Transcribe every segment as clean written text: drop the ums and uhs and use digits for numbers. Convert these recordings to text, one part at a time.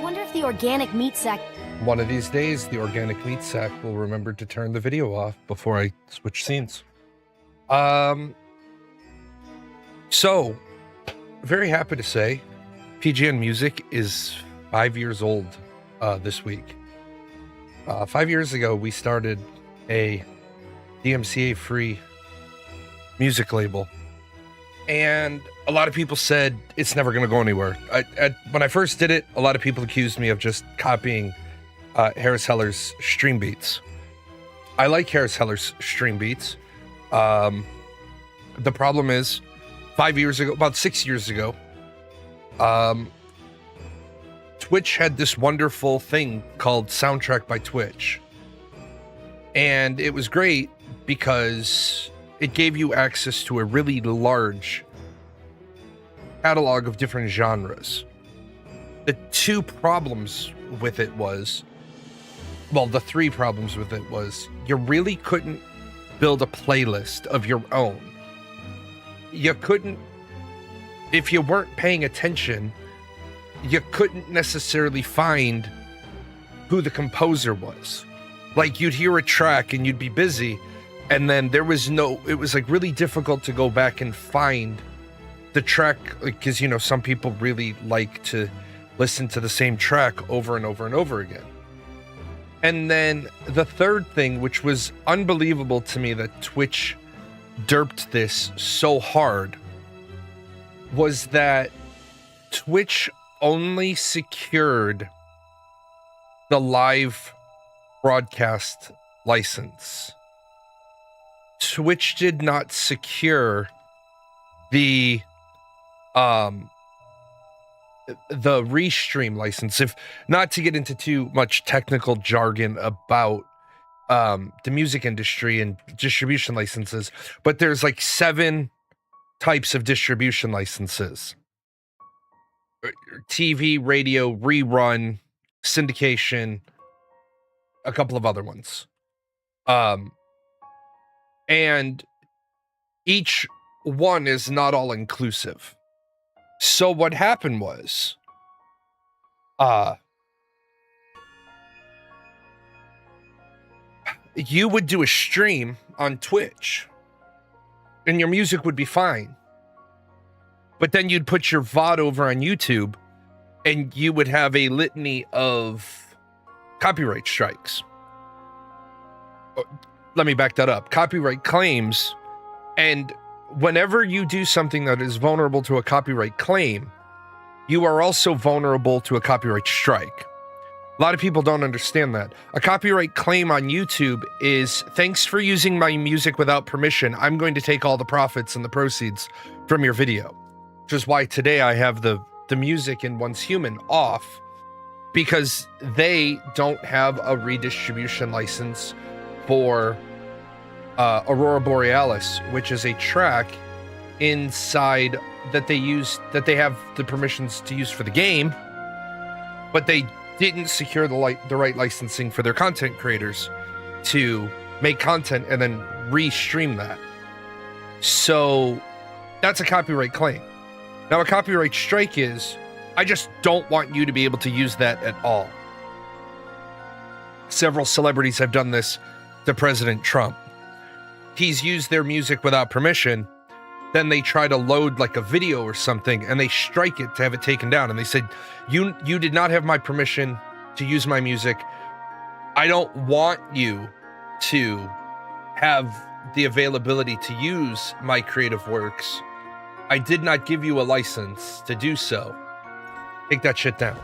wonder if the organic meat sack... One of these days, the organic meat sack will remember to turn the video off before I switch scenes. So, very happy to say, PGN Music is 5 years old this week. 5 years ago, we started a DMCA-free music label. And a lot of people said it's never going to go anywhere. When I first did it, a lot of people accused me of just copying Harris Heller's stream beats. I like Harris Heller's stream beats. The problem is, 5 years ago, about 6 years ago, Twitch had this wonderful thing called Soundtrack by Twitch. And it was great because it gave you access to a really large catalog of different genres. The two problems with it was, well, the three problems with it was, you really couldn't build a playlist of your own. You couldn't, if you weren't paying attention, you couldn't necessarily find who the composer was. Like, you'd hear a track and you'd be busy, and then there was no, it was like really difficult to go back and find the track, because, you know, some people really like to listen to the same track over and over and over again. And then the third thing, which was unbelievable to me that Twitch derped this so hard, was that Twitch only secured the live broadcast license. Twitch did not secure the restream license. If not to get into too much technical jargon about the music industry and distribution licenses, but there's like 7 types of distribution licenses: TV, radio, rerun, syndication, a couple of other ones. And each one is not all inclusive. So what happened was, you would do a stream on Twitch and your music would be fine. But then you'd put your VOD over on YouTube and you would have a litany of copyright strikes. Let me back that up. Copyright claims. And whenever you do something that is vulnerable to a copyright claim, you are also vulnerable to a copyright strike. A lot of people don't understand that. A copyright claim on YouTube is, thanks for using my music without permission. I'm going to take all the profits and the proceeds from your video. Which is why today I have the music in Once Human off, because they don't have a redistribution license for Aurora Borealis, which is a track inside that they use, that they have the permissions to use for the game, but they didn't secure the right licensing for their content creators to make content and then restream that. So that's a copyright claim. Now, a copyright strike is, I just don't want you to be able to use that at all. Several celebrities have done this to President Trump. He's used their music without permission. Then they try to load like a video or something and they strike it to have it taken down. And they said, you did not have my permission to use my music. I don't want you to have the availability to use my creative works. I did not give you a license to do so. Take that shit down.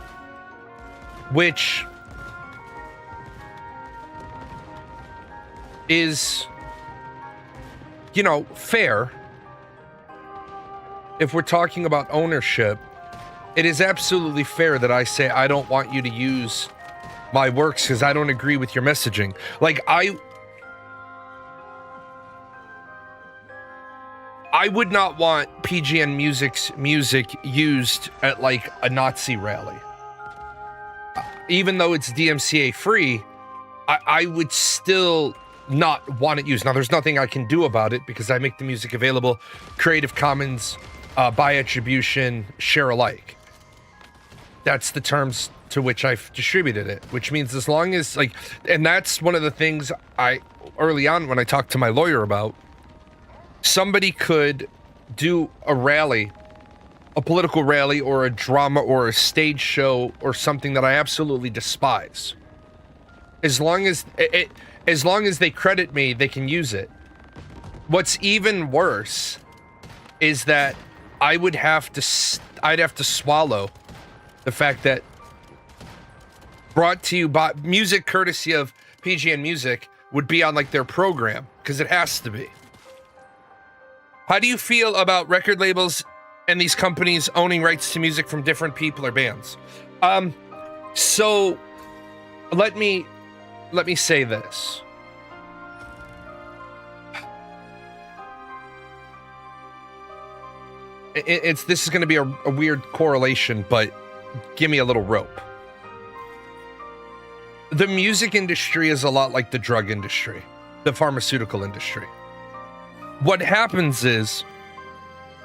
Which is, you know, fair. If we're talking about ownership, it is absolutely fair that I say I don't want you to use my works because I don't agree with your messaging. Like, I would not want PGN Music's music used at like a Nazi rally. Even though it's DMCA free, I would still not want it used. Now, there's nothing I can do about it because I make the music available Creative Commons by attribution, share alike. That's the terms to which I've distributed it, which means as long as like, and that's one of the things I early on when I talked to my lawyer about, somebody could do a rally, a political rally or a drama or a stage show or something that I absolutely despise. As long as they credit me, they can use it. What's even worse is that I'd have to swallow the fact that brought to you by music courtesy of PGN Music would be on like their program, because it has to be. How do you feel about record labels and these companies owning rights to music from different people or bands? So let me say this. This is going to be a weird correlation, but give me a little rope. The music industry is a lot like the drug industry, the pharmaceutical industry. What happens is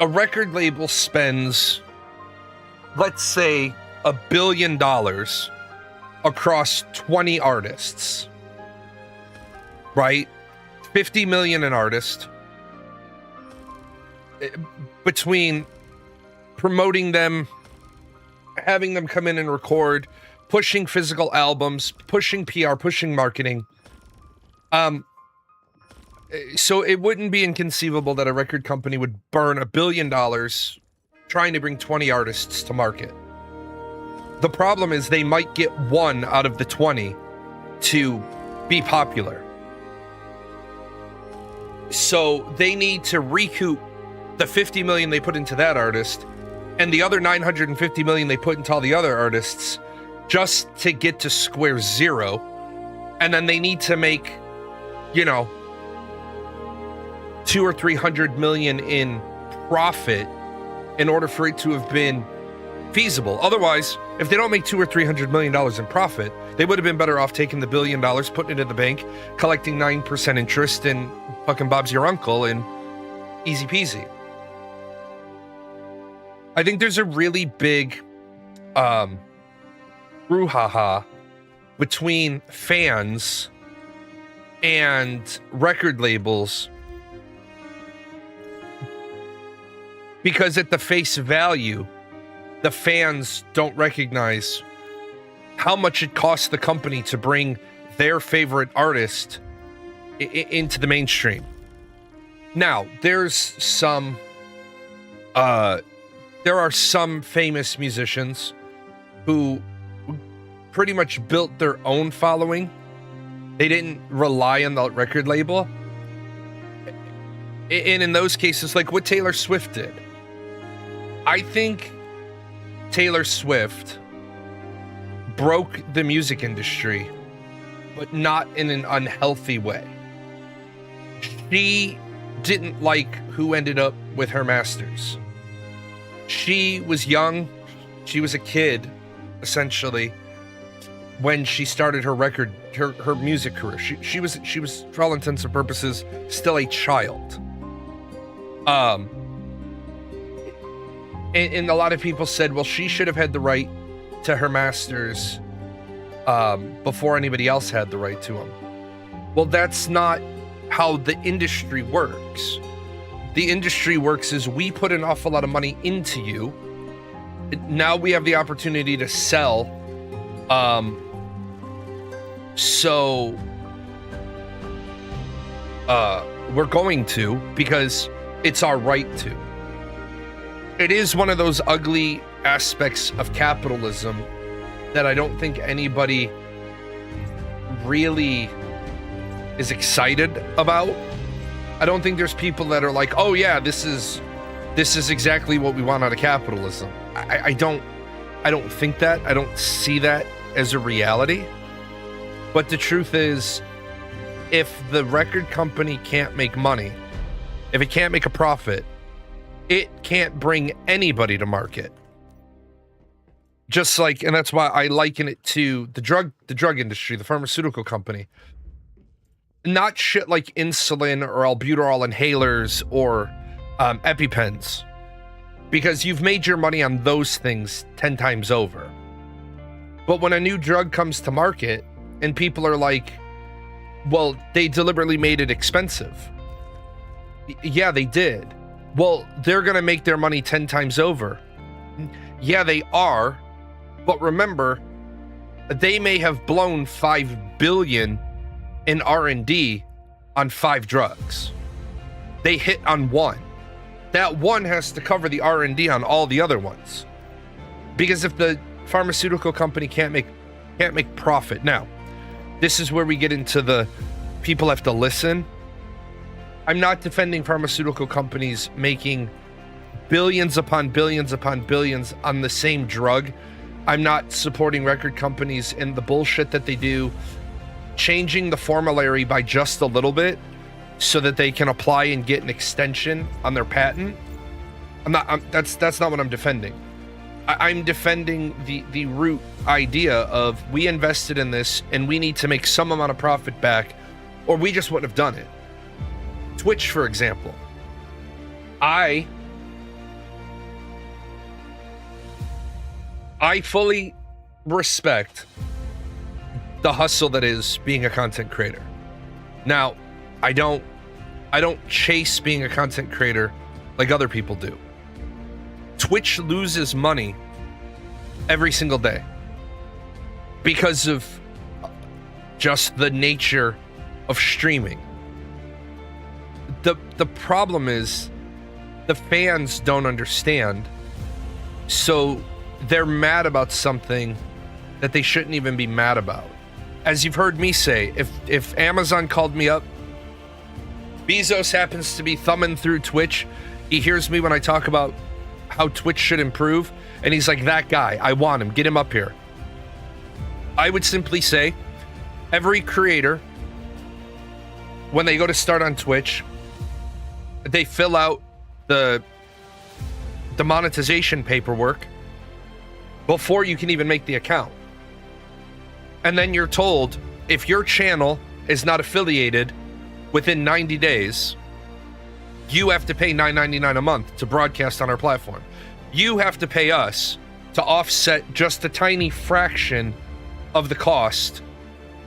a record label spends, let's say, $1 billion across 20 artists, right? 50 million an artist, between promoting them, having them come in and record, pushing physical albums, pushing PR, pushing marketing. So it wouldn't be inconceivable that a record company would burn $1 billion trying to bring 20 artists to market. The problem is they might get one out of the 20 to be popular. So they need to recoup the 50 million they put into that artist and the other 950 million they put into all the other artists just to get to square zero. And then they need to make, you know, 200 or 300 million in profit in order for it to have been feasible. Otherwise, if they don't make 200 or 300 million dollars in profit, they would have been better off taking the $1 billion, putting it in the bank, collecting 9% interest, and fucking Bob's your uncle, and easy peasy. I think there's a really big brouhaha between fans and record labels, because at the face value, the fans don't recognize how much it costs the company to bring their favorite artist into the mainstream. Now, there are some famous musicians who pretty much built their own following. They didn't rely on the record label. And in those cases, like what Taylor Swift did, I think Taylor Swift broke the music industry, but not in an unhealthy way. She didn't like who ended up with her masters. She was young. She was a kid, essentially, when she started her music career. She was, for all intents and purposes, still a child. And a lot of people said, well, she should have had the right to her masters before anybody else had the right to them. Well, that's not how the industry works. The industry works is we put an awful lot of money into you. Now we have the opportunity to sell. So we're going to, because it's our right to. It is one of those ugly aspects of capitalism that I don't think anybody really is excited about. I don't think there's people that are like, oh yeah, this is exactly what we want out of capitalism. I don't think that. I don't see that as a reality. But the truth is, if the record company can't make money, if it can't make a profit, it can't bring anybody to market. Just like, and that's why I liken it to the drug industry, the pharmaceutical company. Not shit like insulin or albuterol inhalers or EpiPens, because you've made your money on those things 10 times over. But when a new drug comes to market and people are like, well, they deliberately made it expensive. Yeah, they did. Well, they're going to make their money 10 times over. Yeah, they are. But remember, they may have blown $5 billion in R&D on 5 drugs. They hit on one. That one has to cover the R&D on all the other ones. Because if the pharmaceutical company can't make profit. Now, this is where we get into the people have to listen. I'm not defending pharmaceutical companies making billions upon billions upon billions on the same drug. I'm not supporting record companies in the bullshit that they do, changing the formulary by just a little bit so that they can apply and get an extension on their patent. That's not what I'm defending. I'm defending the root idea of we invested in this and we need to make some amount of profit back, or we just wouldn't have done it. Twitch, for example. I fully respect the hustle that is being a content creator. Now, I don't chase being a content creator like other people do. Twitch loses money every single day because of just the nature of streaming. The problem is the fans don't understand, so they're mad about something that they shouldn't even be mad about. As you've heard me say, if Amazon called me up, Bezos happens to be thumbing through Twitch, he hears me when I talk about how Twitch should improve, and he's like, that guy, I want him, get him up here. I would simply say, every creator, when they go to start on Twitch, they fill out the monetization paperwork before you can even make the account. And then you're told, if your channel is not affiliated within 90 days, you have to pay $9.99 a month to broadcast on our platform. You have to pay us to offset just a tiny fraction of the cost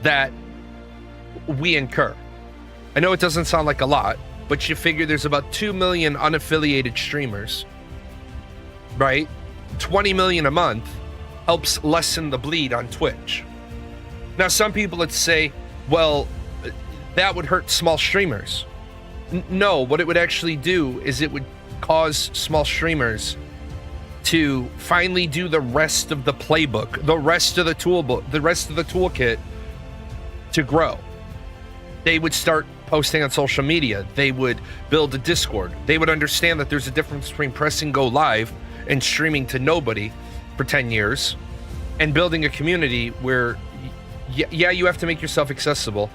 that we incur. I know it doesn't sound like a lot, but you figure there's about 2 million unaffiliated streamers, right? 20 million a month helps lessen the bleed on Twitch. Now, some people would say, well, that would hurt small streamers. No, what it would actually do is it would cause small streamers to finally do the rest of the playbook, the rest of the toolbook, the rest of the toolkit to grow. They would start posting on social media. They would build a Discord. They would understand that there's a difference between pressing go live and streaming to nobody for 10 years and building a community where, yeah, you have to make yourself accessible.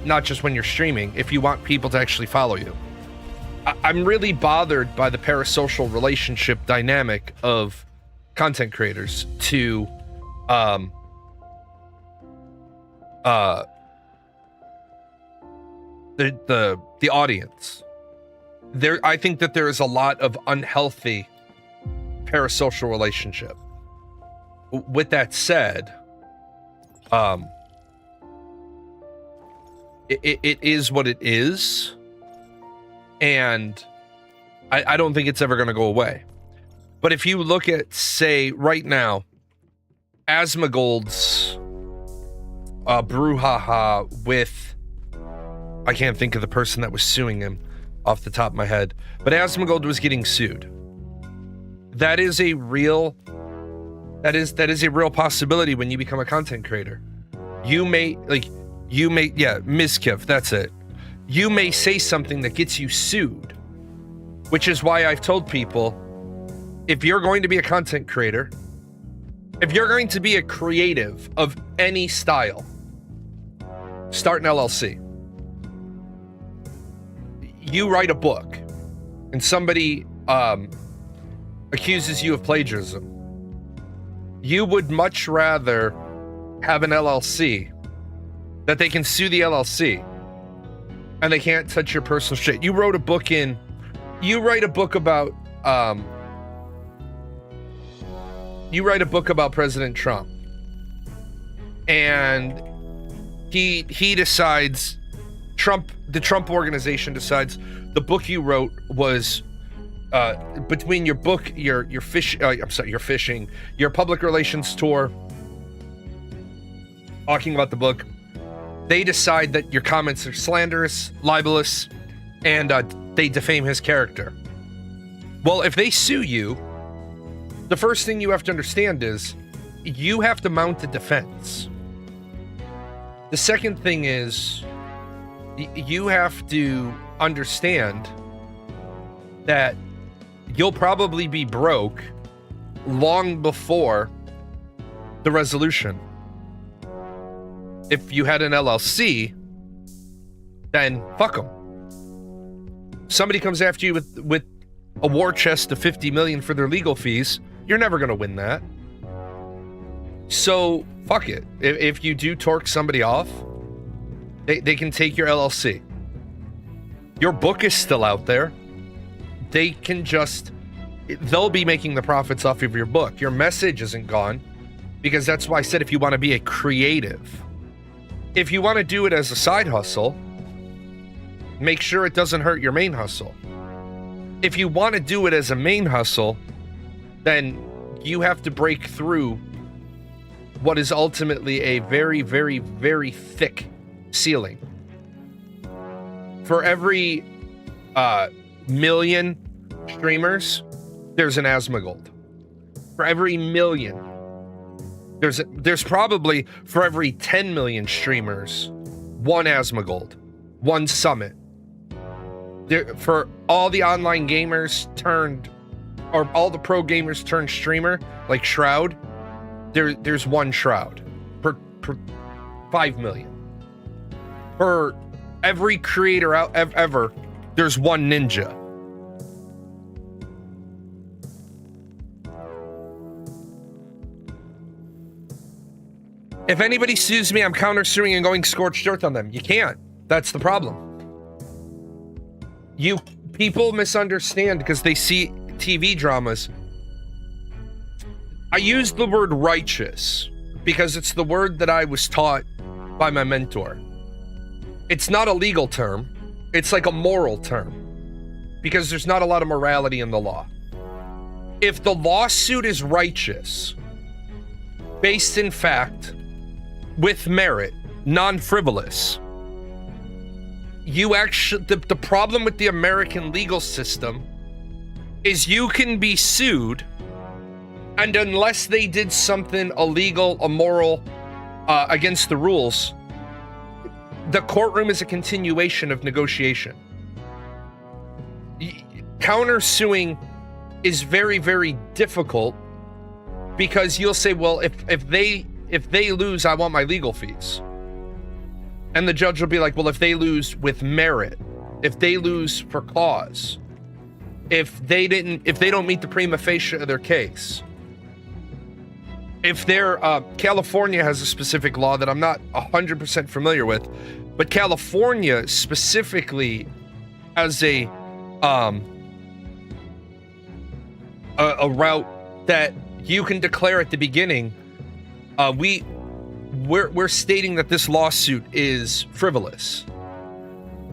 Not just when you're streaming, if you want people to actually follow you. I'm really bothered by the parasocial relationship dynamic of content creators to the audience. I think that there is a lot of unhealthy parasocial relationship. With that said, it is what it is, and I don't think it's ever going to go away. But if you look at, say, right now, Asmongold's brouhaha with, I can't think of the person that was suing him off the top of my head, but Asmongold was getting sued. That is a real possibility when you become a content creator. Mizkif, that's it. You may say something that gets you sued, which is why I've told people, if you're going to be a content creator, if you're going to be a creative of any style, start an LLC. You write a book and somebody accuses you of plagiarism. You would much rather have an LLC that they can sue the LLC and they can't touch your personal shit. You write a book about you write a book about President Trump, and he decides, the Trump organization decides the book you wrote was between your book, your public relations tour, talking about the book, they decide that your comments are slanderous, libelous, and they defame his character. Well, if they sue you, the first thing you have to understand is you have to mount a defense. The second thing is you have to understand that you'll probably be broke long before the resolution. If you had an LLC, then fuck them. Somebody comes after you with a war chest of 50 million for their legal fees, you're never going to win that. So fuck it. If you do torque somebody off, they can take your LLC. Your book is still out there. They'll be making the profits off of your book. Your message isn't gone, because that's why I said if you want to be a creative, if you want to do it as a side hustle, make sure it doesn't hurt your main hustle. If you want to do it as a main hustle, then you have to break through what is ultimately a very, very, very thick ceiling. For every million streamers, there's an Asmongold. For every million, there's probably, for every 10 million streamers, one Asmongold, one Summit. For all the online gamers or all the pro gamers turned streamer, like Shroud, there's one Shroud per 5 million. For every creator out ever, there's one Ninja. If anybody sues me, I'm countersuing and going scorched earth on them. You can't. That's the problem. People misunderstand because they see TV dramas. I use the word righteous because it's the word that I was taught by my mentor. It's not a legal term. It's like a moral term because there's not a lot of morality in the law. If the lawsuit is righteous, based in fact, with merit, non-frivolous, the problem with the American legal system is you can be sued, and unless they did something illegal, immoral, against the rules, the courtroom is a continuation of negotiation. Countersuing is very, very difficult because you'll say, well, if they lose, I want my legal fees. And the judge will be like, well, if they lose with merit, if they lose for cause, if they don't meet the prima facie of their case, if they're, California has a specific law that I'm not 100% familiar with, but California specifically has a route that you can declare at the beginning. We're stating that this lawsuit is frivolous,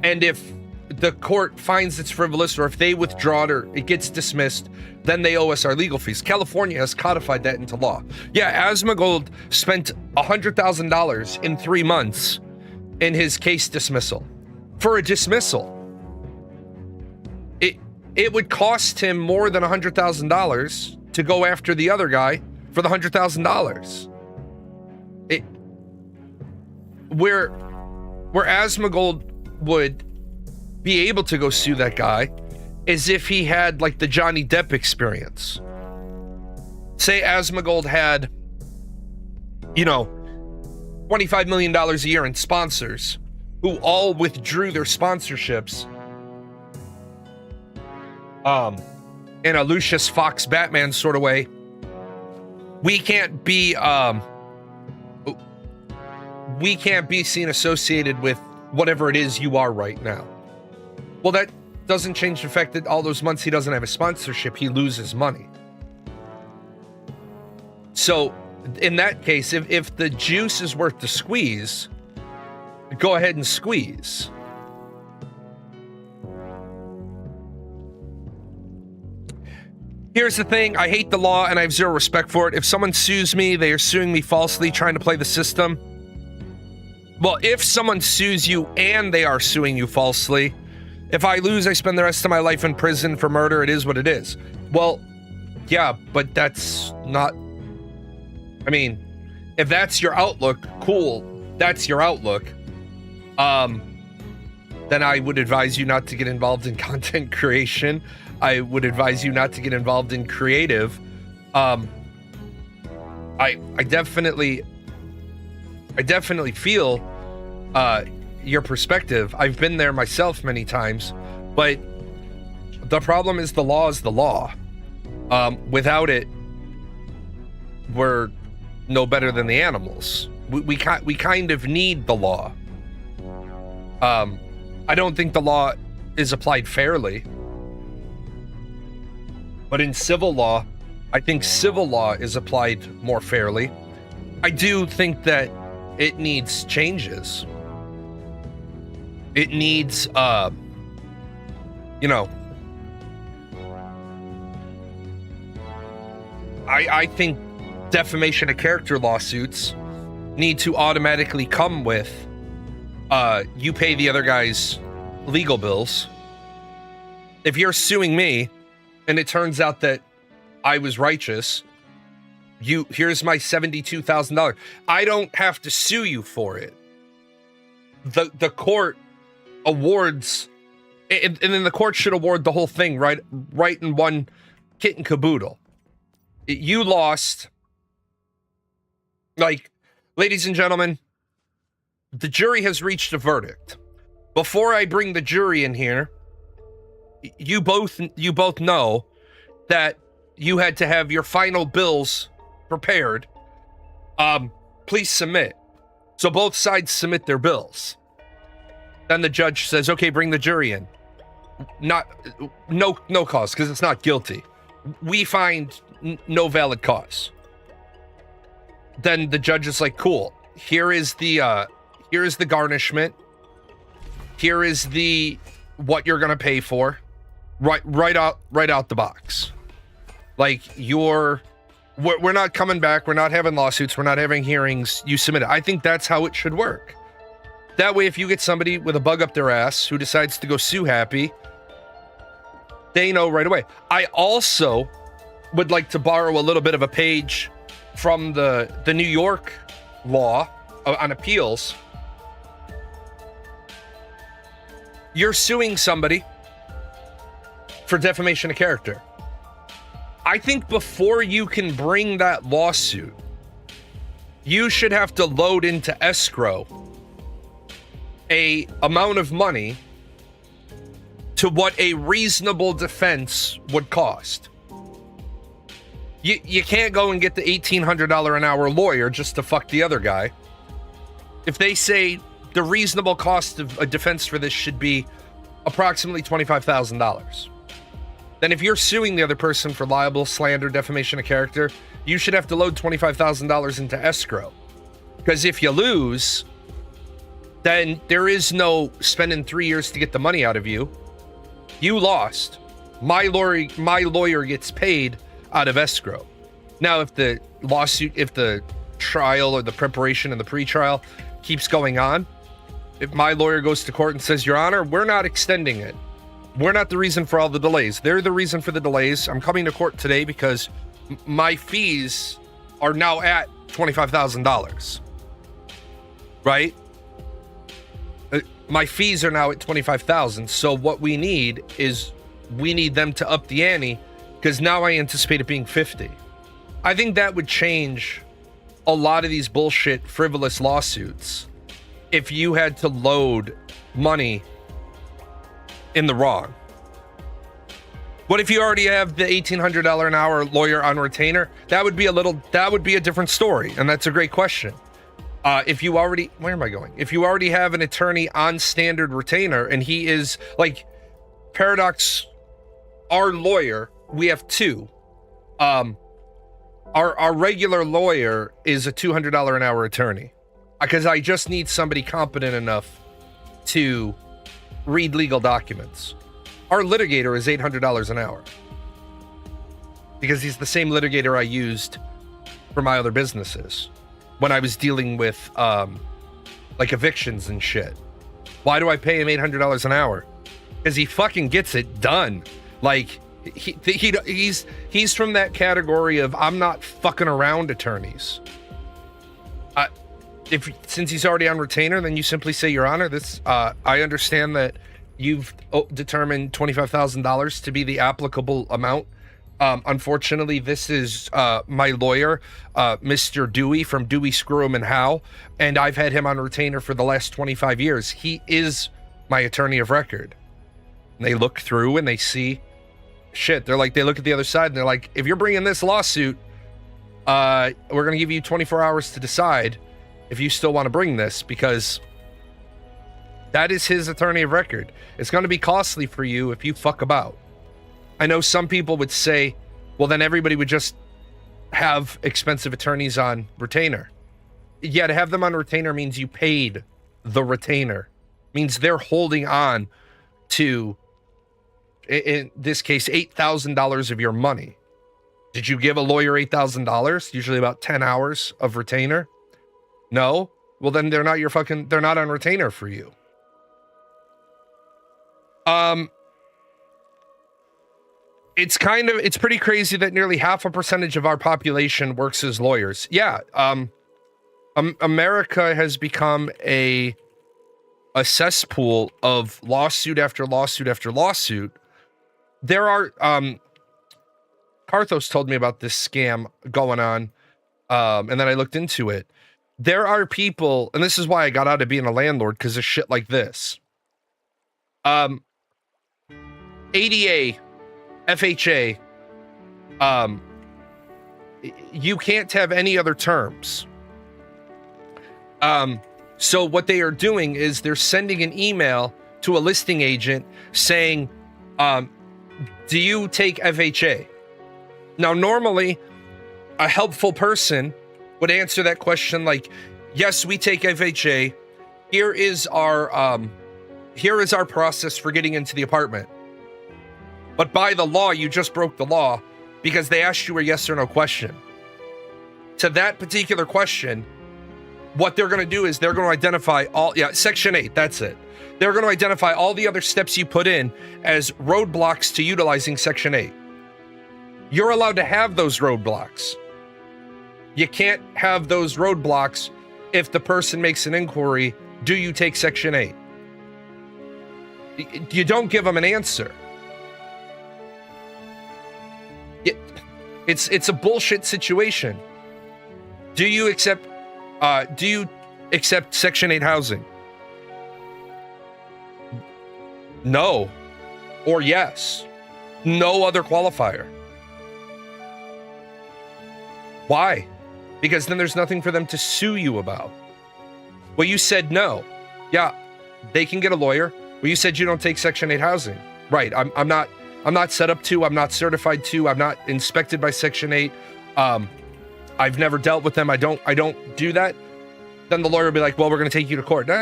and if the court finds it's frivolous, or if they withdraw it or it gets dismissed, then they owe us our legal fees. California has codified that into law. Yeah, Asmongold spent $100,000 in 3 months in his case dismissal. For a dismissal, it would cost him more than $100,000 to go after the other guy for the $100,000. Where Asmongold would be able to go sue that guy is if he had like the Johnny Depp experience. Say Asmongold had, $25 million a year in sponsors who all withdrew their sponsorships in a Lucius Fox Batman sort of way. We can't be seen associated with whatever it is you are right now. Well, that doesn't change the fact that all those months he doesn't have a sponsorship, he loses money. So in that case, if the juice is worth the squeeze, go ahead and squeeze. Here's the thing, I hate the law and I have zero respect for it. If someone sues me, they are suing me falsely, trying to play the system. Well, if someone sues you and they are suing you falsely, if I lose, I spend the rest of my life in prison for murder. It is what it is. Well, yeah, but that's not... I mean, if that's your outlook, cool. That's your outlook. Then I would advise you not to get involved in content creation. I would advise you not to get involved in creative. I definitely feel your perspective. I've been there myself many times, but the problem is the law is the law. Without it, we're no better than the animals. We kind of need the law. I don't think the law is applied fairly. But in civil law, I think civil law is applied more fairly. I do think that it needs changes. It needs, you know, I think defamation of character lawsuits need to automatically come with, you pay the other guy's legal bills. If you're suing me, and it turns out that I was righteous, here's my $72,000. I don't have to sue you for it. The court awards, and then the court should award the whole thing right in one kit and caboodle. You lost. Like, ladies and gentlemen, the jury has reached a verdict. Before I bring the jury in here, you both know that you had to have your final bills prepared. Please submit. So both sides submit their bills. Then the judge says, okay, bring the jury in. No cause, because it's not guilty. We find no valid cause. Then the judge is like, cool. Here is the garnishment. Here is what you're gonna pay for. Right out the box. Like, we're not coming back. We're not having lawsuits. We're not having hearings. You submit it. I think that's how it should work. That way, if you get somebody with a bug up their ass who decides to go sue Happy, they know right away. I also would like to borrow a little bit of a page from the New York law on appeals. You're suing somebody for defamation of character. I think before you can bring that lawsuit, you should have to load into escrow a amount of money to what a reasonable defense would cost. You can't go and get the $1,800 an hour lawyer just to fuck the other guy. If they say the reasonable cost of a defense for this should be approximately $25,000, then if you're suing the other person for libel, slander, defamation of character, you should have to load $25,000 into escrow. Because if you lose, then there is no spending 3 years to get the money out of you. You lost. My lawyer gets paid out of escrow. Now, if the trial or the preparation and the pretrial keeps going on, if my lawyer goes to court and says, Your Honor, we're not extending it. We're not the reason for all the delays. They're the reason for the delays. I'm coming to court today because my fees are now at $25,000. Right? My fees are now at $25,000. So what we need them to up the ante, because now I anticipate it being $50,000. I think that would change a lot of these bullshit frivolous lawsuits if you had to load money in the wrong. What if you already have the $1,800 an hour lawyer on retainer? That would be a different story, and that's a great question. If you already, where am I going? If you already have an attorney on standard retainer, and he is like Paradox, our lawyer, we have two. Our regular lawyer is a $200 an hour attorney because I just need somebody competent enough to read legal documents. Our litigator is $800 an hour because he's the same litigator I used for my other businesses when I was dealing with like evictions and shit. Why do I pay him $800 an hour? Because he fucking gets it done. Like he's from that category of I'm not fucking around attorneys. Since he's already on retainer, then you simply say, Your Honor, this I understand that you've determined $25,000 to be the applicable amount. Unfortunately, this is my lawyer, Mr. Dewey from Dewey, Screwham and Howe, and I've had him on retainer for the last 25 years. He is my attorney of record. And they look through and they see shit. They're like, they look at the other side and they're like, if you're bringing this lawsuit, we're going to give you 24 hours to decide if you still want to bring this, because that is his attorney of record. It's going to be costly for you if you fuck about. I know some people would say, well, then everybody would just have expensive attorneys on retainer. Yeah, to have them on retainer means you paid the retainer. Means they're holding on to, in this case, $8,000 of your money. Did you give a lawyer $8,000? Usually about 10 hours of retainer? No? Well, then they're not on retainer for you. It's pretty crazy that nearly 0.5% of our population works as lawyers. Yeah. America has become a cesspool of lawsuit after lawsuit after lawsuit. There are, Carthos told me about this scam going on. And then I looked into it. There are people, and this is why I got out of being a landlord, because of shit like this. ADA, FHA, you can't have any other terms. So what they are doing is they're sending an email to a listing agent saying, do you take FHA? Now, normally, a helpful person would answer that question like, yes, we take FHA. Here is our process for getting into the apartment. But by the law, you just broke the law because they asked you a yes or no question. To that particular question, what they're going to do is they're going to identify Section 8, that's it. They're going to identify all the other steps you put in as roadblocks to utilizing Section 8. You're allowed to have those roadblocks. You can't have those roadblocks if the person makes an inquiry, do you take Section 8? You don't give them an answer. It's a bullshit situation. Do you accept Section 8 housing? No. Or yes. No other qualifier. Why? Because then there's nothing for them to sue you about. Well, you said no. Yeah, they can get a lawyer. Well, you said you don't take Section 8 housing. Right, I'm not set up to, I'm not certified to, I'm not inspected by Section 8. I've never dealt with them. I don't do that. Then the lawyer will be like, well, we're going to take you to court. No.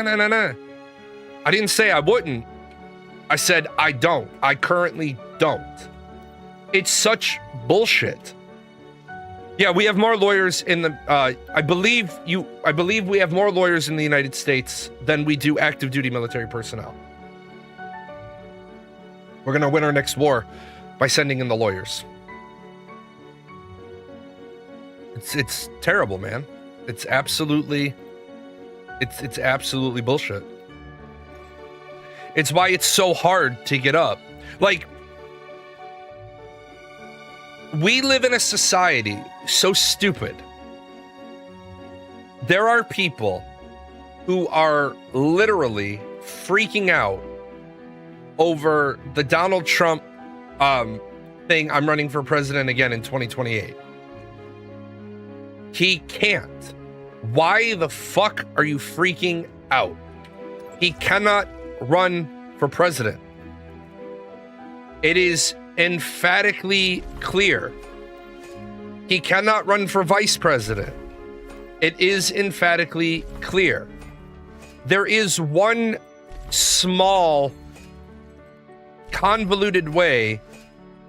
I didn't say I wouldn't. I said I don't. I currently don't. It's such bullshit. Yeah, we have more lawyers in the, I believe we have more lawyers in the United States than we do active duty military personnel. We're going to win our next war by sending in the lawyers. It's terrible, man. It's absolutely bullshit. It's why it's so hard to get up. Like, we live in a society so stupid. There are people who are literally freaking out over the Donald Trump thing, I'm running for president again in 2028. He can't. Why the fuck are you freaking out? He cannot run for president. It is emphatically clear He cannot run for vice president. It is emphatically clear. There is one small, convoluted way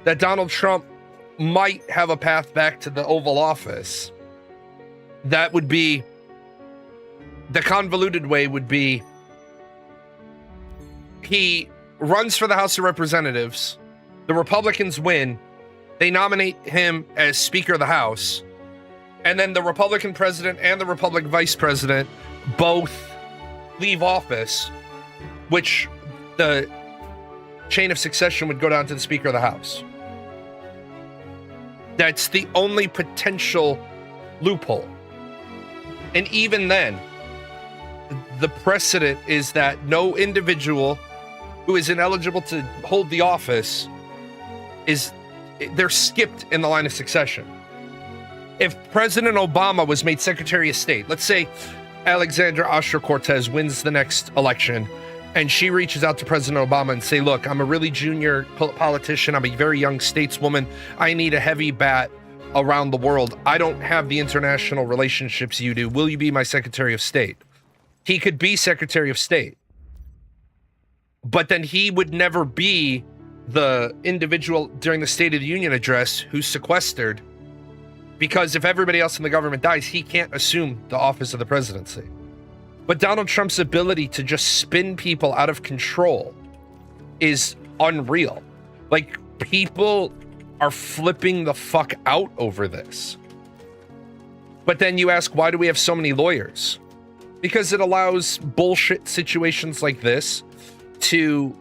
that Donald Trump might have a path back to the Oval Office. That would be, the convoluted way would be, he runs for the House of Representatives, the Republicans win, they nominate him as Speaker of the House, and then the Republican president and the Republican vice president both leave office, which the chain of succession would go down to the Speaker of the House. That's the only potential loophole. And even then, the precedent is that no individual who is ineligible to hold the office they're skipped in the line of succession. If President Obama was made Secretary of State, let's say Alexandra Ocasio-Cortez wins the next election, and she reaches out to President Obama and say, look, I'm a really junior politician. I'm a very young stateswoman. I need a heavy bat around the world. I don't have the international relationships you do. Will you be my Secretary of State? He could be Secretary of State, but then he would never be the individual during the State of the Union address who's sequestered, because if everybody else in the government dies, he can't assume the office of the presidency. But Donald Trump's ability to just spin people out of control is unreal. Like, people are flipping the fuck out over this. But then you ask, why do we have so many lawyers? Because it allows bullshit situations like this to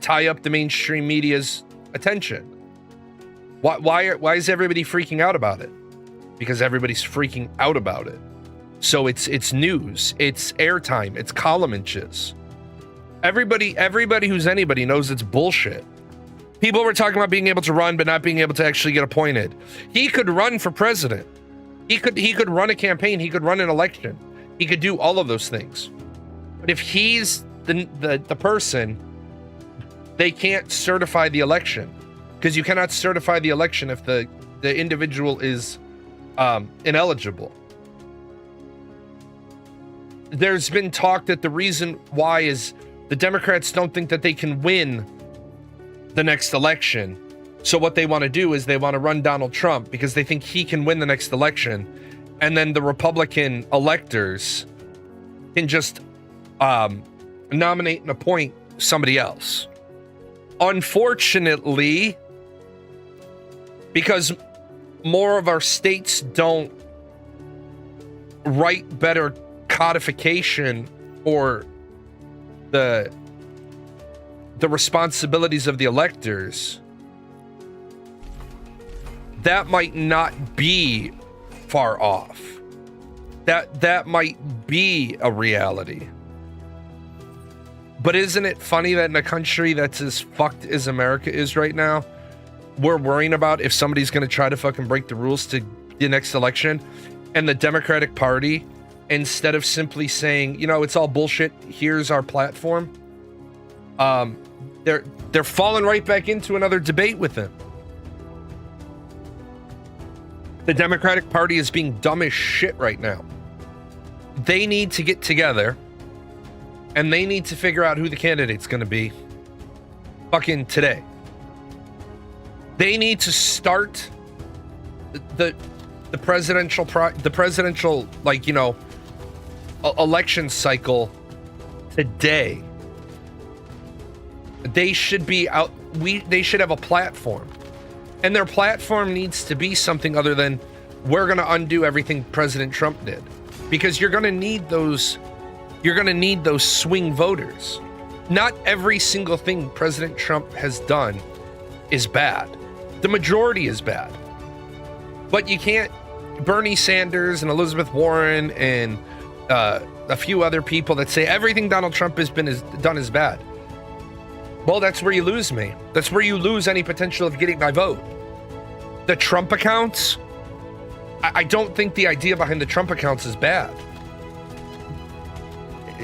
tie up the mainstream media's attention. Why is everybody freaking out about it? Because everybody's freaking out about it. So it's news, it's airtime, it's column inches. Everybody who's anybody knows it's bullshit. People were talking about being able to run, but not being able to actually get appointed. He could run for president. He could run a campaign. He could run an election. He could do all of those things. But if he's the person, they can't certify the election, because you cannot certify the election if the individual is ineligible. There's been talk that the reason why is the Democrats don't think that they can win the next election. So what they want to do is they want to run Donald Trump because they think he can win the next election. And then the Republican electors can just nominate and appoint somebody else. Unfortunately, because more of our states don't write better codification or the responsibilities of the electors, that might not be far off. That might be a reality. But isn't it funny that in a country that's as fucked as America is right now, we're worrying about if somebody's going to try to fucking break the rules to the next election, and the Democratic Party, instead of simply saying, you know, it's all bullshit, here's our platform, they're falling right back into another debate with him. The Democratic Party is being dumb as shit right now. They need to get together and they need to figure out who the candidate's going to be fucking today. They need to start the presidential like, you know, election cycle today. They should be out. They should have a platform, and their platform needs to be something other than we're going to undo everything President Trump did, because you're going to need those. You're going to need those swing voters. Not every single thing President Trump has done is bad. The majority is bad, but you can't. Bernie Sanders and Elizabeth Warren and a few other people that say everything Donald Trump has done is bad. Well, that's where you lose me. That's where you lose any potential of getting my vote. The Trump accounts, I don't think the idea behind the Trump accounts is bad.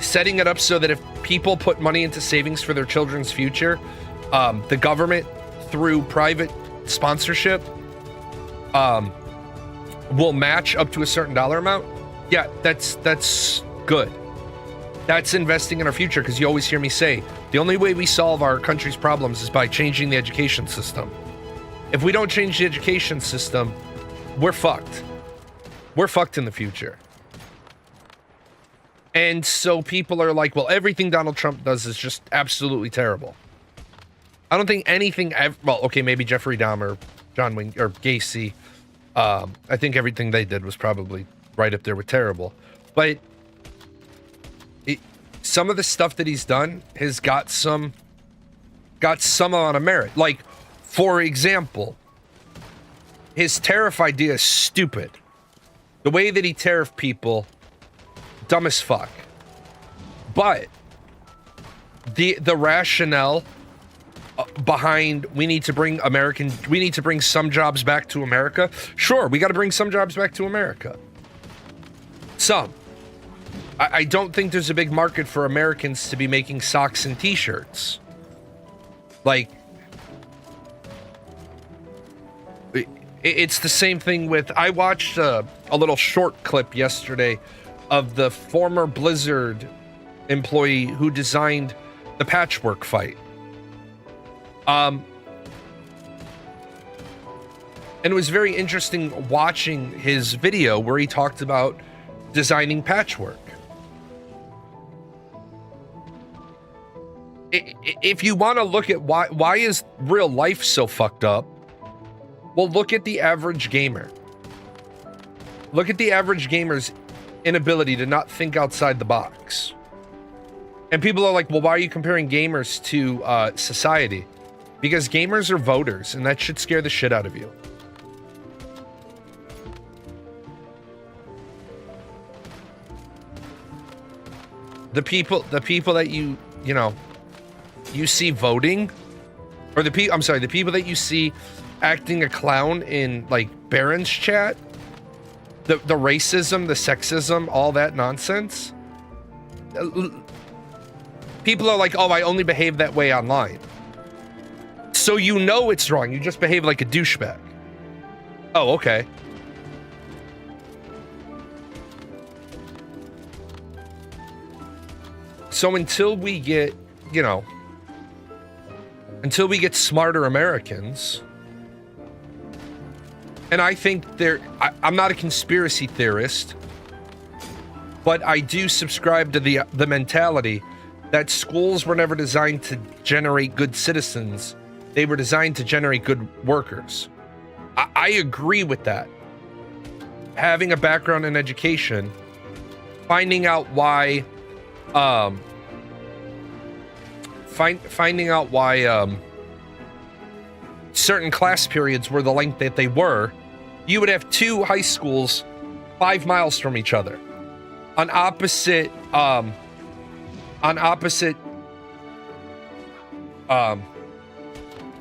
Setting it up so that if people put money into savings for their children's future, the government, through private sponsorship, will match up to a certain dollar amount, yeah, that's good. That's investing in our future, because you always hear me say, the only way we solve our country's problems is by changing the education system. If we don't change the education system, we're fucked. We're fucked in the future. And so people are like, well, everything Donald Trump does is just absolutely terrible. I don't think anything well, okay, maybe Jeffrey Dahmer, John Wayne, or Gacy. I think everything they did was probably right up there with terrible. But some of the stuff that he's done has got some amount of merit. Like, for example, his tariff idea is stupid. The way that he tariffed people, dumb as fuck. But the rationale behind we need to bring some jobs back to America. Sure, we got to bring some jobs back to America. Some. I don't think there's a big market for Americans to be making socks and t-shirts. Like, it's the same thing with, I watched a little short clip yesterday of the former Blizzard employee who designed the Patchwork fight. And it was very interesting watching his video where he talked about designing Patchwork. If you want to look at why is real life so fucked up, well, look at the average gamer. Look at the average gamer's inability to not think outside the box. And people are like, well, why are you comparing gamers to society? Because gamers are voters, and that should scare the shit out of you. The people that you see voting, or the people that you see acting a clown in like Barron's chat, the racism, the sexism, all that nonsense. People are like, oh, I only behave that way online. So you know it's wrong. You just behave like a douchebag. Oh, okay. So until we get, smarter Americans, and I think I'm not a conspiracy theorist, but I do subscribe to the mentality that schools were never designed to generate good citizens. They were designed to generate good workers. I agree with that. Having a background in education, finding out why certain class periods were the length that they were, you would have two high schools 5 miles from each other on opposite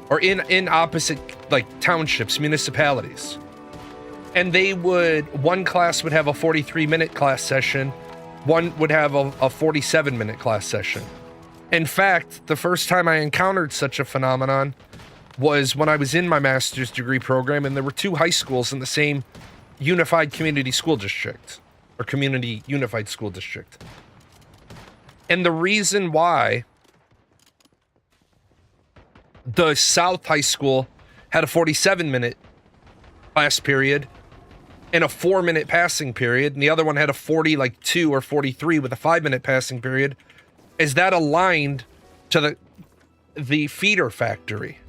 or in opposite like townships, municipalities. And one class would have a 43-minute class session, one would have a 47-minute class session. In fact, the first time I encountered such a phenomenon was when I was in my master's degree program, and there were two high schools in the same unified community school district, or community unified school district. And the reason why the South High School had a 47-minute class period and a 4-minute passing period, and the other one had a 42 or 43 with a 5-minute passing period, is that aligned to the feeder factory.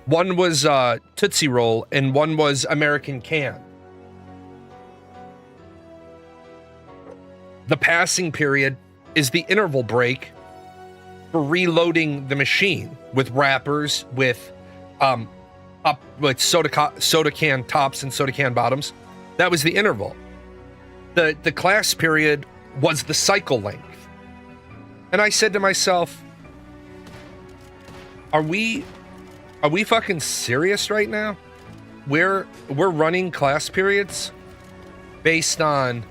One was Tootsie Roll and one was American Can. The passing period is the interval break for reloading the machine with wrappers, with soda can tops and soda can bottoms. That was the interval. The class period was the cycle length. And I said to myself, are we fucking serious right now? We're running class periods based on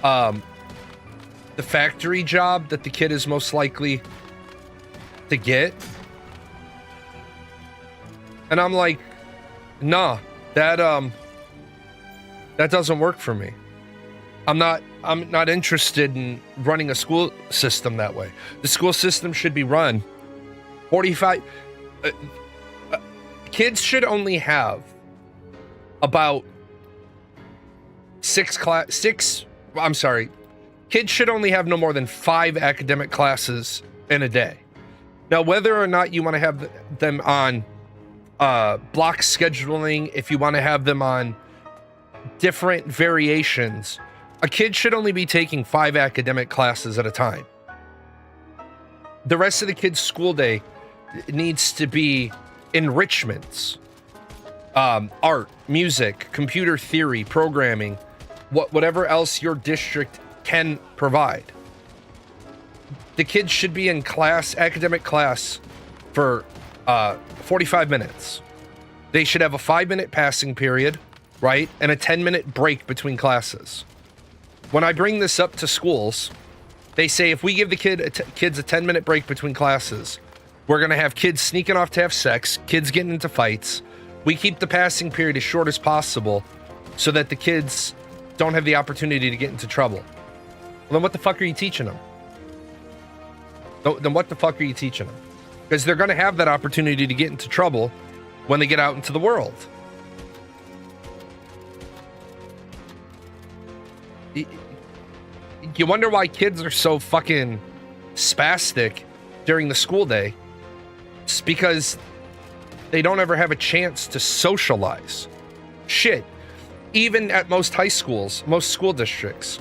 the factory job that the kid is most likely to get. And I'm like, nah, That doesn't work for me. I'm not interested in running a school system that way. The school system should be run 45 kids should only have about kids should only have no more than 5 academic classes in a day. Now, whether or not you want to have them on block scheduling, if you want to have them on different variations, a kid should only be taking 5 academic classes at a time. The rest of the kid's school day needs to be enrichments, art, music, computer theory, programming, whatever else your district can provide. The kids should be in academic class for 45 minutes. They should have a 5-minute passing period, right? And a 10-minute break between classes. When I bring this up to schools, they say if we give the kids a 10-minute break between classes, we're going to have kids sneaking off to have sex, kids getting into fights. We keep the passing period as short as possible so that the kids don't have the opportunity to get into trouble. Well, then what the fuck are you teaching them? Then what the fuck are you teaching them? Because they're going to have that opportunity to get into trouble when they get out into the world. You wonder why kids are so fucking spastic during the school day. It's because they don't ever have a chance to socialize. Shit. Even at most high schools, most school districts,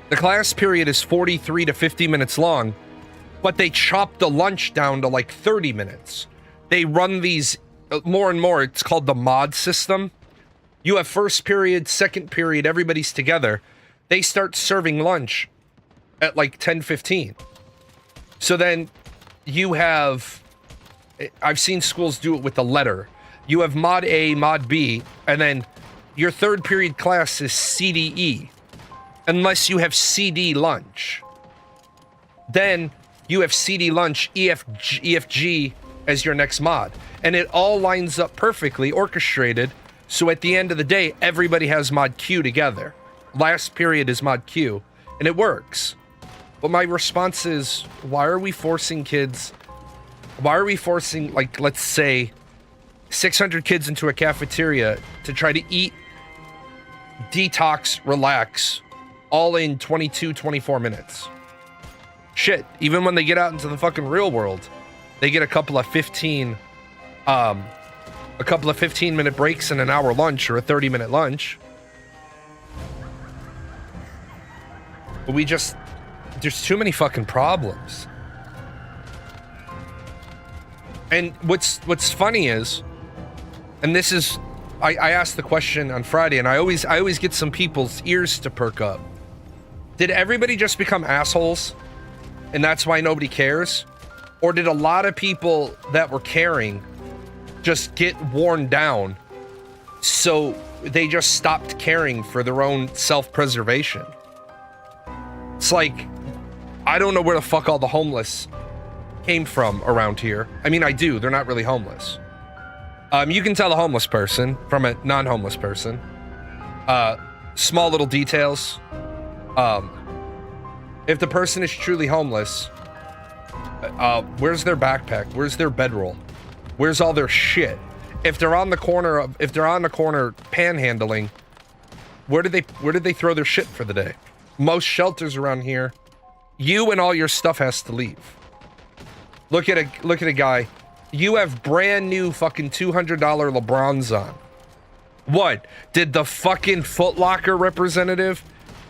the class period is 43 to 50 minutes long, but they chop the lunch down to like 30 minutes. They run these more and more. It's called the mod system. You have first period, second period, everybody's together. They start serving lunch at like 10:15. So then you have, I've seen schools do it with the letter. You have mod A, mod B, and then your third period class is CDE, unless you have CD lunch. Then you have CD lunch, EFG as your next mod. And it all lines up perfectly, orchestrated, so at the end of the day, everybody has mod Q together. Last period is mod Q, and it works. But my response is, why are we forcing, like, let's say, 600 kids into a cafeteria to try to eat, detox, relax, all in 22, 24 minutes? Shit, even when they get out into the fucking real world, they get a couple of 15-minute breaks and an hour lunch or a 30-minute lunch. But there's too many fucking problems. And what's funny is, and this is, I asked the question on Friday, and I always get some people's ears to perk up. Did everybody just become assholes, and that's why nobody cares? Or did a lot of people that were caring just get worn down, so they just stopped caring for their own self-preservation? It's like, I don't know where the fuck all the homeless came from around here. I mean, I do. They're not really homeless. You can tell a homeless person from a non-homeless person. Small little details. If the person is truly homeless, where's their backpack? Where's their bedroll? Where's all their shit? If they're on the corner panhandling, where did they throw their shit for the day? Most shelters around here, you and all your stuff has to leave. Look at a guy. You have brand new fucking $200 LeBrons on. What? Did the fucking Foot Locker representative,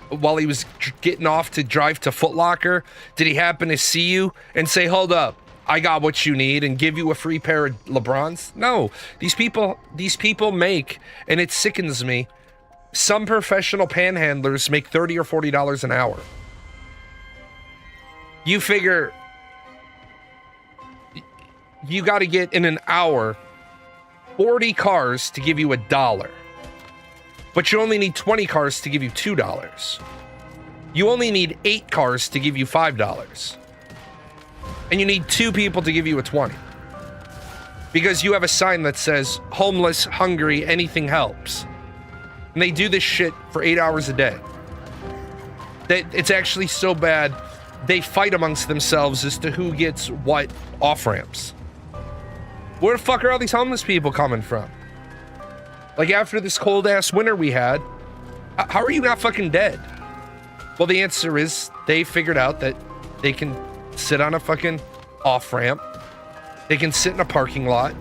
while he was getting off to drive to Foot Locker, did he happen to see you and say, hold up, I got what you need, and give you a free pair of LeBrons? No. These people make, and it sickens me, some professional panhandlers make $30 or $40 an hour. You figure you got to get in an hour 40 cars to give you $1, but you only need 20 cars to give you $2. You only need 8 cars to give you $5, and you need 2 people to give you a 20. because you have a sign that says homeless, hungry, anything helps. And they do this shit for 8 hours a day. It's actually so bad, they fight amongst themselves as to who gets what off-ramps. Where the fuck are all these homeless people coming from? Like, after this cold-ass winter we had, how are you not fucking dead? Well, the answer is they figured out that they can sit on a fucking off-ramp. They can sit in a parking lot.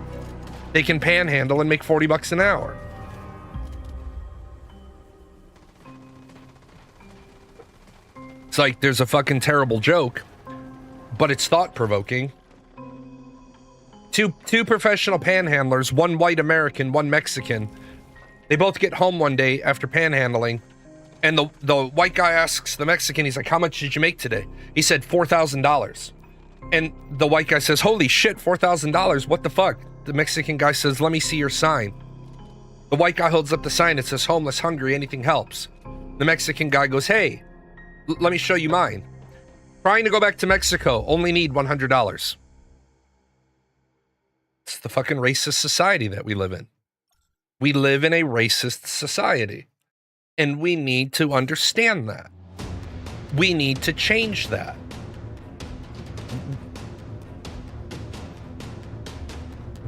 They can panhandle and make 40 bucks an hour. It's like there's a fucking terrible joke, but it's thought-provoking. Two professional panhandlers, one white American, one Mexican. They both get home one day after panhandling, and the white guy asks the Mexican, he's like, how much did you make today? He said $4,000. And the white guy says, holy shit, $4,000, what the fuck? The Mexican guy says, let me see your sign. The white guy holds up the sign, it says, homeless, hungry, anything helps. The Mexican guy goes, hey, let me show you mine. Trying to go back to Mexico, only need $100. It's the fucking racist society that we live in. We live in a racist society. And we need to understand that. We need to change that.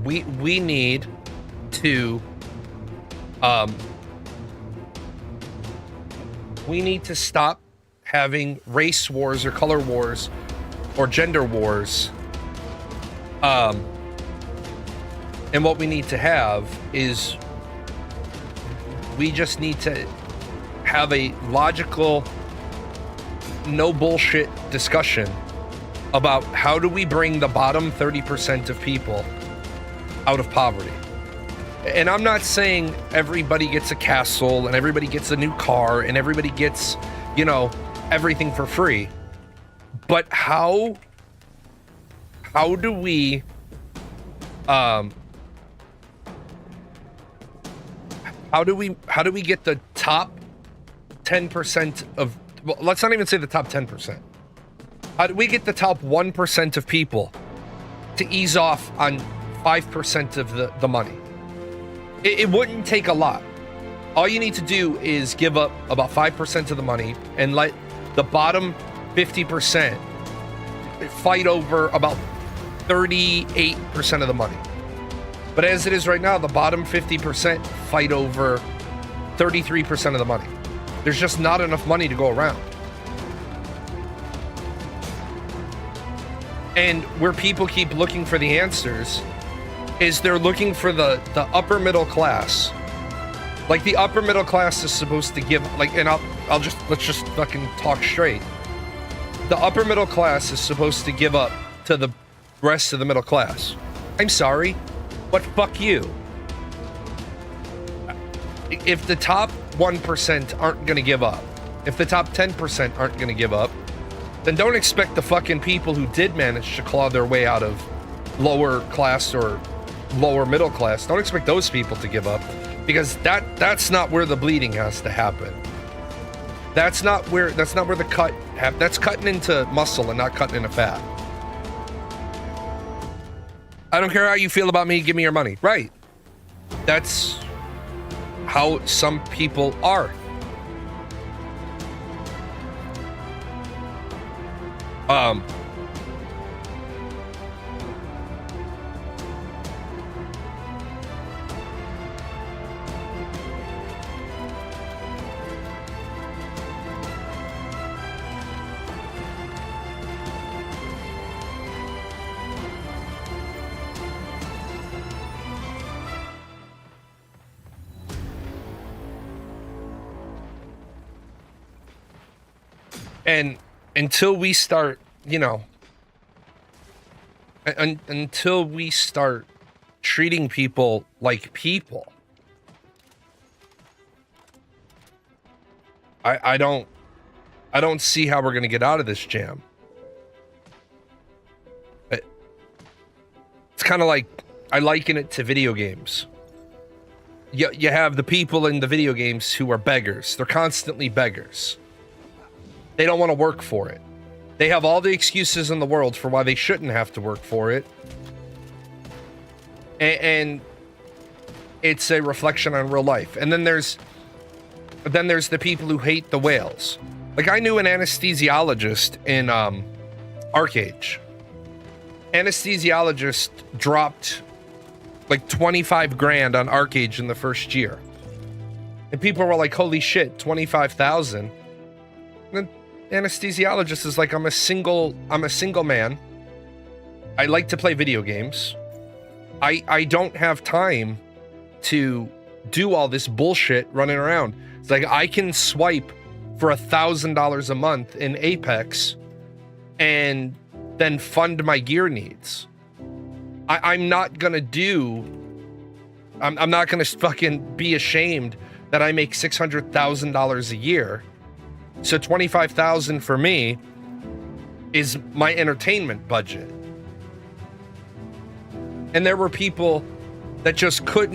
We need to we need to stop having race wars or color wars or gender wars. And what we need to have is we just need to have a logical, no bullshit discussion about how do we bring the bottom 30% of people out of poverty. And I'm not saying everybody gets a castle and everybody gets a new car and everybody gets, you know, everything for free. But how do we how do we get the top 10% of, well, let's not even say the top 10%. How do we get the top 1% of people to ease off on 5% of the money? It wouldn't take a lot. All you need to do is give up about 5% of the money and let the bottom 50% fight over about 38% of the money. But as it is right now, the bottom 50% fight over 33% of the money. There's just not enough money to go around. And where people keep looking for the answers is they're looking for the upper middle class. Like, the upper middle class is supposed to give, like, and let's just fucking talk straight. The upper middle class is supposed to give up to the rest of the middle class. I'm sorry, but fuck you. If the top 1% aren't gonna give up, if the top 10% aren't gonna give up, then don't expect the fucking people who did manage to claw their way out of lower class or lower middle class, don't expect those people to give up, because that's not where the bleeding has to happen. That's not where the cut happens. That's cutting into muscle and not cutting into fat. I don't care how you feel about me, give me your money. Right. That's how some people are. And until we start, you know, until we start treating people like people, I don't see how we're going to get out of this jam. It's kind of like, I liken it to video games. You have the people in the video games who are beggars. They're constantly beggars. They don't want to work for it. They have all the excuses in the world for why they shouldn't have to work for it. and it's a reflection on real life. And then there's the people who hate the whales. Like, I knew an anesthesiologist in Arcage. Anesthesiologist dropped like 25 grand on Arcage in the first year. And people were like, holy shit, 25,000. And the anesthesiologist is like, I'm a single man. I like to play video games. I don't have time to do all this bullshit running around. It's like, I can swipe for $1,000 a month in Apex and then fund my gear needs. I'm not gonna fucking be ashamed that I make $600,000 a year. So $25,000 for me is my entertainment budget. And there were people that just could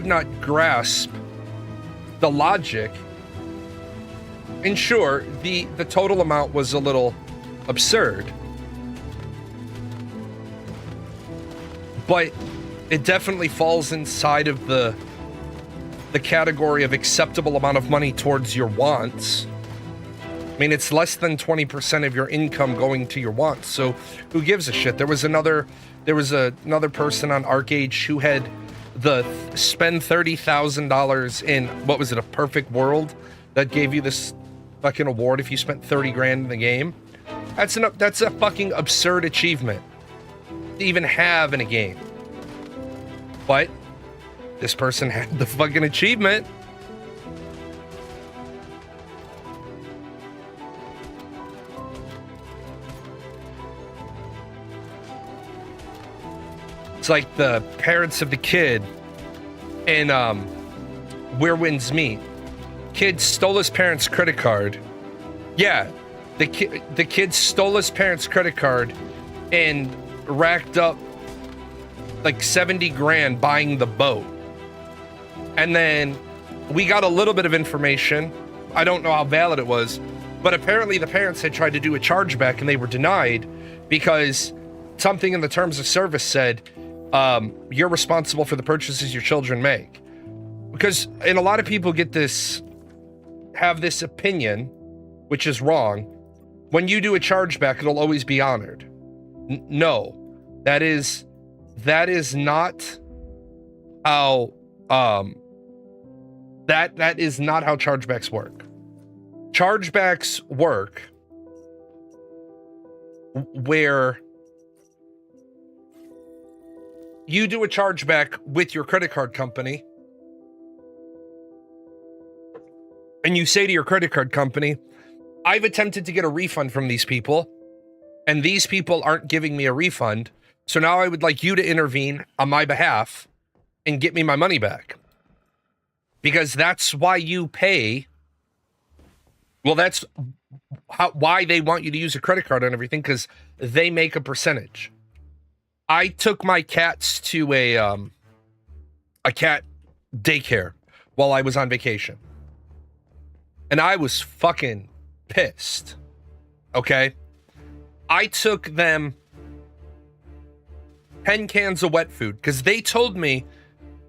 not grasp the logic. And sure, the total amount was a little absurd, but it definitely falls inside of the category of acceptable amount of money towards your wants. I mean, it's less than 20% of your income going to your wants, so who gives a shit? There was another person on Arcage who had spend $30,000 in, what was it, a perfect world that gave you this fucking award if you spent 30 grand in the game. That's a fucking absurd achievement to even have in a game. But this person had the fucking achievement. It's like the parents of the kid in Where Winds Meet. Kid stole his parents' credit card. Yeah, the kid stole his parents' credit card and racked up like 70 grand buying the boat. And then we got a little bit of information. I don't know how valid it was, but apparently the parents had tried to do a chargeback and they were denied because something in the terms of service said, you're responsible for the purchases your children make. Because, and a lot of people have this opinion, which is wrong. When you do a chargeback, it'll always be honored. No, that is not how, that is not how chargebacks work. Chargebacks work where you do a chargeback with your credit card company and you say to your credit card company, I've attempted to get a refund from these people and these people aren't giving me a refund. So now I would like you to intervene on my behalf and get me my money back. Because that's why you pay. Well, that's why they want you to use a credit card on everything, because they make a percentage. I took my cats to a cat daycare while I was on vacation. And I was fucking pissed. Okay? I took them 10 cans of wet food because they told me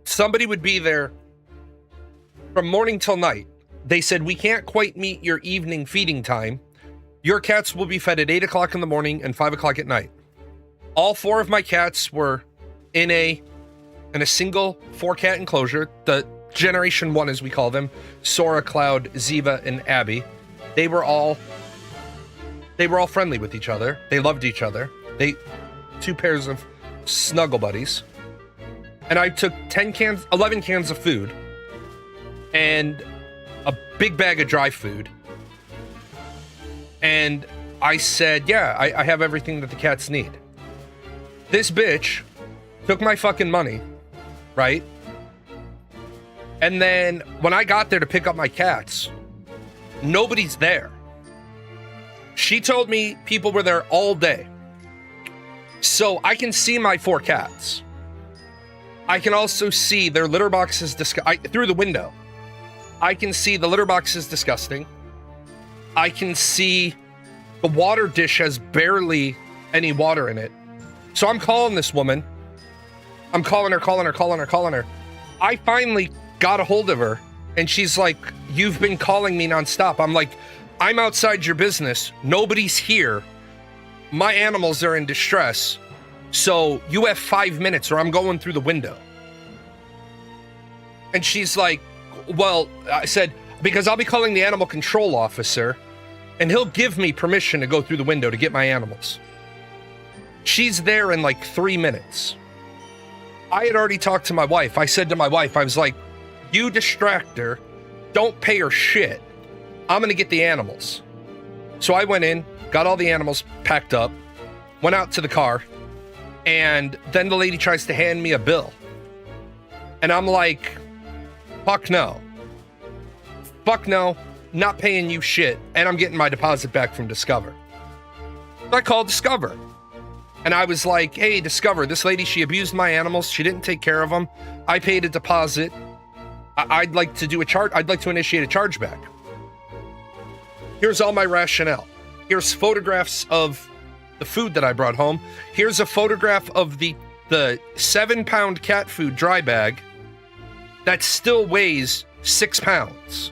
somebody would be there from morning till night. They said, we can't quite meet your evening feeding time. Your cats will be fed at 8 o'clock in the morning and 5 o'clock at night. All 4 of my cats were in a single 4-cat enclosure, the Generation 1 as we call them, Sora, Cloud, Ziva, and Abby. They were all friendly with each other. They loved each other. 2 pairs of snuggle buddies. And I took 11 cans of food and a big bag of dry food. And I said, yeah, I have everything that the cats need. This bitch took my fucking money, right? And then when I got there to pick up my cats, nobody's there. She told me people were there all day. So I can see my 4 cats. I can also see their litter boxes through the window. I can see the litter box is disgusting. I can see the water dish has barely any water in it. So I'm calling this woman I'm calling her. I finally got a hold of her, and she's like, "You've been calling me nonstop." I'm like, "I'm outside your business. Nobody's here. My animals are in distress. So you have 5 minutes or I'm going through the window." And she's like, "Well," I said, "because I'll be calling the animal control officer and he'll give me permission to go through the window to get my animals." She's there in like 3 minutes. I had already talked to my wife. I said to my wife, I was like, "You distract her. Don't pay her shit. I'm going to get the animals." So I went in, got all the animals packed up, went out to the car, and then the lady tries to hand me a bill. And I'm like, fuck no. Fuck no, not paying you shit, and I'm getting my deposit back from Discover. So I called Discover. And I was like, "Hey, Discover, this lady, she abused my animals. She didn't take care of them. I paid a deposit. I'd like to do a charge. I'd like to initiate a chargeback. Here's all my rationale. Here's photographs of the food that I brought home. Here's a photograph of the 7-pound cat food dry bag that still weighs 6 pounds.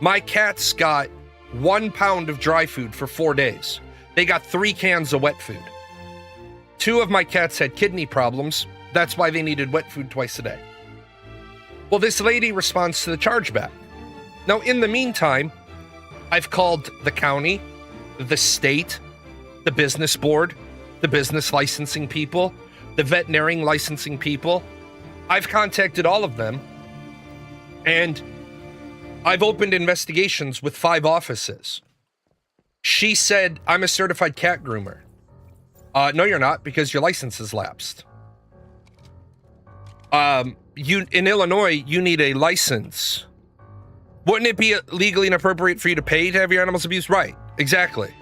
My cats got 1 pound of dry food for 4 days. They got 3 cans of wet food. 2 of my cats had kidney problems. That's why they needed wet food twice a day." Well, this lady responds to the chargeback. Now, in the meantime, I've called the county, the state, the business board, the business licensing people, the veterinarian licensing people. I've contacted all of them, and I've opened investigations with 5 offices. She said, "I'm a certified cat groomer." No, you're not, because your license is lapsed. In Illinois, you need a license. Wouldn't it be legally inappropriate for you to pay to have your animals abused? Right, exactly.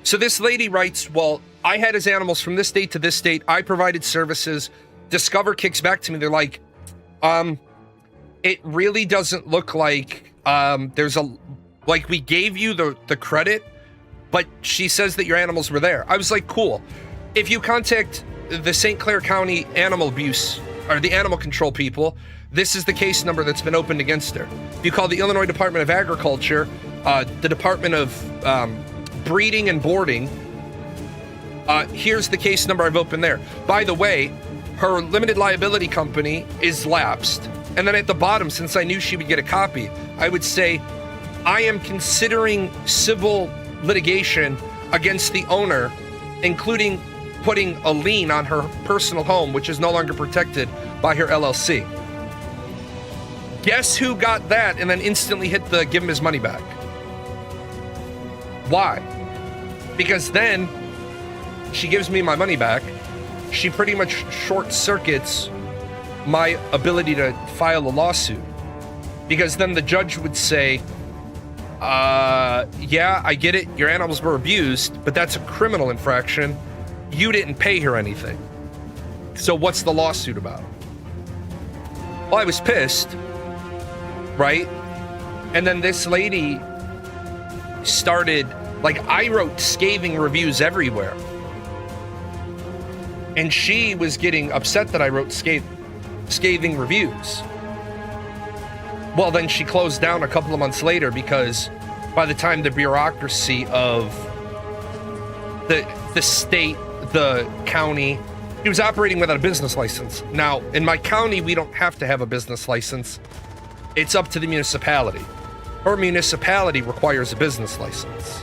So this lady writes, "Well, I had his animals from this date to this date. I provided services." Discover kicks back to me. They're like, "It really doesn't look like we gave you the credit, but she says that your animals were there." I was like, "Cool. If you contact the St. Clair County Animal Abuse or the animal control people, this is the case number that's been opened against her. If you call the Illinois Department of Agriculture, the Department of Breeding and Boarding, here's the case number I've opened there. By the way, her limited liability company is lapsed." And then at the bottom, since I knew she would get a copy, I would say, "I am considering civil litigation against the owner, including putting a lien on her personal home, which is no longer protected by her LLC." Guess who got that and then instantly hit the give him his money back? Why? Because then she gives me my money back. She pretty much short circuits my ability to file a lawsuit. Because then the judge would say, "Yeah, I get it. Your animals were abused, but that's a criminal infraction. You didn't pay her anything. So what's the lawsuit about?" Well, I was pissed, right? And then this lady started, I wrote scathing reviews everywhere. And she was getting upset that I wrote scathing reviews. Well, then she closed down a couple of months later because by the time the bureaucracy of the state, the county, he was operating without a business license. Now, in my county, we don't have to have a business license. It's up to the municipality. Her municipality requires a business license.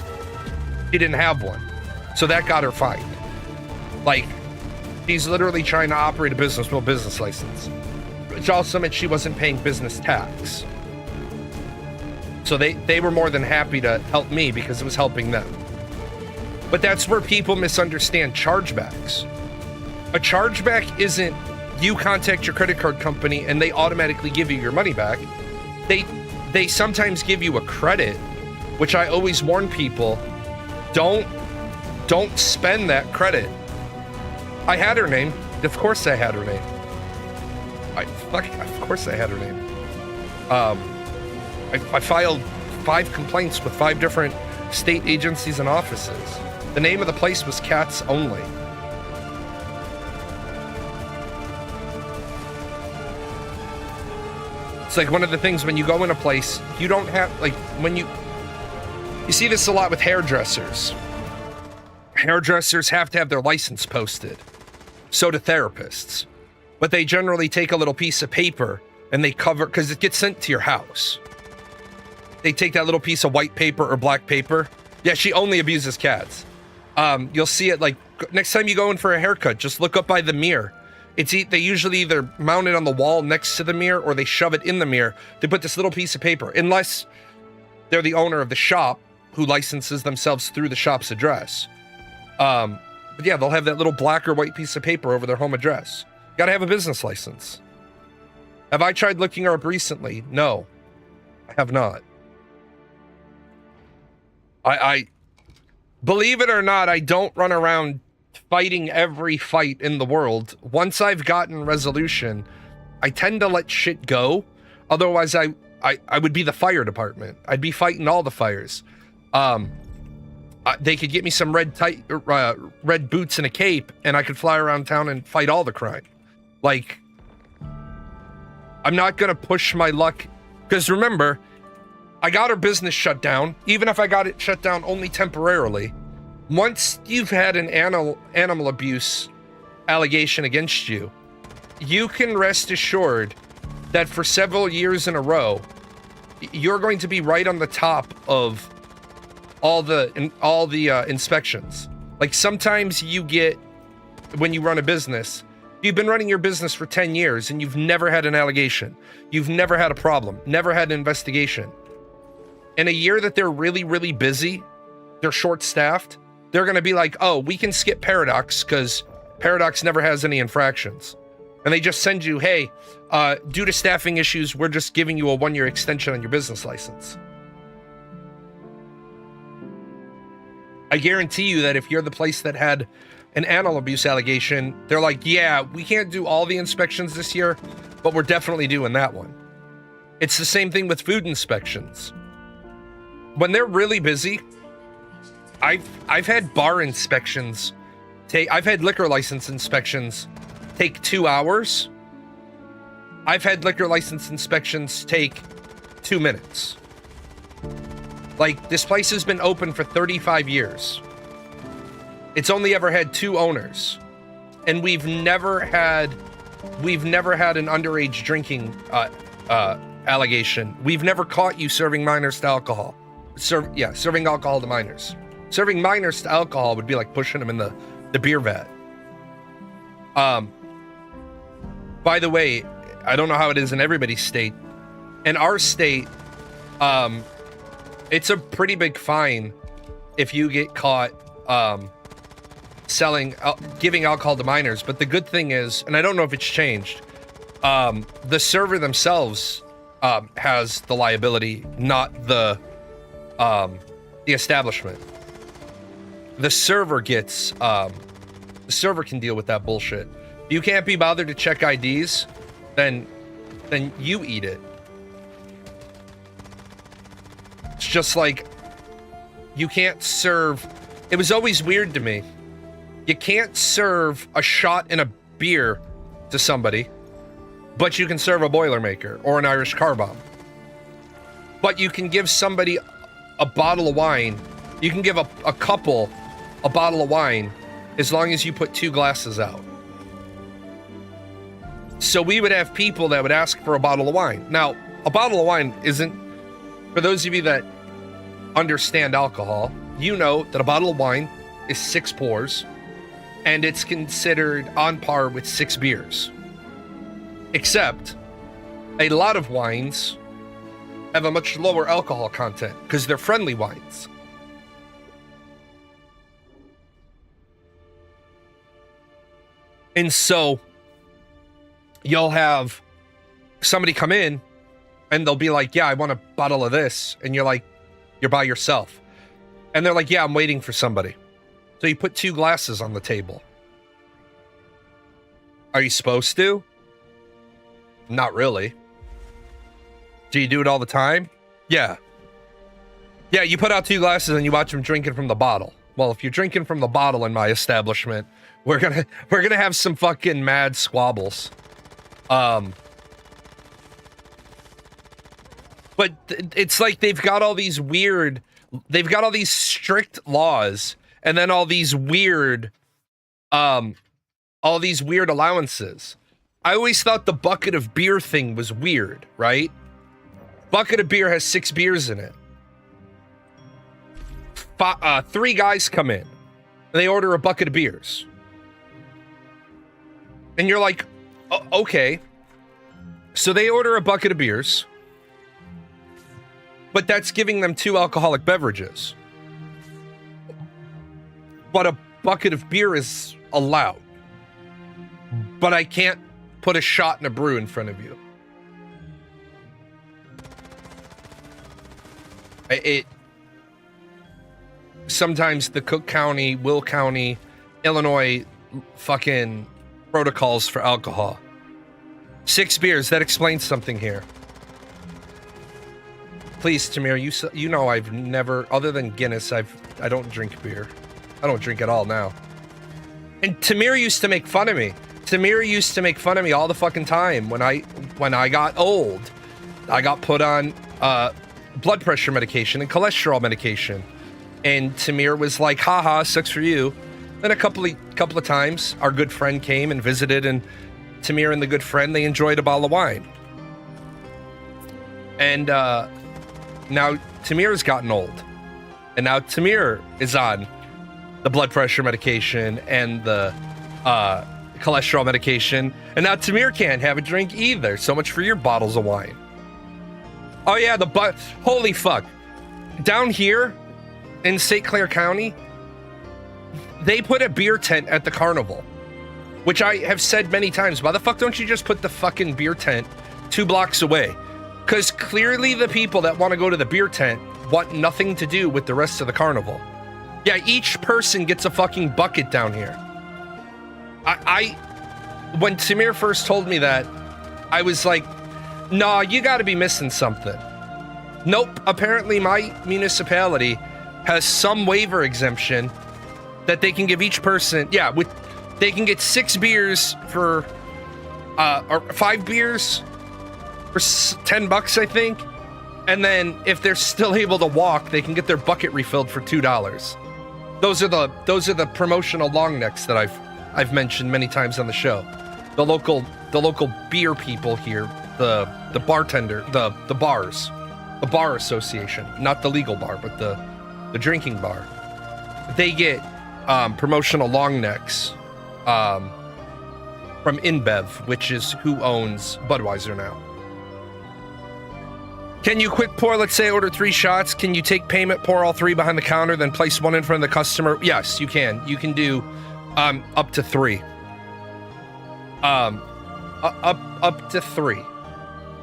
She didn't have one. So that got her fined. She's literally trying to operate a business with no business license, which also meant she wasn't paying business tax. So they were more than happy to help me because it was helping them. But that's where people misunderstand chargebacks. A chargeback isn't you contact your credit card company and they automatically give you your money back. They sometimes give you a credit, which I always warn people, don't spend that credit. I had her name. Of course I had her name. Of course I had her name. I filed 5 complaints with 5 different state agencies and offices. The name of the place was Cats Only. It's like one of the things when you go in a place, you don't have, like, when you see this a lot with hairdressers. Hairdressers have to have their license posted. So do therapists. But they generally take a little piece of paper and they cover, because it gets sent to your house. They take that little piece of white paper or black paper. Yeah, she only abuses cats. You'll see it, like, next time you go in for a haircut, just look up by the mirror. They usually either mount it on the wall next to the mirror or they shove it in the mirror. They put this little piece of paper, unless they're the owner of the shop who licenses themselves through the shop's address. But yeah, they'll have that little black or white piece of paper over their home address. Gotta have a business license. Have I tried looking her up recently? No, I have not. I believe it or not, I don't run around fighting every fight in the world. Once I've gotten resolution, I tend to let shit go. Otherwise, I would be the fire department. I'd be fighting all the fires. They could get me some red boots and a cape, and I could fly around town and fight all the crime. Like, I'm not gonna push my luck, because remember, I got her business shut down. Even if I got it shut down only temporarily, once you've had an animal abuse allegation against you, you can rest assured that for several years in a row, you're going to be right on the top of all the inspections. Like, sometimes you get, when you run a business, you've been running your business for 10 years and you've never had an allegation. You've never had a problem, never had an investigation. In a year that they're really, really busy, they're short-staffed, they're going to be like, oh, we can skip Paradox because Paradox never has any infractions. And they just send you, hey, due to staffing issues, we're just giving you a 1-year extension on your business license. I guarantee you that if you're the place that had an animal abuse allegation, they're like, yeah, we can't do all the inspections this year, but we're definitely doing that one. It's the same thing with food inspections. When they're really busy, I've had bar inspections I've had liquor license inspections take 2 hours. I've had liquor license inspections take 2 minutes. Like, this place has been open for 35 years. It's only ever had 2 owners. And we've never had an underage drinking allegation. We've never caught you serving minors to alcohol. Serving alcohol to minors. Serving minors to alcohol would be like pushing them in the beer vat. By the way, I don't know how it is in everybody's state. In our state, it's a pretty big fine if you get caught giving alcohol to minors. But the good thing is, and I don't know if it's changed, the server themselves has the liability, not the establishment. The server gets the server can deal with that bullshit. If you can't be bothered to check IDs, then you eat it. It's just like, you can't serve. It was always weird to me. You can't serve a shot in a beer to somebody, but you can serve a Boilermaker or an Irish car bomb. But you can give somebody a bottle of wine. You can give a couple a bottle of wine as long as you put 2 glasses out. So we would have people that would ask for a bottle of wine. Now, a bottle of wine isn't, for those of you that understand alcohol, you know that a bottle of wine is 6 pours, and it's considered on par with 6 beers. Except, a lot of wines have a much lower alcohol content because they're friendly wines. And so, you'll have somebody come in and they'll be like, yeah, I want a bottle of this. And you're like, you're by yourself. And they're like, yeah, I'm waiting for somebody. So you put 2 glasses on the table. Are you supposed to? Not really. Do you do it all the time? Yeah. Yeah, you put out 2 glasses and you watch them drinking from the bottle. Well, if you're drinking from the bottle in my establishment, we're gonna have some fucking mad squabbles. But it's like they've got all these strict laws, and then all these weird allowances. I always thought the bucket of beer thing was weird, right? Bucket of beer has 6 beers in it. 3 guys come in, and they order a bucket of beers. And you're like, okay. So they order a bucket of beers, but that's giving them 2 alcoholic beverages. But a bucket of beer is allowed. But I can't put a shot and a brew in front of you. Sometimes the Cook County, Will County, Illinois fucking protocols for alcohol. 6 beers, that explains something here. Please, Tamir, you know I've never, other than Guinness, I don't drink beer. I don't drink at all now. And Tamir used to make fun of me. Tamir used to make fun of me all the fucking time when I got old. I got put on blood pressure medication and cholesterol medication. And Tamir was like, haha, sucks for you. Then a couple of times, our good friend came and visited, and Tamir and the good friend, they enjoyed a bottle of wine. And now Tamir's gotten old. And now Tamir is on the blood pressure medication and the cholesterol medication. And now Tamir can't have a drink either. So much for your bottles of wine. Oh yeah, holy fuck. Down here in St. Clair County, they put a beer tent at the carnival. Which I have said many times, why the fuck don't you just put the fucking beer tent 2 blocks away? Because clearly the people that want to go to the beer tent want nothing to do with the rest of the carnival. Yeah, each person gets a fucking bucket down here. When Tamir first told me that, I was like, nah, you gotta be missing something. Nope, apparently my municipality has some waiver exemption that they can give each person, they can get 6 beers for, or 5 beers for $10, I think. And then if they're still able to walk, they can get their bucket refilled for $2. Those are the promotional long necks that I've mentioned many times on the show. The local beer people here, the bartender, the bars, the bar association, not the legal bar, but the drinking bar. They get promotional long necks from InBev, which is who owns Budweiser now. Can you quick pour, let's say order 3 shots, can you take payment, pour all 3 behind the counter, then place 1 in front of the customer? Yes, you can. You can do up to 3. Up to 3.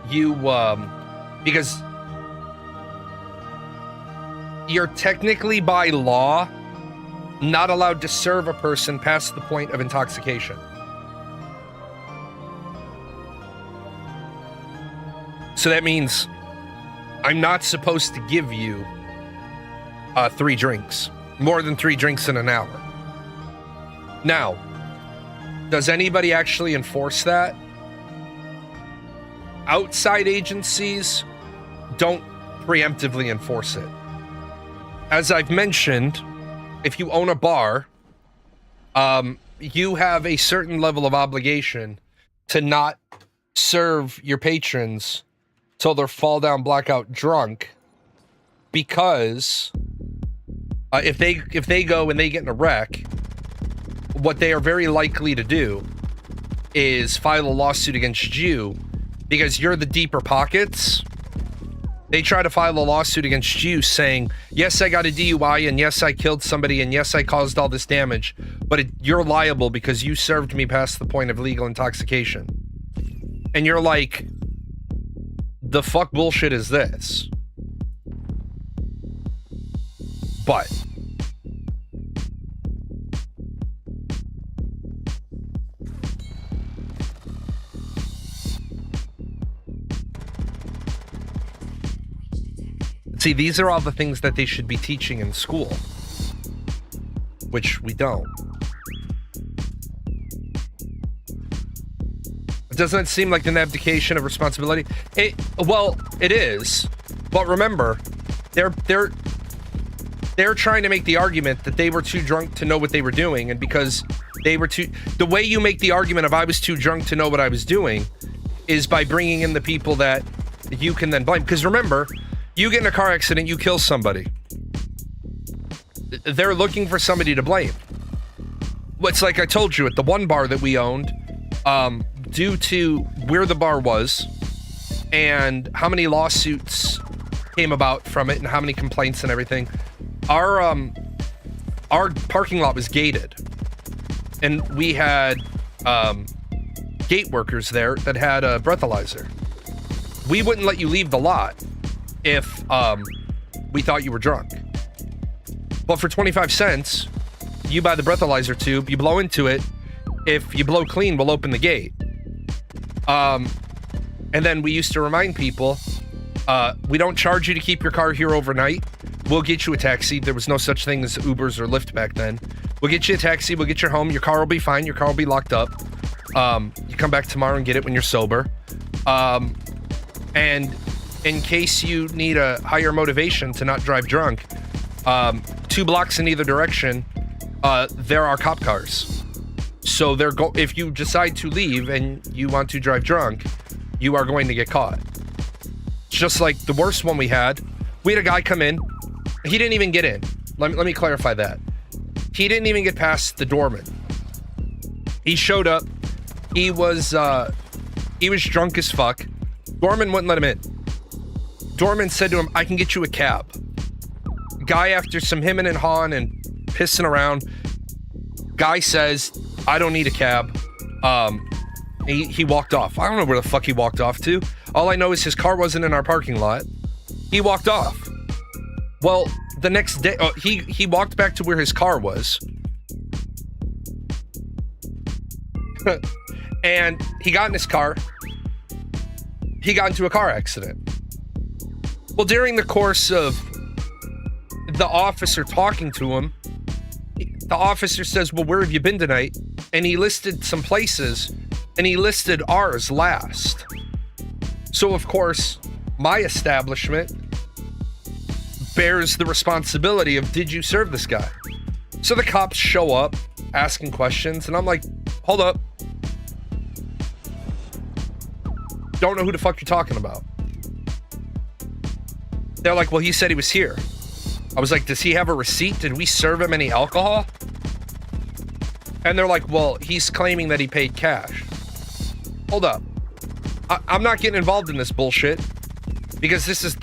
You because you're technically by law not allowed to serve a person past the point of intoxication. So that means I'm not supposed to give you 3 drinks, more than 3 drinks in an hour. Now, does anybody actually enforce that? Outside agencies don't preemptively enforce it. As I've mentioned, if you own a bar, you have a certain level of obligation to not serve your patrons till they're fall down blackout drunk, because if they go and they get in a wreck, what they are very likely to do is file a lawsuit against you because you're the deeper pockets. They try to file a lawsuit against you saying, yes, I got a DUI, and yes, I killed somebody, and yes, I caused all this damage, but you're liable because you served me past the point of legal intoxication. And you're like, the fuck bullshit is this? But see, these are all the things that they should be teaching in school, which we don't. Doesn't it seem like an abdication of responsibility? Well, it is. But remember, they're trying to make the argument that they were too drunk to know what they were doing, and because they were too... The way you make the argument of I was too drunk to know what I was doing is by bringing in the people that you can then blame. Because remember, you get in a car accident, you kill somebody. They're looking for somebody to blame. It's like I told you, at the one bar that we owned, due to where the bar was and how many lawsuits came about from it and how many complaints and everything, our parking lot was gated, and we had gate workers there that had a breathalyzer. We wouldn't let you leave the lot if we thought you were drunk. But for 25 cents, you buy the breathalyzer tube, you blow into it. If you blow clean, we'll open the gate. And then we used to remind people, we don't charge you to keep your car here overnight. We'll get you a taxi. There was no such thing as Ubers or Lyft back then. We'll get you a taxi. We'll get you home. Your car will be fine. Your car will be locked up. You come back tomorrow and get it when you're sober. And in case you need a higher motivation to not drive drunk, 2 blocks in either direction, there are cop cars. So if you decide to leave and you want to drive drunk, you are going to get caught. Just like the worst one we had a guy come in. He didn't even get in. Let me clarify that. He didn't even get past the doorman. He showed up. He was drunk as fuck. Doorman wouldn't let him in. Doorman said to him, "I can get you a cab." Guy, after some hemming and hawing and pissing around, guy says, "I don't need a cab." He walked off. I don't know where the fuck he walked off to. All I know is his car wasn't in our parking lot. He walked off. Well, the next day, he walked back to where his car was. And he got in his car. He got into a car accident. Well, during the course of the officer talking to him, the officer says, "Well, where have you been tonight?" And he listed some places, and he listed ours last. So, of course, my establishment bears the responsibility of, did you serve this guy? So the cops show up asking questions, and I'm like, hold up. Don't know who the fuck you're talking about. They're like, well, he said he was here. I was like, does he have a receipt? Did we serve him any alcohol? And they're like, well, he's claiming that he paid cash. Hold up. I'm not getting involved in this bullshit, because this is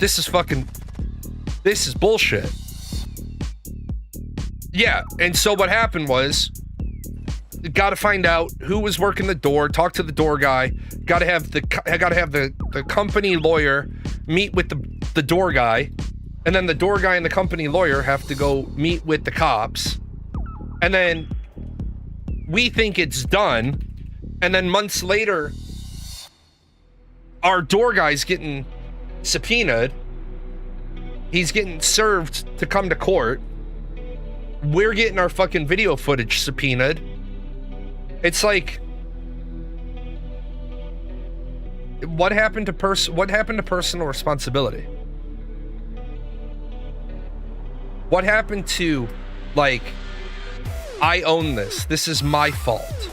bullshit. Yeah, and so what happened was, got to find out who was working the door, talk to the door guy, got to have the company lawyer meet with the door guy, and then the door guy and the company lawyer have to go meet with the cops, and then we think it's done, and then months later, our door guy's getting subpoenaed. He's getting served to come to court. We're getting our fucking video footage subpoenaed. It's like, what happened to personal responsibility? What happened to, like, I own this. This is my fault.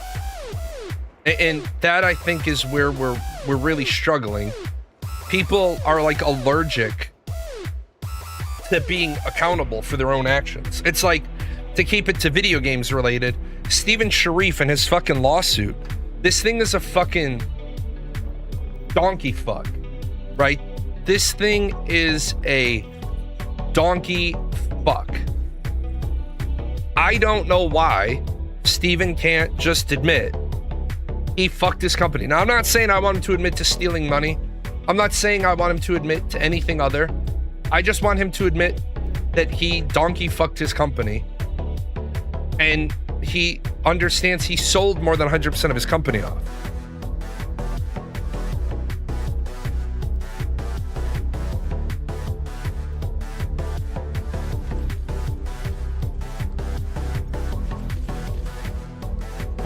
And that, I think, is where we're really struggling. People are like allergic to being accountable for their own actions. It's like, to keep it to video games related, Steven Sharif and his fucking lawsuit. This thing is a fucking donkey fuck, right? This thing is a donkey fuck. I don't know why Steven can't just admit he fucked his company. Now, I'm not saying I want him to admit to stealing money. I'm not saying I want him to admit to anything other. I just want him to admit that he donkey fucked his company. And he understands he sold more than 100% of his company off.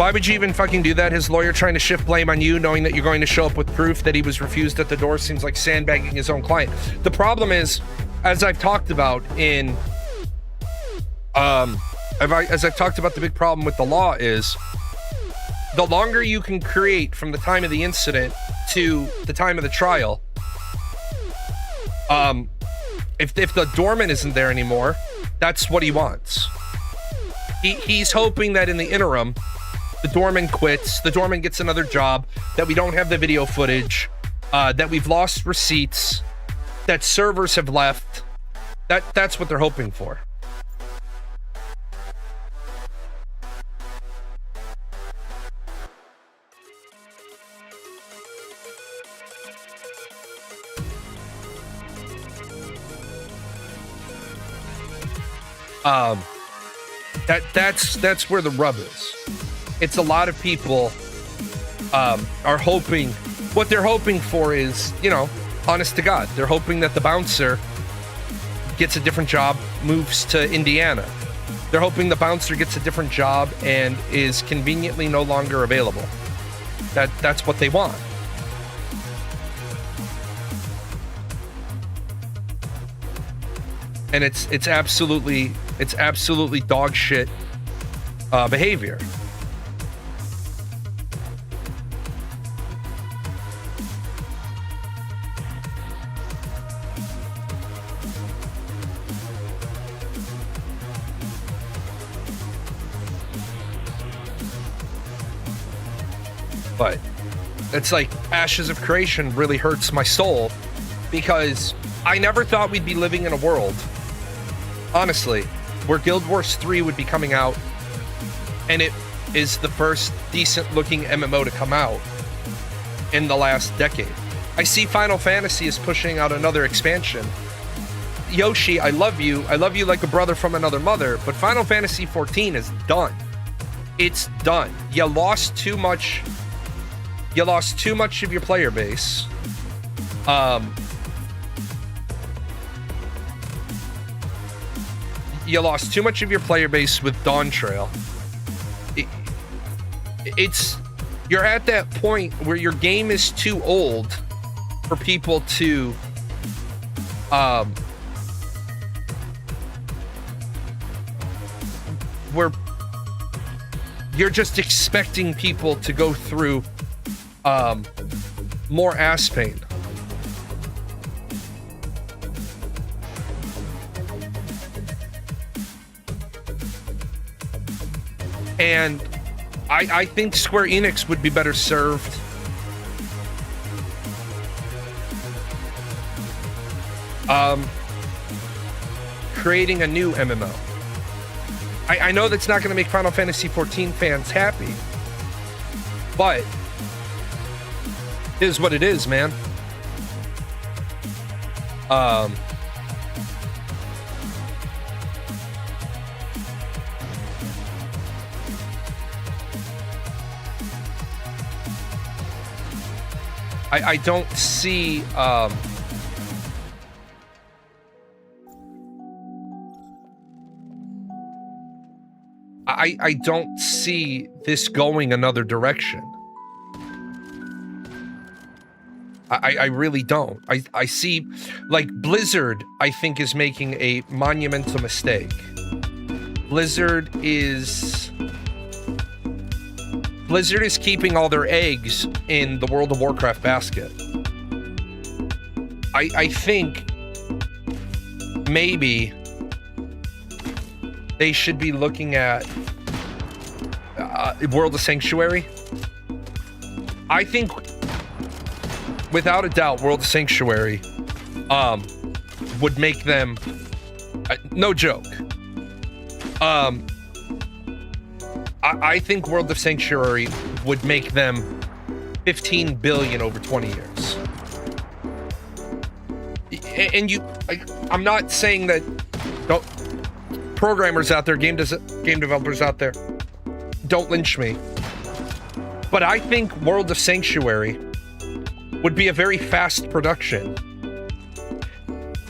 Why would you even fucking do that? His lawyer trying to shift blame on you, knowing that you're going to show up with proof that he was refused at the door, seems like sandbagging his own client. The problem is, as I've talked about in, as I've talked about, the big problem with the law is the longer you can create from the time of the incident to the time of the trial, if the doorman isn't there anymore, that's what he wants. He's hoping that in the interim, the doorman quits, the doorman gets another job, that we don't have the video footage, that we've lost receipts, that servers have left. That's what they're hoping for. That's where the rub is. It's a lot of people are hoping, what they're hoping for is, you know, honest to God, they're hoping that the bouncer gets a different job, moves to Indiana. They're hoping the bouncer gets a different job and is conveniently no longer available. That's what they want. And it's absolutely dog shit behavior. But it's like Ashes of Creation really hurts my soul, because I never thought we'd be living in a world, honestly, where Guild Wars 3 would be coming out, and it is the first decent looking MMO to come out in the last decade. I see Final Fantasy is pushing out another expansion. Yoshi, I love you like a brother from another mother, but Final Fantasy 14 is done. It's done. You lost too much of your player base. You lost too much of your player base with Dawntrail. You're at that point where your game is too old for people to where you're just expecting people to go through more ass pain. And I think Square Enix would be better served creating a new MMO. I know that's not going to make Final Fantasy 14 fans happy, but it is what it is, man. I don't see I don't see this going another direction. I really don't. I see, like, Blizzard, I think, is making a monumental mistake. Blizzard is keeping all their eggs in the World of Warcraft basket. I think maybe they should be looking at World of Sanctuary. I think, without a doubt, World of Sanctuary would make them no joke. I think World of Sanctuary would make them 15 billion over 20 years. And I'm not saying that, don't, programmers out there, game developers out there, don't lynch me, but I think World of Sanctuary would be a very fast production,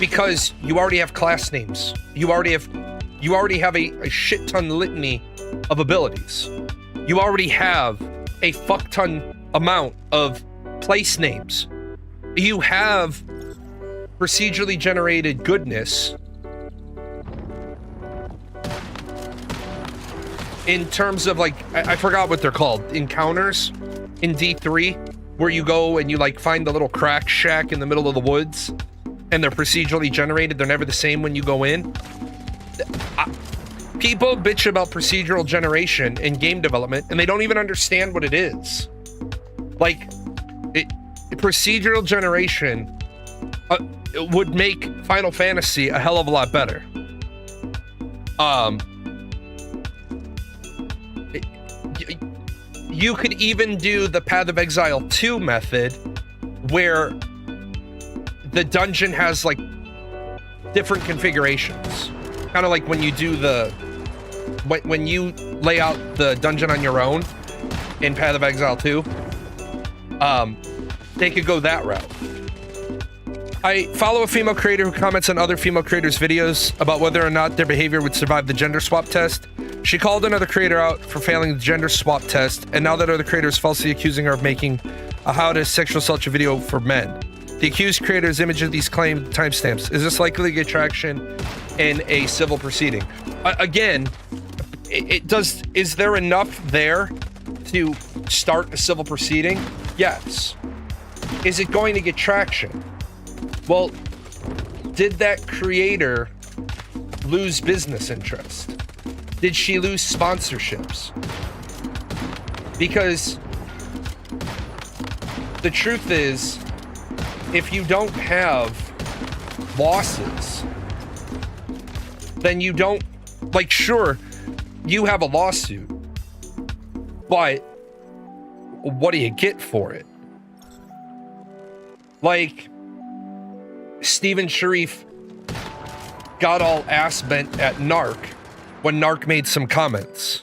because you already have class names, you already have a shit ton litany of abilities. You already have a fuck ton amount of place names. You have procedurally generated goodness in terms of like, I forgot what they're called, encounters in D3, where you go and you like find the little crack shack in the middle of the woods, and they're procedurally generated. They're never the same when you go in. People bitch about procedural generation in game development, and they don't even understand what it is. Like, procedural generation would make Final Fantasy a hell of a lot better. You could even do the Path of Exile 2 method, where the dungeon has like different configurations, kind of like when you do when you lay out the dungeon on your own in Path of Exile 2. They could go that route. I follow a female creator who comments on other female creators' videos about whether or not their behavior would survive the gender swap test. She called another creator out for failing the gender swap test, and now that other creator is falsely accusing her of making a how to sexual assault video for men. The accused creator's image of these claimed timestamps. Is this likely to get traction in a civil proceeding? Again, is there enough there to start a civil proceeding? Yes. Is it going to get traction? Well, did that creator lose business interest? Did she lose sponsorships? Because the truth is, if you don't have losses, then you don't, like, sure, you have a lawsuit, but what do you get for it? Like, Steven Sharif got all ass bent at Narc when Narc made some comments.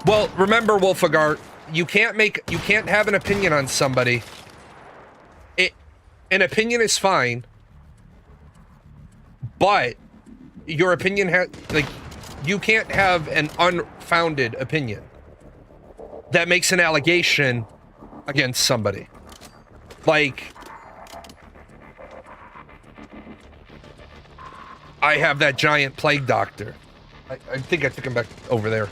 Well, remember, Wolfagart, you can't have an opinion on somebody. An opinion is fine, but your opinion you can't have an unfounded opinion that makes an allegation against somebody. Like, I have that giant plague doctor. I think I took him back over there.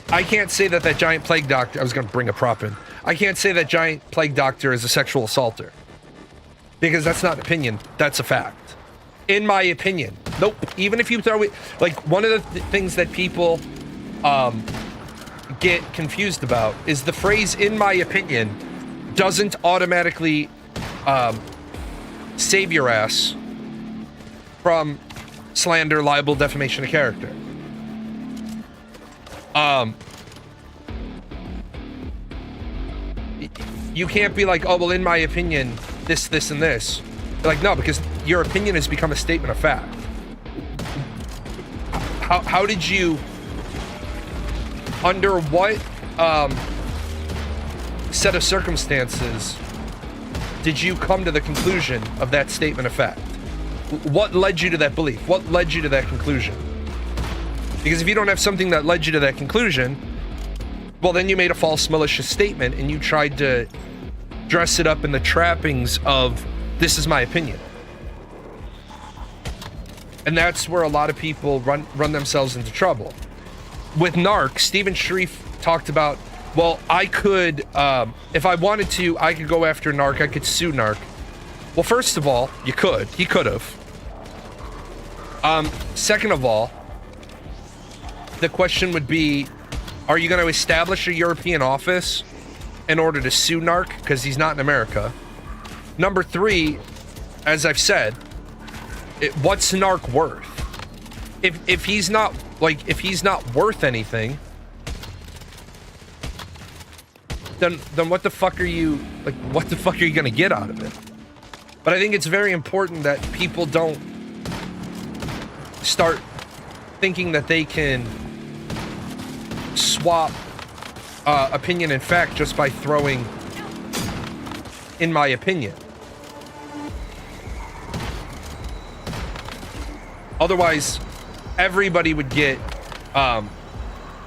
I can't say that giant plague doctor, I was gonna bring a prop in. I can't say that giant plague doctor is a sexual assaulter. Because that's not an opinion, that's a fact. In my opinion. Nope, even if you throw it, like, one of the things that people get confused about is the phrase, in my opinion, doesn't automatically save your ass from slander, libel, defamation of character. You can't be like, oh, well, in my opinion, this, and this. Like, no, because your opinion has become a statement of fact. How did you, under what set of circumstances did you come to the conclusion of that statement of fact? What led you to that belief? What led you to that conclusion? Because if you don't have something that led you to that conclusion, well, then you made a false, malicious statement and you tried to dress it up in the trappings of, this is my opinion. And that's where a lot of people run themselves into trouble. With Narc, Steven Sharif talked about, well, I could, if I wanted to, I could go after Narc, I could sue Narc. Well, first of all, you could. He could have. Second of all, the question would be, are you going to establish a European office in order to sue Narc? Because he's not in America. Number three, as I've said, what's Narc worth? If he's not worth anything, then what the fuck are you, like, what the fuck are you going to get out of it? But I think it's very important that people don't start thinking that they can swap opinion and fact just by throwing, in my opinion. Otherwise, everybody would get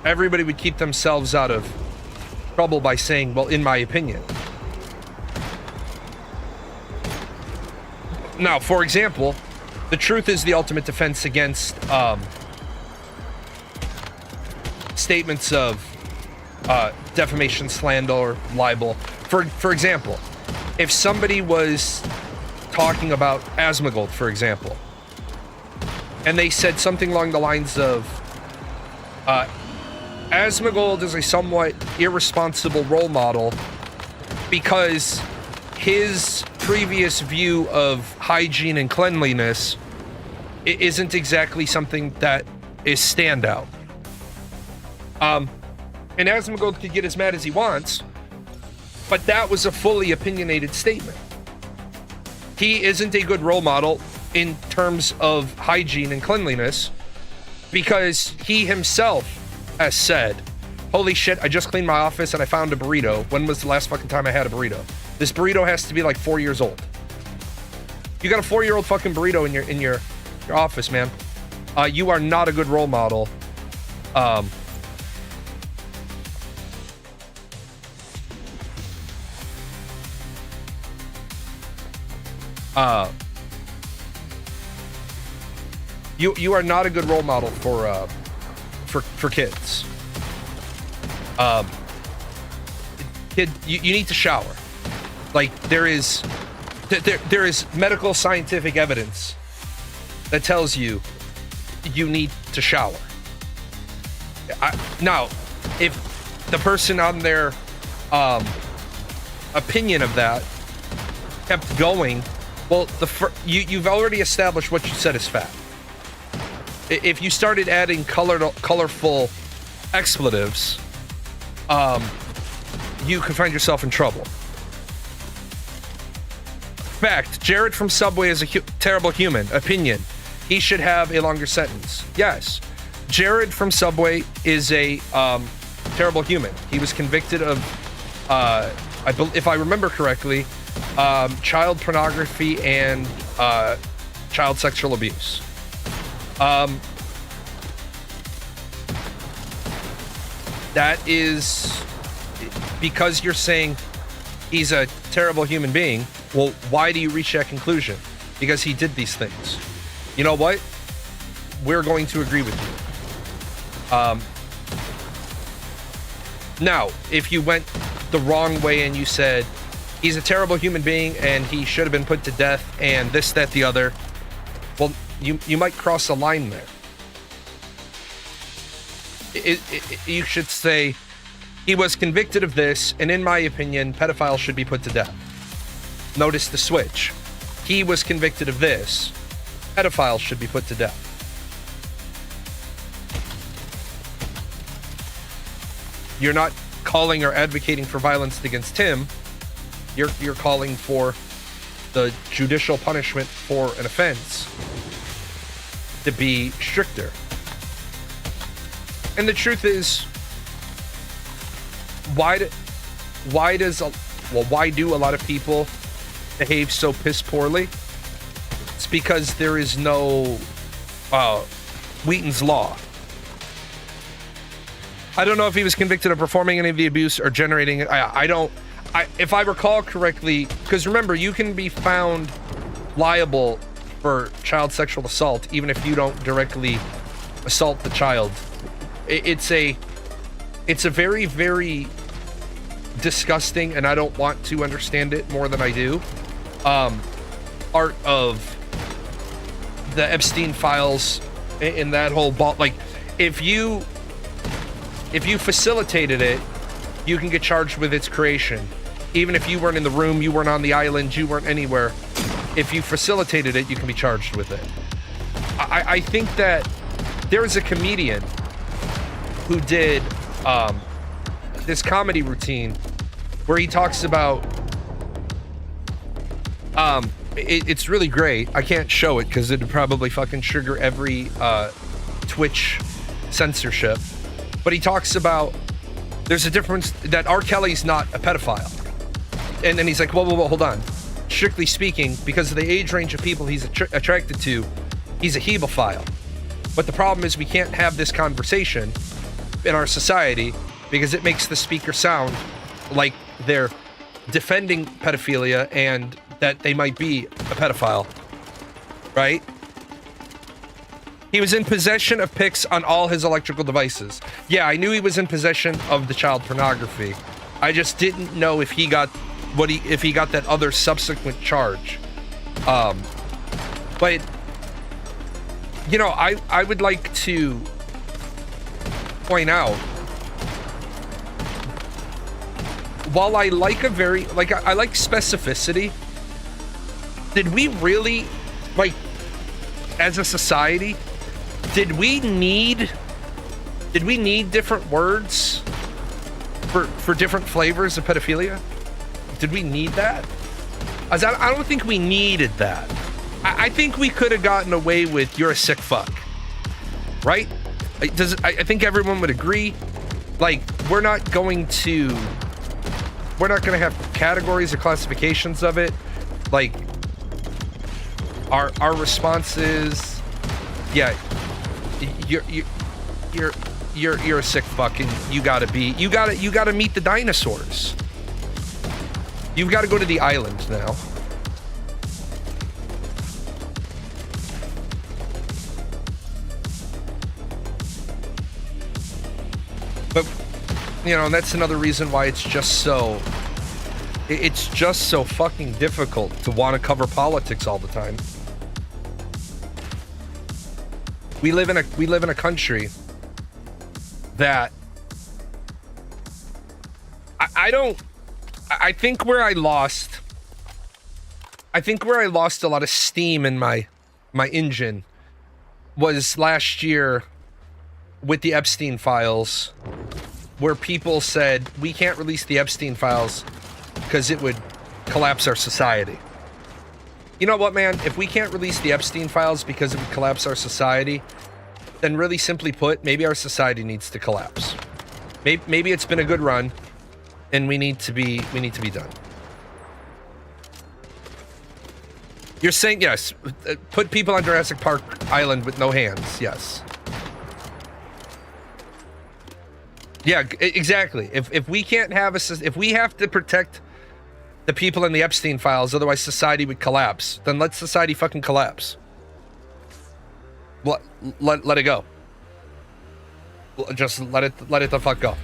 everybody would keep themselves out of trouble by saying, well, in my opinion. Now, for example, the truth is the ultimate defense against statements of defamation, slander, or libel. For example, if somebody was talking about Asmongold, for example, and they said something along the lines of, Asmongold is a somewhat irresponsible role model because his previous view of hygiene and cleanliness isn't exactly something that is standout. And Asmongold could get as mad as he wants, but that was a fully opinionated statement. He isn't a good role model in terms of hygiene and cleanliness because he himself has said, holy shit, I just cleaned my office and I found a burrito. When was the last fucking time I had a burrito? This burrito has to be like 4 years old. You got a 4-year-old fucking burrito in your office, man. You are not a good role model. You are not a good role model for kids. Kid, you need to shower. Like there is medical scientific evidence that tells you need to shower. Now, if the person on their opinion of that kept going, well, you've already established what you said is fact. If you started adding colorful expletives, you could find yourself in trouble. Fact, Jared from Subway is a terrible human. Opinion, he should have a longer sentence. Yes, Jared from Subway is a terrible human. He was convicted of, if I remember correctly, child pornography and child sexual abuse. That is because you're saying he's a terrible human being. Well, why do you reach that conclusion? Because he did these things. You know what? We're going to agree with you. Now, if you went the wrong way and you said he's a terrible human being and he should have been put to death and this, that, the other, well, you might cross a line there. You should say he was convicted of this, and in my opinion, pedophiles should be put to death. Notice the switch. He was convicted of this. Pedophiles should be put to death. You're not calling or advocating for violence against him. You're calling for the judicial punishment for an offense to be stricter. And the truth is, why do a lot of people behave so piss poorly? It's because there is no Wheaton's Law. I don't know if he was convicted of performing any of the abuse or generating it. If I recall correctly, because remember, you can be found liable for child sexual assault even if you don't directly assault the child. It's a very, very disgusting, and I don't want to understand it more than I do, art of the Epstein files in that whole ball. Like, if you facilitated it, you can get charged with its creation. Even if you weren't in the room, you weren't on the island, you weren't anywhere. If you facilitated it, you can be charged with it. I think that there is a comedian who did this comedy routine where he talks about it's really great. I can't show it because it'd probably fucking trigger every Twitch censorship, but he talks about there's a difference that R. Kelly's not a pedophile, and then he's like, whoa, hold on. Strictly speaking, because of the age range of people he's attracted to, he's a hebephile. But the problem is we can't have this conversation in our society because it makes the speaker sound like they're defending pedophilia and that they might be a pedophile, right? He was in possession of pics on all his electrical devices. Yeah, I knew he was in possession of the child pornography. I just didn't know if he got if he got that other subsequent charge. But you know, I would like to point out, while I like I like specificity, did we really, like, as a society, did we need different words for different flavors of pedophilia? Did we need that? I don't think we needed that. I think we could have gotten away with "you're a sick fuck," right? I think everyone would agree. Like, we're not going to have categories or classifications of it. Like, our response is, yeah, you're a sick fuck, and you gotta meet the dinosaurs. You've got to go to the island now. But, you know, and that's another reason why it's just so fucking difficult to want to cover politics all the time. We live in a country that I think where I lost a lot of steam in my engine was last year with the Epstein files, where people said we can't release the Epstein files because it would collapse our society. You know what, man? If we can't release the Epstein files because it would collapse our society, then really simply put, maybe our society needs to collapse. Maybe it's been a good run, and we need to be done. You're saying yes. Put people on Jurassic Park Island with no hands. Yes. Yeah, exactly. If we can't have if we have to protect the people in the Epstein files, otherwise society would collapse, then let society fucking collapse. Let it go. Just let it the fuck go.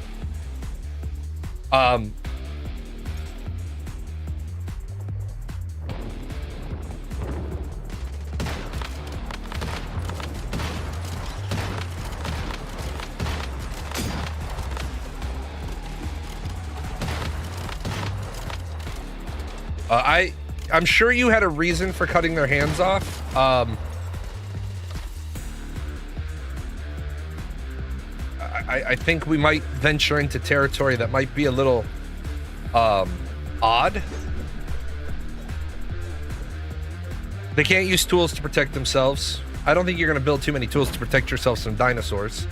I'm sure you had a reason for cutting their hands off. I think we might venture into territory that might be a little odd. They can't use tools to protect themselves. I don't think you're going to build too many tools to protect yourselves from dinosaurs.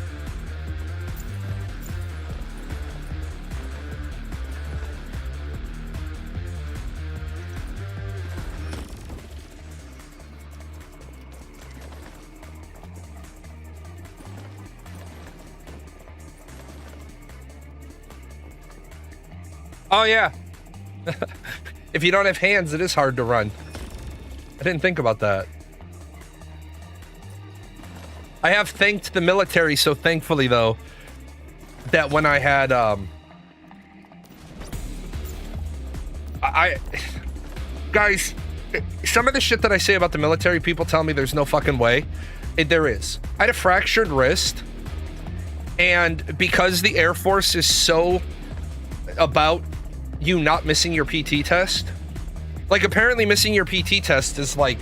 Oh, yeah. If you don't have hands, it is hard to run. I didn't think about that. I have thanked the military so thankfully, though, that when I had, guys, some of the shit that I say about the military, people tell me there's no fucking way. There is. I had a fractured wrist, and because the Air Force is so about you not missing your PT test, like, apparently missing your PT test is like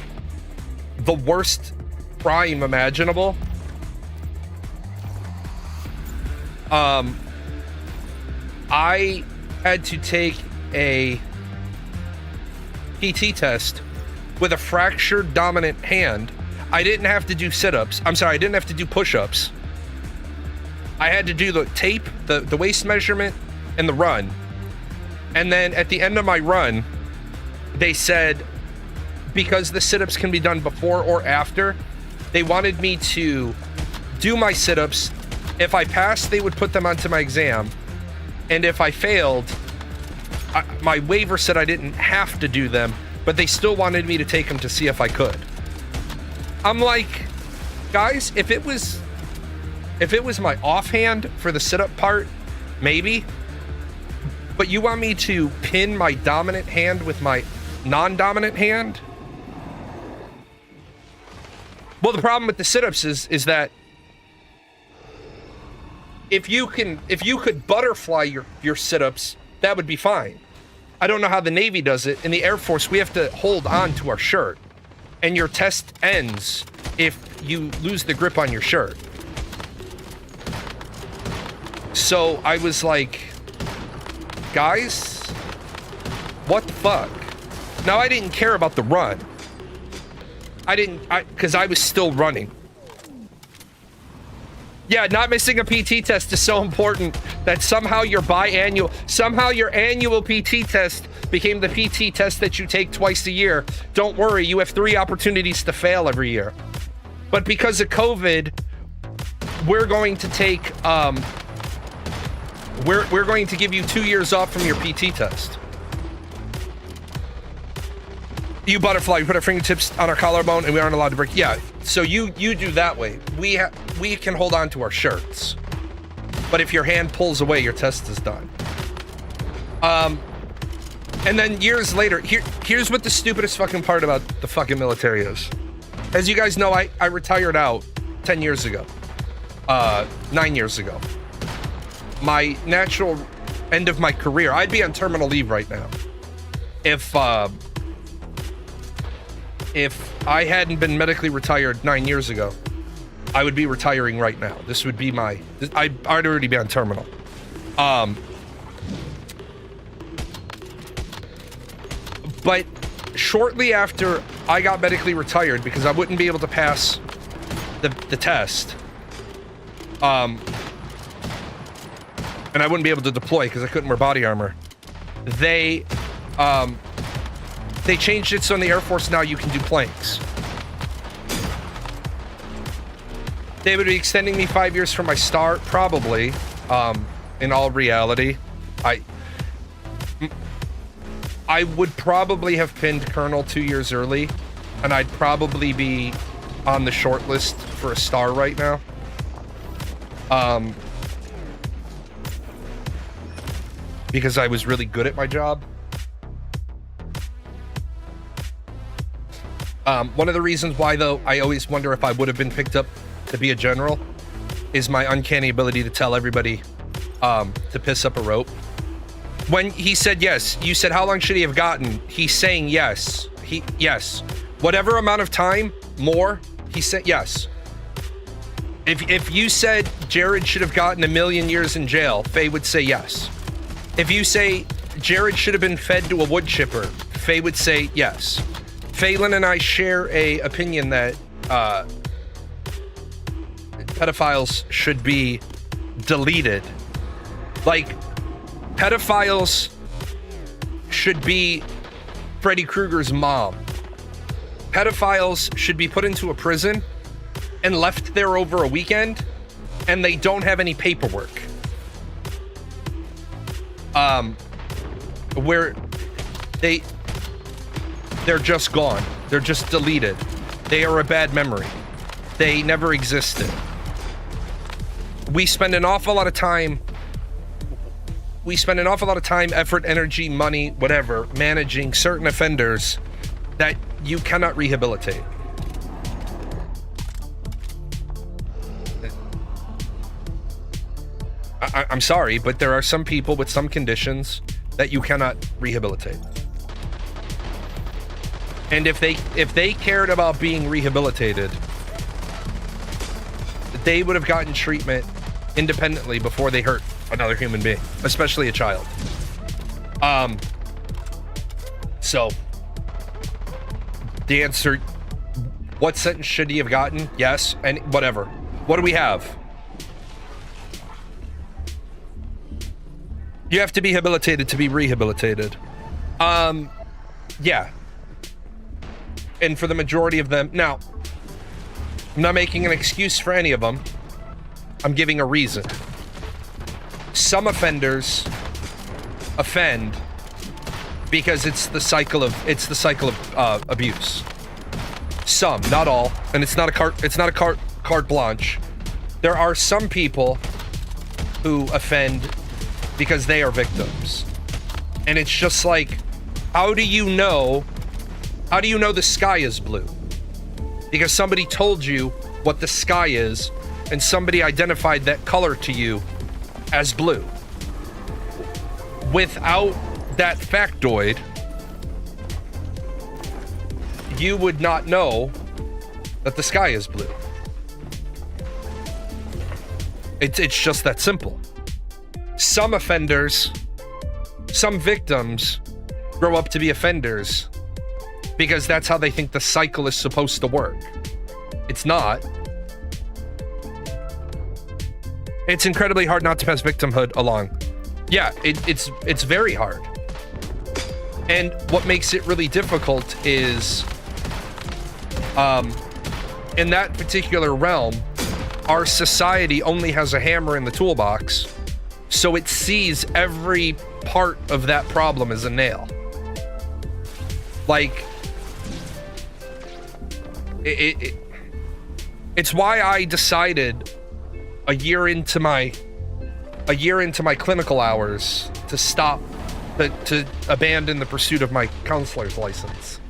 the worst crime imaginable. I had to take a PT test with a fractured dominant hand. I didn't have to do sit-ups. I'm sorry, I didn't have to do push-ups. I had to do the tape, the waist measurement, and the run. And then at the end of my run, they said, because the sit-ups can be done before or after, they wanted me to do my sit-ups If I passed, they would put them onto my exam. And if I failed, my waiver said I didn't have to do them, but they still wanted me to take them to see if I could. I'm like, guys, if it was my offhand for the sit-up part, maybe. But you want me to pin my dominant hand with my non-dominant hand? Well, the problem with the sit-ups is that if you could butterfly your sit-ups, that would be fine. I don't know how the Navy does it. In the Air Force, we have to hold on to our shirt, and your test ends if you lose the grip on your shirt. So I was like, guys, what the fuck? Now, I didn't care about the run. Because I was still running. Yeah, not missing a PT test is so important that somehow your annual PT test became the PT test that you take twice a year. Don't worry, you have 3 opportunities to fail every year. But because of COVID, we're going to take, we're going to give you 2 years off from your PT test. You butterfly, we put our fingertips on our collarbone and we aren't allowed to break. Yeah, so you do that way. We can hold on to our shirts. But if your hand pulls away, your test is done. And then years later, here's what the stupidest fucking part about the fucking military is. As you guys know, I retired out 10 years ago. 9 years ago. My natural end of my career, I'd be on terminal leave right now. If I hadn't been medically retired 9 years ago, I would be retiring right now. This would be I'd already be on terminal. But shortly after I got medically retired, because I wouldn't be able to pass the test, and I wouldn't be able to deploy because I couldn't wear body armor, they changed it so in the Air Force now you can do planks. They would be extending me 5 years from my start, probably. In all reality, I would probably have pinned Colonel 2 years early, and I'd probably be on the short list for a star right now. Because I was really good at my job. One of the reasons why, though, I always wonder if I would have been picked up to be a general is my uncanny ability to tell everybody to piss up a rope. When he said yes, you said, how long should he have gotten? He's saying yes. Yes. Whatever amount of time, more, he said yes. If you said Jared should have gotten 1 million years in jail, Faye would say yes. If you say Jared should have been fed to a wood chipper, Faye would say yes. Phelan and I share a opinion that pedophiles should be deleted. Like, pedophiles should be Freddy Krueger's mom. Pedophiles should be put into a prison and left there over a weekend, and they don't have any paperwork. Where they're just gone. They're just deleted. They are a bad memory. They never existed. We spend an awful lot of time, effort, energy, money, whatever, managing certain offenders that you cannot rehabilitate. I'm sorry, but there are some people with some conditions that you cannot rehabilitate. And if they cared about being rehabilitated, they would have gotten treatment independently before they hurt another human being, especially a child. So the answer, what sentence should he have gotten? Yes, and whatever. What do we have? You have to be rehabilitated to be rehabilitated. Yeah. And for the majority of them, now, I'm not making an excuse for any of them. I'm giving a reason. Some offenders offend because it's the cycle of abuse. Some, not all, and it's not a carte blanche. There are some people who offend because they are victims. And it's just like, how do you know the sky is blue? Because somebody told you what the sky is, and somebody identified that color to you as blue. Without that factoid, you would not know that the sky is blue. It's just that simple. Some offenders, some victims grow up to be offenders because that's how they think the cycle is supposed to work. It's not. It's incredibly hard not to pass victimhood along. Yeah, it's very hard. And what makes it really difficult is, in that particular realm, our society only has a hammer in the toolbox, so it sees every part of that problem as a nail. Like, it's why I decided a year into my clinical hours to stop, to abandon the pursuit of my counselor's license.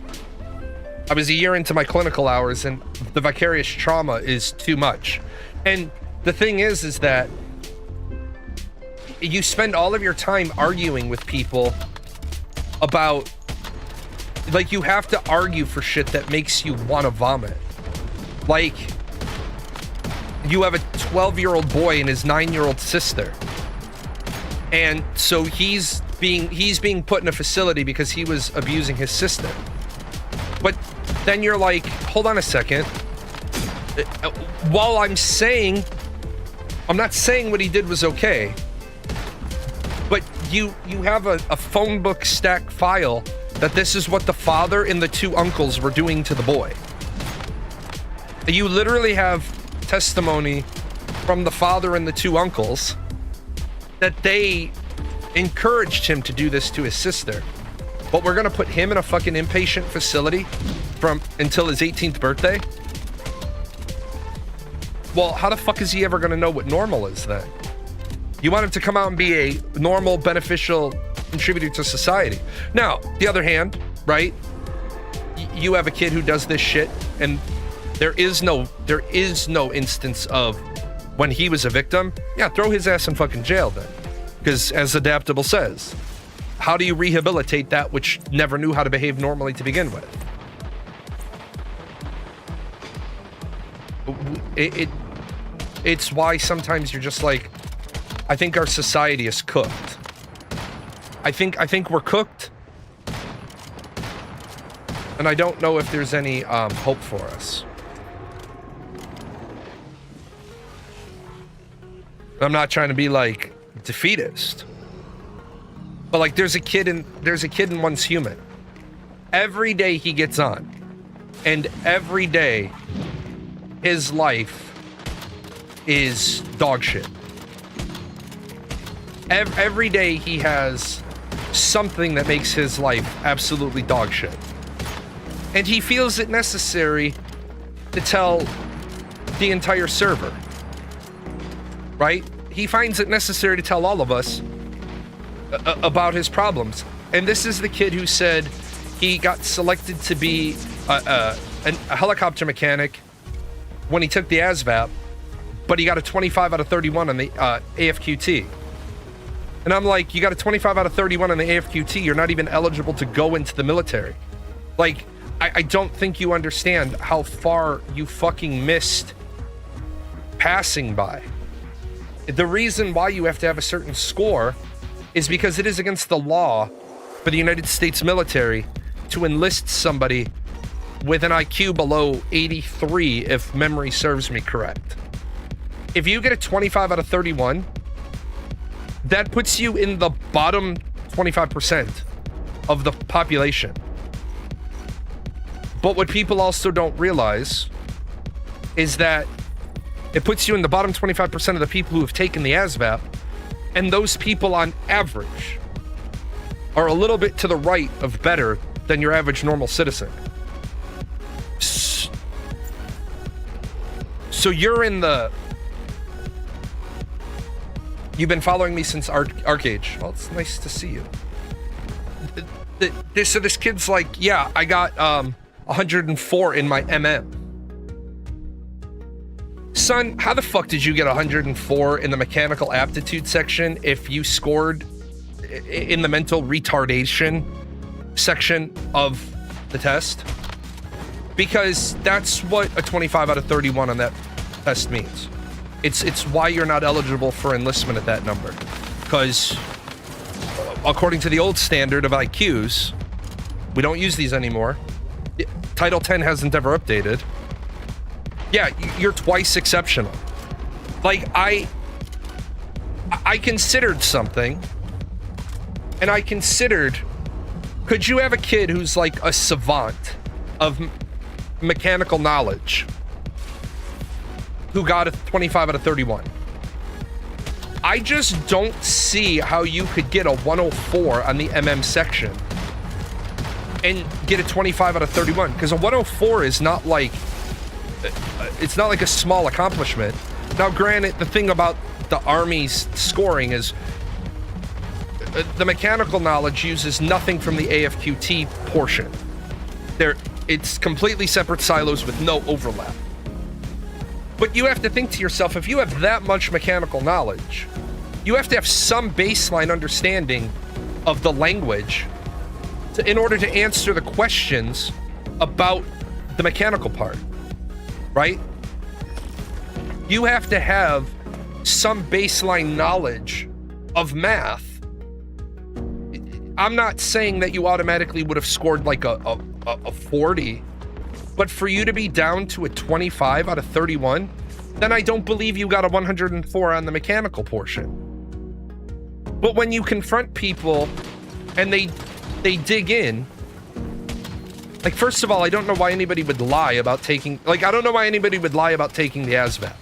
I was a year into my clinical hours, and the vicarious trauma is too much. And the thing is that you spend all of your time arguing with people about, like, you have to argue for shit that makes you want to vomit. Like, you have a 12-year-old boy and his 9-year-old sister, and so he's being put in a facility because he was abusing his sister. But then you're like, hold on a second. While I'm not saying what he did was okay, but you have a phone book stack file that this is what the father and the two uncles were doing to the boy. You literally have testimony from the father and the two uncles that they encouraged him to do this to his sister. But we're gonna put him in a fucking inpatient facility until his 18th birthday? Well, how the fuck is he ever gonna know what normal is then? You want him to come out and be a normal, beneficial contributor to society. Now, the other hand, right? You have a kid who does this shit, and there is no instance of when he was a victim. Yeah, throw his ass in fucking jail then. Because as Adaptable says, how do you rehabilitate that which never knew how to behave normally to begin with? It's why sometimes you're just like, I think our society is cooked. I think we're cooked, and I don't know if there's any hope for us. I'm not trying to be like defeatist, but like there's a kid in Once Human. Every day he gets on, and every day his life is dog shit. Every day he has something that makes his life absolutely dog shit. And he feels it necessary to tell the entire server. Right? He finds it necessary to tell all of us about his problems. And this is the kid who said he got selected to be a helicopter mechanic when he took the ASVAB, but he got a 25 out of 31 on the AFQT. And I'm like, you got a 25 out of 31 on the AFQT, you're not even eligible to go into the military. Like, I don't think you understand how far you fucking missed passing by. The reason why you have to have a certain score is because it is against the law for the United States military to enlist somebody with an IQ below 83, if memory serves me correct. If you get a 25 out of 31, that puts you in the bottom 25% of the population. But what people also don't realize is that It puts you in the bottom 25% of the people who have taken the ASVAB, and those people on average are a little bit to the right of better than your average normal citizen. So you're in the... You've been following me since Arcade. Well, it's nice to see you. So this kid's like, yeah, I got 104 in my MM. Son, how the fuck did you get 104 in the mechanical aptitude section if you scored in the mental retardation section of the test? Because that's what a 25 out of 31 on that test means. It's why you're not eligible for enlistment at that number. Because according to the old standard of IQs, we don't use these anymore. Title 10 hasn't ever updated. Yeah, you're twice exceptional. Like, I considered something, and I considered, could you have a kid who's like a savant of mechanical knowledge who got a 25 out of 31? I just don't see how you could get a 104 on the MM section and get a 25 out of 31, because a 104 is not like, it's not like a small accomplishment. Now, granted, the thing about the Army's scoring is the mechanical knowledge uses nothing from the AFQT portion. It's completely separate silos with no overlap. But you have to think to yourself, if you have that much mechanical knowledge, you have to have some baseline understanding of the language in order to answer the questions about the mechanical part, right? You have to have some baseline knowledge of math. I'm not saying that you automatically would have scored like a 40, but for you to be down to a 25 out of 31, then I don't believe you got a 104 on the mechanical portion. But when you confront people and they dig in, like, first of all, I don't know why anybody would lie about taking, like, I don't know why anybody would lie about taking the ASVAB.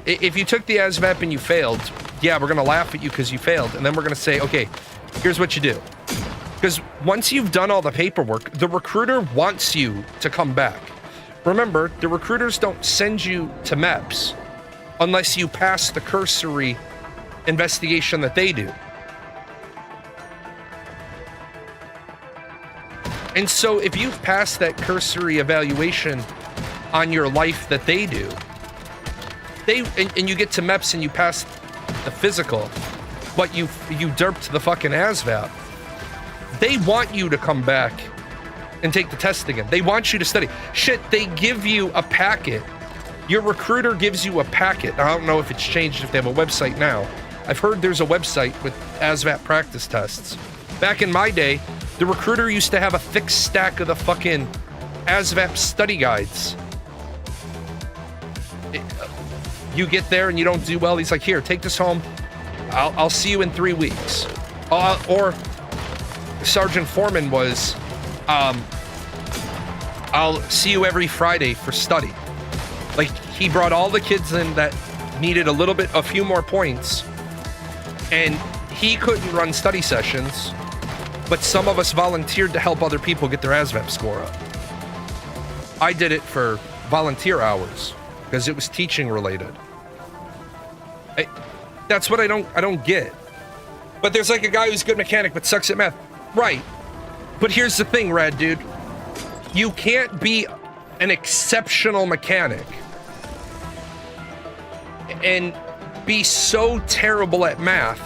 If you took the ASVAB and you failed, yeah, we're gonna laugh at you because you failed, and then we're gonna say, okay, here's what you do. Because once you've done all the paperwork, the recruiter wants you to come back. Remember, the recruiters don't send you to MEPS unless you pass the cursory investigation that they do. And so if you've passed that cursory evaluation on your life that they do, and you get to MEPS and you pass the physical, but you derped the fucking ASVAB, they want you to come back and take the test again. They want you to study. Shit, they give you a packet. Your recruiter gives you a packet. I don't know if it's changed, if they have a website now. I've heard there's a website with ASVAB practice tests. Back in my day, the recruiter used to have a thick stack of the fucking ASVAB study guides. You get there and you don't do well, he's like, here, take this home. I'll see you in 3 weeks. Or Sergeant Foreman was, I'll see you every Friday for study. Like, he brought all the kids in that needed a few more points, and he couldn't run study sessions, but some of us volunteered to help other people get their ASVAB score up. I did it for volunteer hours because it was teaching related. That's what I don't get. But there's like a guy who's a good mechanic but sucks at math. Right. But here's the thing, Rad Dude. You can't be an exceptional mechanic and be so terrible at math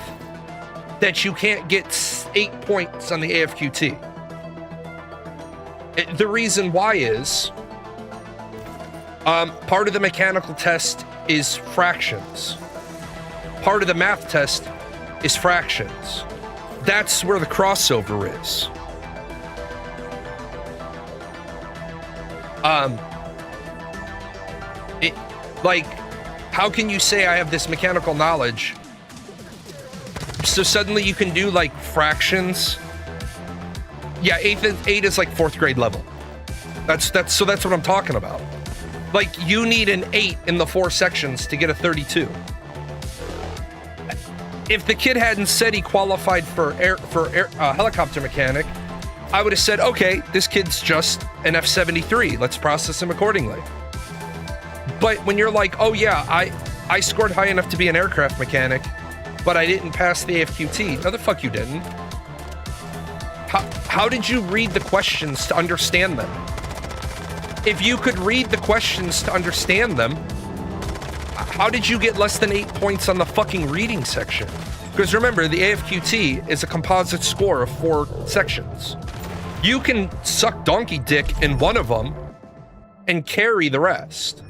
that you can't get 8 points on the AFQT. The reason why is part of the mechanical test is fractions. Part of the math test is fractions. That's where the crossover is. Like, how can you say I have this mechanical knowledge, so suddenly you can do like fractions? Yeah, 8 is like 4th grade level. That's what I'm talking about. Like, you need an 8 in the 4 sections to get a 32. If the kid hadn't said he qualified for helicopter mechanic, I would have said, okay, this kid's just an F-73. Let's process him accordingly. But when you're like, oh yeah, I scored high enough to be an aircraft mechanic, but I didn't pass the AFQT. No, the fuck you didn't. How did you read the questions to understand them? If you could read the questions to understand them, how did you get less than 8 points on the fucking reading section? Because remember, the AFQT is a composite score of 4 sections. You can suck donkey dick in one of them and carry the rest.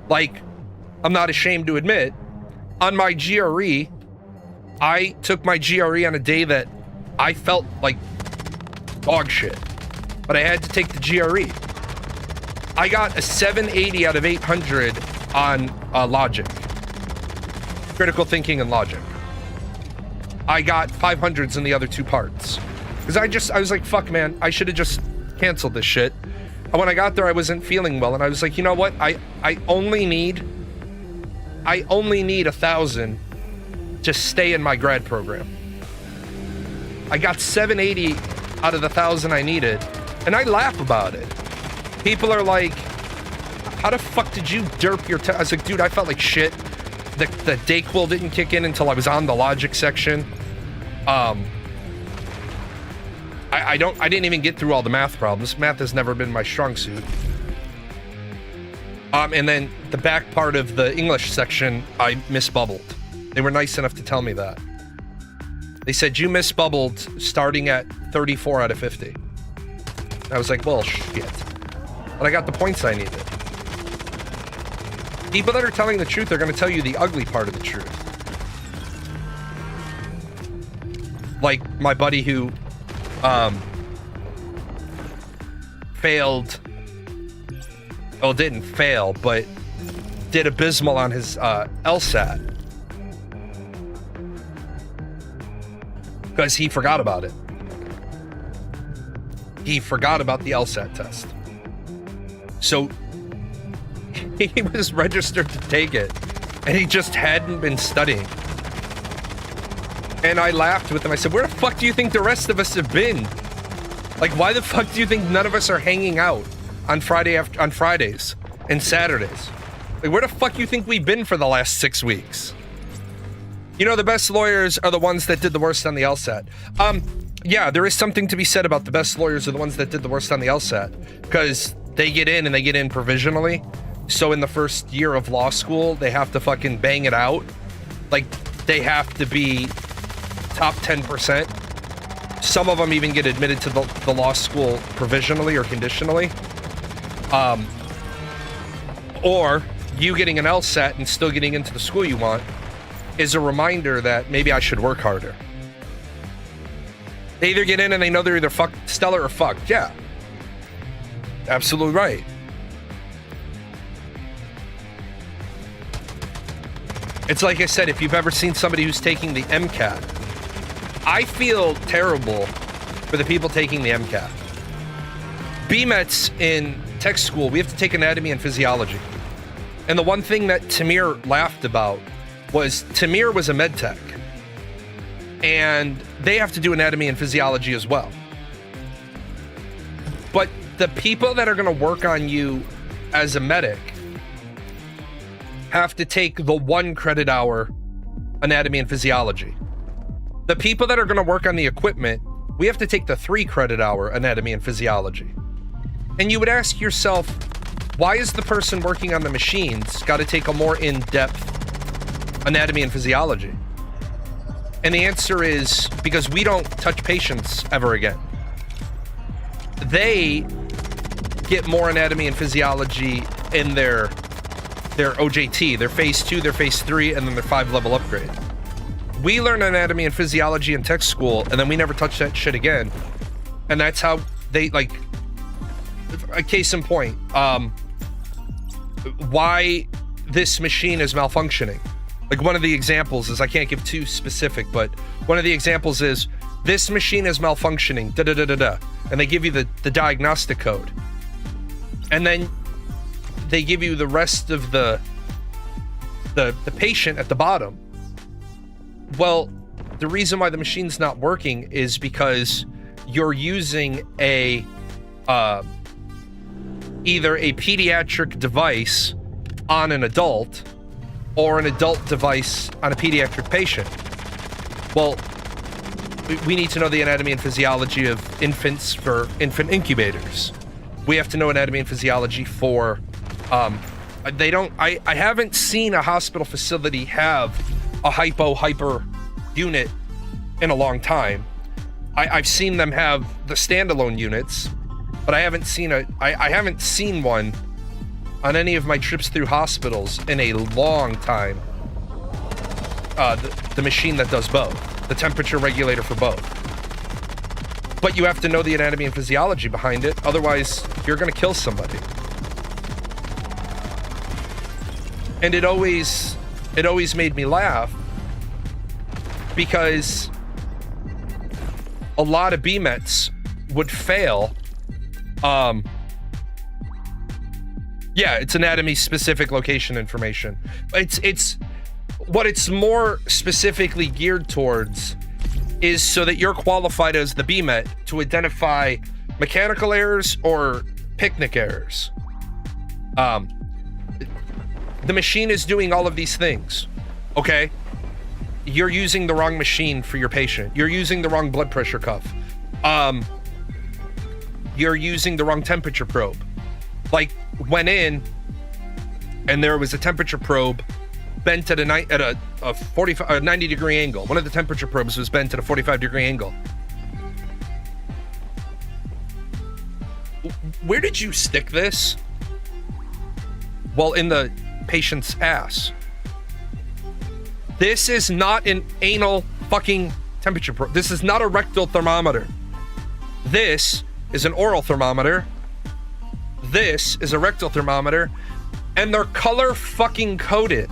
Like, I'm not ashamed to admit, on my GRE, I took my GRE on a day that I felt like dog shit, but I had to take the GRE. I got a 780 out of 800 on logic, critical thinking and logic. I got 500s in the other 2 parts. Because I was like, fuck man, I should have just canceled this shit. And when I got there, I wasn't feeling well, and I was like, you know what? I only need 1,000 to stay in my grad program. I got 780 out of the 1,000 I needed, and I laugh about it. People are like, how the fuck did you derp your test? I was like, dude, I felt like shit. The Dayquil didn't kick in until I was on the logic section. I didn't even get through all the math problems. Math has never been my strong suit. And then the back part of the English section, I misbubbled. They were nice enough to tell me that. They said, you misbubbled starting at 34 out of 50. I was like, well, shit. But I got the points I needed. People that are telling the truth are going to tell you the ugly part of the truth. Like my buddy who failed, well, didn't fail, but did abysmal on his LSAT. Because he forgot about it. He forgot about the LSAT test. So he was registered to take it, and he just hadn't been studying. And I laughed with him. I said, where the fuck do you think the rest of us have been? Like, why the fuck do you think none of us are hanging out on Fridays and Saturdays? Like, where the fuck you think we've been for the last 6 weeks? You know, the best lawyers are the ones that did the worst on the LSAT. Yeah, there is something to be said about the best lawyers are the ones that did the worst on the LSAT, because they get in and they get in provisionally. So in the first year of law school, they have to fucking bang it out. Like, they have to be top 10%. Some of them even get admitted to the law school provisionally or conditionally. Or you getting an LSAT and still getting into the school you want is a reminder that maybe I should work harder. They either get in and they know they're either stellar or fucked. Yeah. Absolutely right. It's like I said, if you've ever seen somebody who's taking the MCAT, I feel terrible for the people taking the MCAT. BMETs in tech school, we have to take anatomy and physiology. And the one thing that Tamir laughed about was Tamir was a med tech. And they have to do anatomy and physiology as well. But the people that are going to work on you as a medic have to take the 1 credit hour anatomy and physiology. The people that are going to work on the equipment, we have to take the 3 credit hour anatomy and physiology. And you would ask yourself, why is the person working on the machines got to take a more in-depth anatomy and physiology? And the answer is because we don't touch patients ever again. They get more anatomy and physiology in their OJT, their phase 2, their phase 3, and then their 5-level upgrade. We learn anatomy and physiology in tech school, and then we never touch that shit again. And that's how they, like, a case in point, why this machine is malfunctioning. Like, one of the examples is, I can't give too specific, but one of the examples is, this machine is malfunctioning, da-da-da-da-da. And they give you the diagnostic code. And then they give you the rest of the patient at the bottom. Well, the reason why the machine's not working is because you're using a either a pediatric device on an adult or an adult device on a pediatric patient. Well, we need to know the anatomy and physiology of infants for infant incubators. We have to know anatomy and physiology for I haven't seen a hospital facility have a hyper unit in a long time. I've seen them have the standalone units, but I haven't seen one on any of my trips through hospitals in a long time. The machine that does both, the temperature regulator for both. But you have to know the anatomy and physiology behind it, otherwise you're gonna kill somebody. And it always made me laugh because a lot of BMETs would fail. Yeah, it's anatomy specific location information. It's what it's more specifically geared towards is so that you're qualified as the BMET to identify mechanical errors or picnic errors. The machine is doing all of these things, okay? You're using the wrong machine for your patient. You're using the wrong blood pressure cuff. You're using the wrong temperature probe. Like, went in and there was a temperature probe bent at a 90 degree angle. One of the temperature probes was bent at a 45 degree angle. Where did you stick this? Well, in the patient's ass. This is not an anal fucking temperature probe. This is not a rectal thermometer. This is an oral thermometer. This is a rectal thermometer, and they're color fucking coded.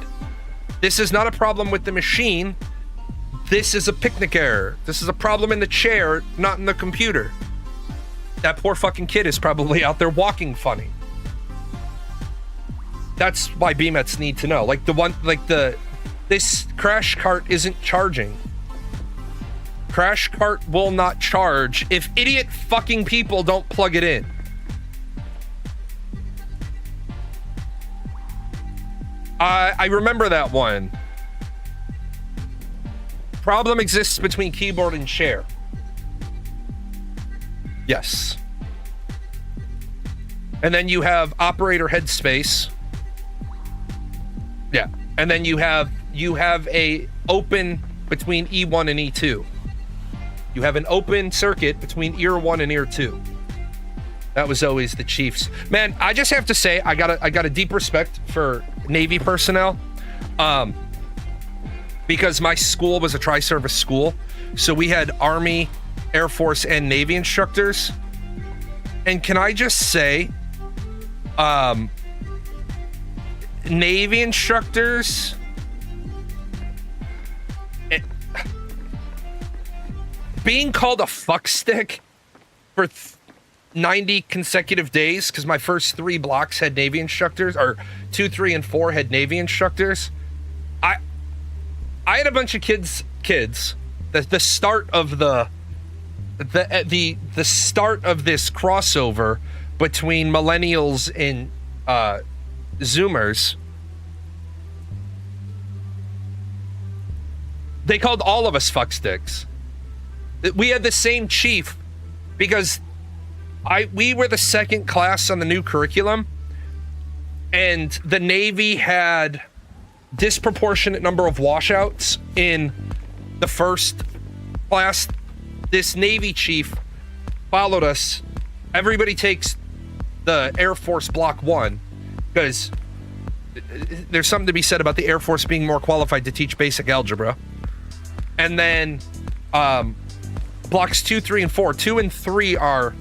This is not a problem with the machine. This is a picnic error. This is a problem in the chair, not in the computer. That poor fucking kid is probably out there walking funny. That's why BMETs need to know. Like this crash cart isn't charging. Crash cart will not charge if idiot fucking people don't plug it in. I remember that one. Problem exists between keyboard and chair. Yes. And then you have operator headspace. Yeah. And then you have a open between E1 and E2. You have an open circuit between ear 1 and ear 2. That was always the Chiefs. Man, I just have to say, I got a deep respect for Navy personnel. Because my school was a tri-service school. So we had Army, Air Force, and Navy instructors. And can I just say, Navy instructors, being called a fuckstick for 90 consecutive days, because my first 3 blocks had Navy instructors, or 2, 3, and 4 had Navy instructors. I had a bunch of kids. The start of the start of this crossover between millennials and Zoomers. They called all of us fucksticks. We had the same chief because we were the second class on the new curriculum, and the Navy had disproportionate number of washouts in the first class. This Navy chief followed us. Everybody takes the Air Force Block 1 because there's something to be said about the Air Force being more qualified to teach basic algebra. And then blocks 2, 3, and 4. 2 and 3 are...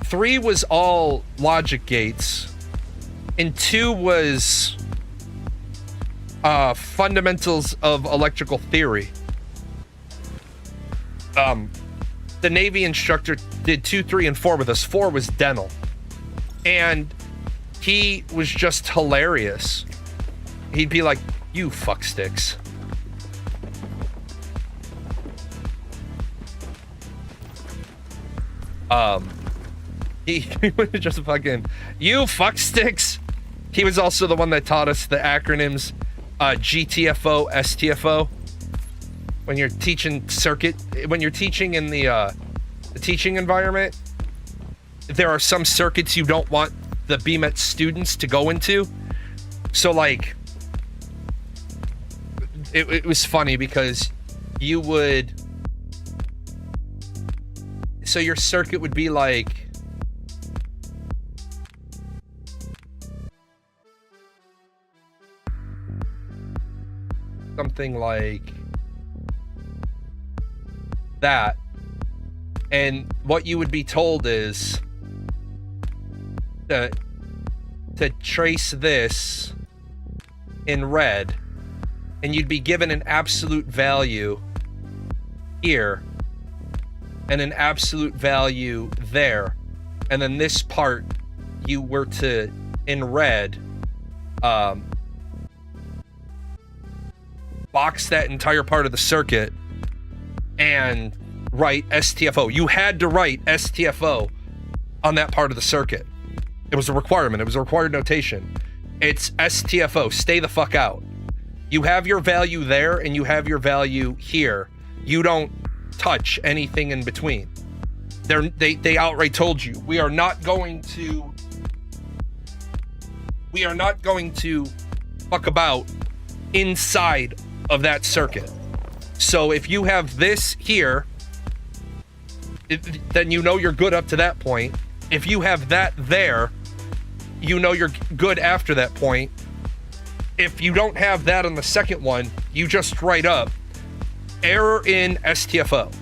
3 was all logic gates, and 2 was fundamentals of electrical theory. The Navy instructor did 2, 3, and 4 with us. 4 was dental. And he was just hilarious. He'd be like, "You fucksticks." He was just fucking, "You fucksticks." He was also the one that taught us the acronyms GTFO, STFO. When you're teaching when you're teaching in the teaching environment, there are some circuits you don't want the BMET students to go into. So like, it was funny because you would, so your circuit would be like, something like that, and what you would be told is to trace this in red, and you'd be given an absolute value here and an absolute value there, and then this part you were to, in red, box that entire part of the circuit and write STFO. You had to write STFO on that part of the circuit. It was a requirement. It was a required notation. It's STFO. Stay the fuck out. You have your value there and you have your value here. You don't touch anything in between. They outright told you, we are not going to fuck about inside of that circuit. So if you have this here, then you know you're good up to that point. If you have that there, you know you're good after that point. If you don't have that on the second one, you just write up error in STFO.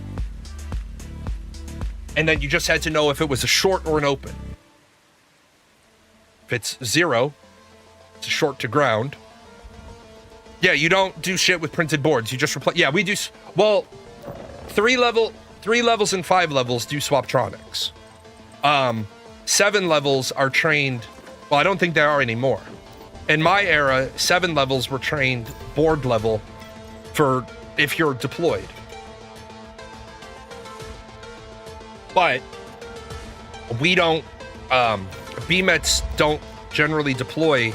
And then you just had to know if it was a short or an open. If it's 0, it's a short to ground. Yeah, you don't do shit with printed boards. You just replace. Yeah, we do. Well, 3 levels and 5 levels do Swaptronics. 7 levels are trained. Well, I don't think there are anymore. In my era, 7 levels were trained board level for if you're deployed. But we don't. BMETs don't generally deploy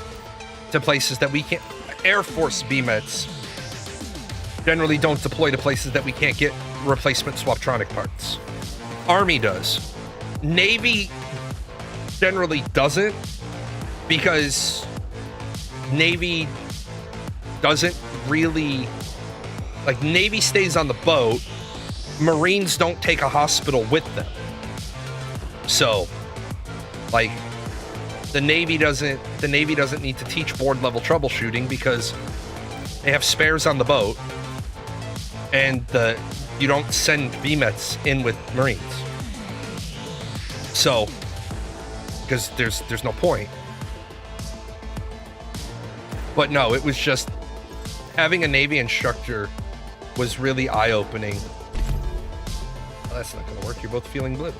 to places that we can't. Air Force BMETs generally don't deploy to places that we can't get replacement Swaptronic parts. Army does. Navy generally doesn't, because Navy doesn't really, like, Navy stays on the boat. Marines don't take a hospital with them. So, like, the Navy doesn't need to teach board level troubleshooting because they have spares on the boat, and you don't send BMETs in with Marines. So, because there's no point. But no, it was just having a Navy instructor was really eye-opening. Well, that's not gonna work. You're both feeling blue.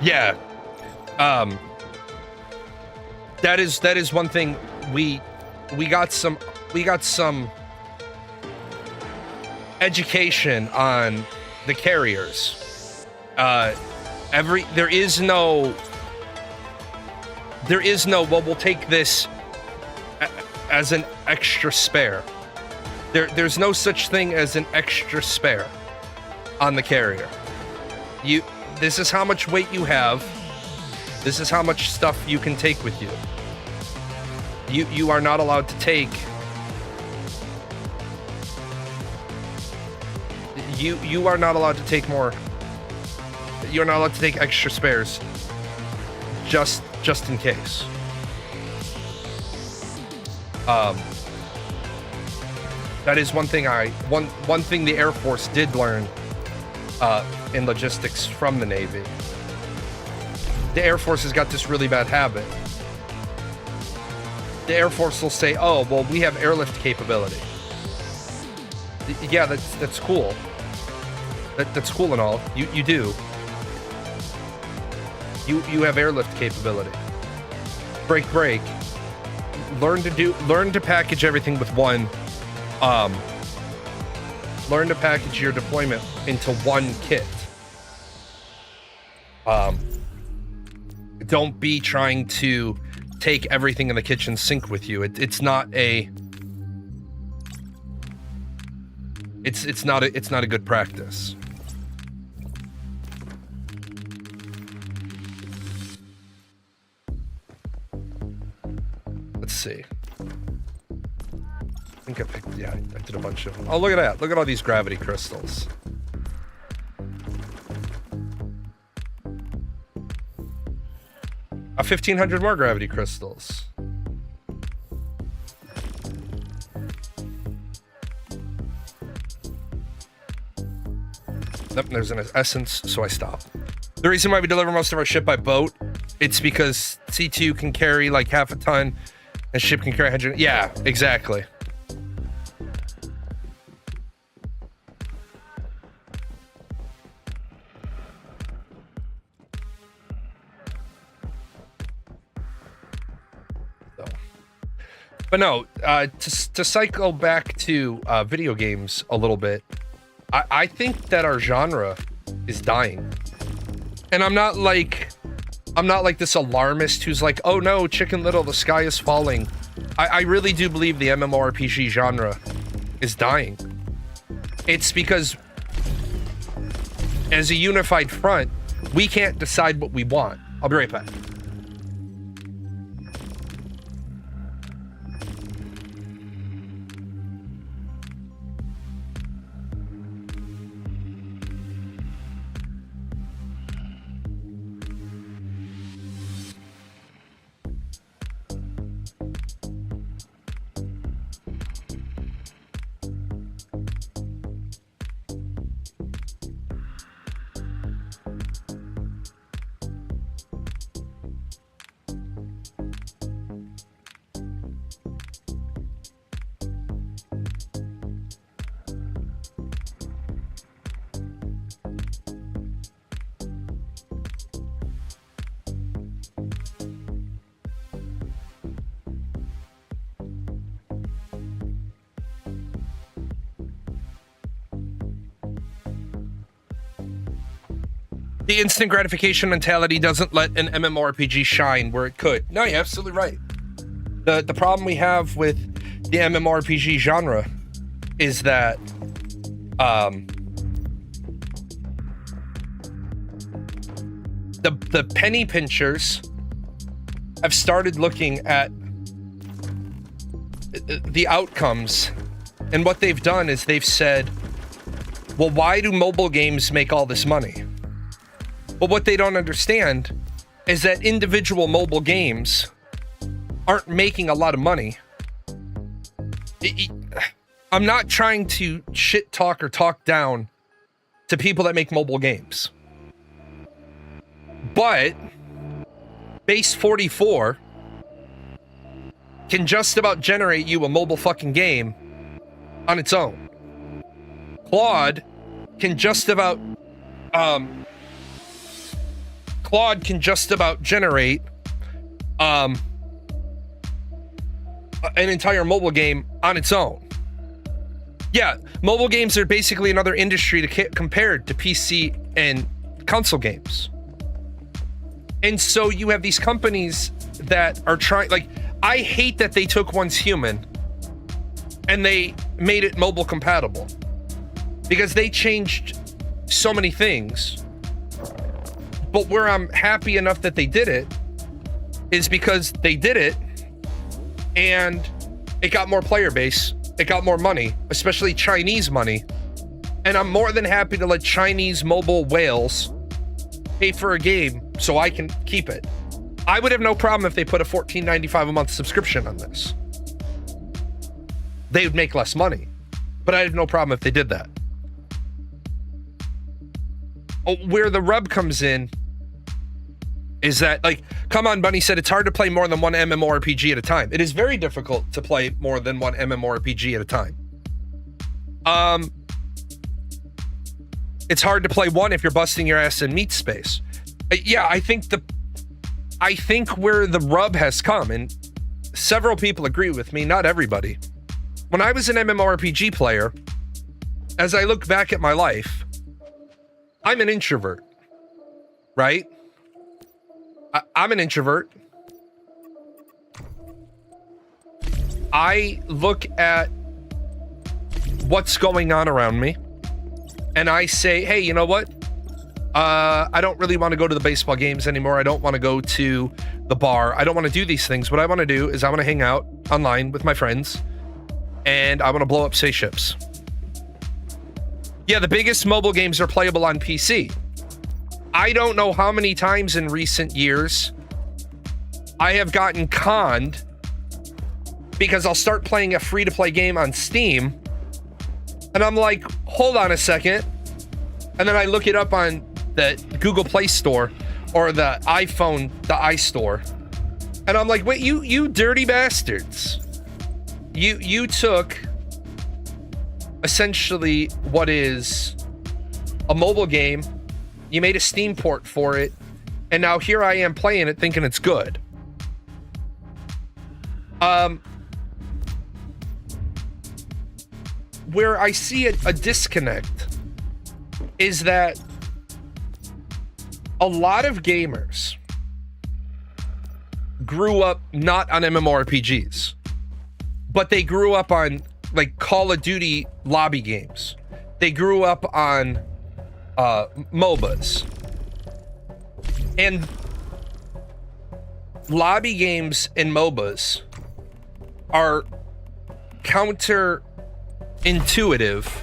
Yeah. That is one thing we got some education on the carriers. There is no well, we'll take this as an extra spare. There's no such thing as an extra spare on the carrier. This is how much weight you have. This is how much stuff you can take with you. You are not allowed to take. You are not allowed to take more. You're not allowed to take extra spares. Just in case. That is one thing one thing the Air Force did learn in logistics from the Navy. The Air Force has got this really bad habit. The Air Force will say, oh, well, we have airlift capability. Yeah, that's cool. That's cool and all. You do. You have airlift capability. Break. Learn to package everything with one. Learn to package your deployment into one kit. Don't be trying to take everything in the kitchen sink with you. It's not a good practice. Let's see. I think I did a bunch of them. Oh, look at that. Look at all these gravity crystals. A 1,500 more gravity crystals. Nope, there's an essence, so I stop. The reason why we deliver most of our ship by boat, it's because C2 can carry like half a ton, and ship can carry 100. Yeah, exactly. But no, to cycle back to video games a little bit, I think that our genre is dying. And I'm not like this alarmist who's like, oh no, Chicken Little, the sky is falling. I really do believe the MMORPG genre is dying. It's because as a unified front, we can't decide what we want. I'll be right back. The instant gratification mentality doesn't let an MMORPG shine where it could. No, you're absolutely right. The problem we have with the MMORPG genre is that the penny pinchers have started looking at the outcomes, and what they've done is they've said, well, why do mobile games make all this money? But what they don't understand is that individual mobile games aren't making a lot of money. I'm not trying to shit talk or talk down to people that make mobile games. But Base 44 can just about generate you a mobile fucking game on its own. Claude can just about generate an entire mobile game on its own. Yeah, mobile games are basically another industry to compared to PC and console games. And so you have these companies that are trying, like, I hate that they took Once Human and they made it mobile compatible, because they changed so many things. But where I'm happy enough that they did it is because they did it and it got more player base, it got more money, especially Chinese money. And I'm more than happy to let Chinese mobile whales pay for a game so I can keep it. I would have no problem if they put a $14.95 a month subscription on this. They would make less money, but I have no problem if they did that. Where the rub comes in is that, like, Come On Bunny said, it's hard to play more than one MMORPG at a time. It is very difficult to play more than one MMORPG at a time. It's hard to play one if you're busting your ass in meat space. Yeah, I think where the rub has come, and several people agree with me, not everybody. When I was an MMORPG player, as I look back at my life, I'm an introvert, right? I'm an introvert. I look at what's going on around me, and I say, hey, you know what? I don't really want to go to the baseball games anymore. I don't want to go to the bar. I don't want to do these things. What I want to do is I want to hang out online with my friends, and I want to blow up spaceships. Yeah, the biggest mobile games are playable on PC. I don't know how many times in recent years I have gotten conned because I'll start playing a free-to-play game on Steam, and I'm like, hold on a second. And then I look it up on the Google Play Store or the iPhone, the iStore. And I'm like, wait, you dirty bastards. You took essentially what is a mobile game, you made a Steam port for it, and now here I am playing it thinking it's good. Where I see a disconnect is that a lot of gamers grew up not on MMORPGs, but they grew up on like Call of Duty lobby games. They grew up on MOBAs. And lobby games and MOBAs are counterintuitive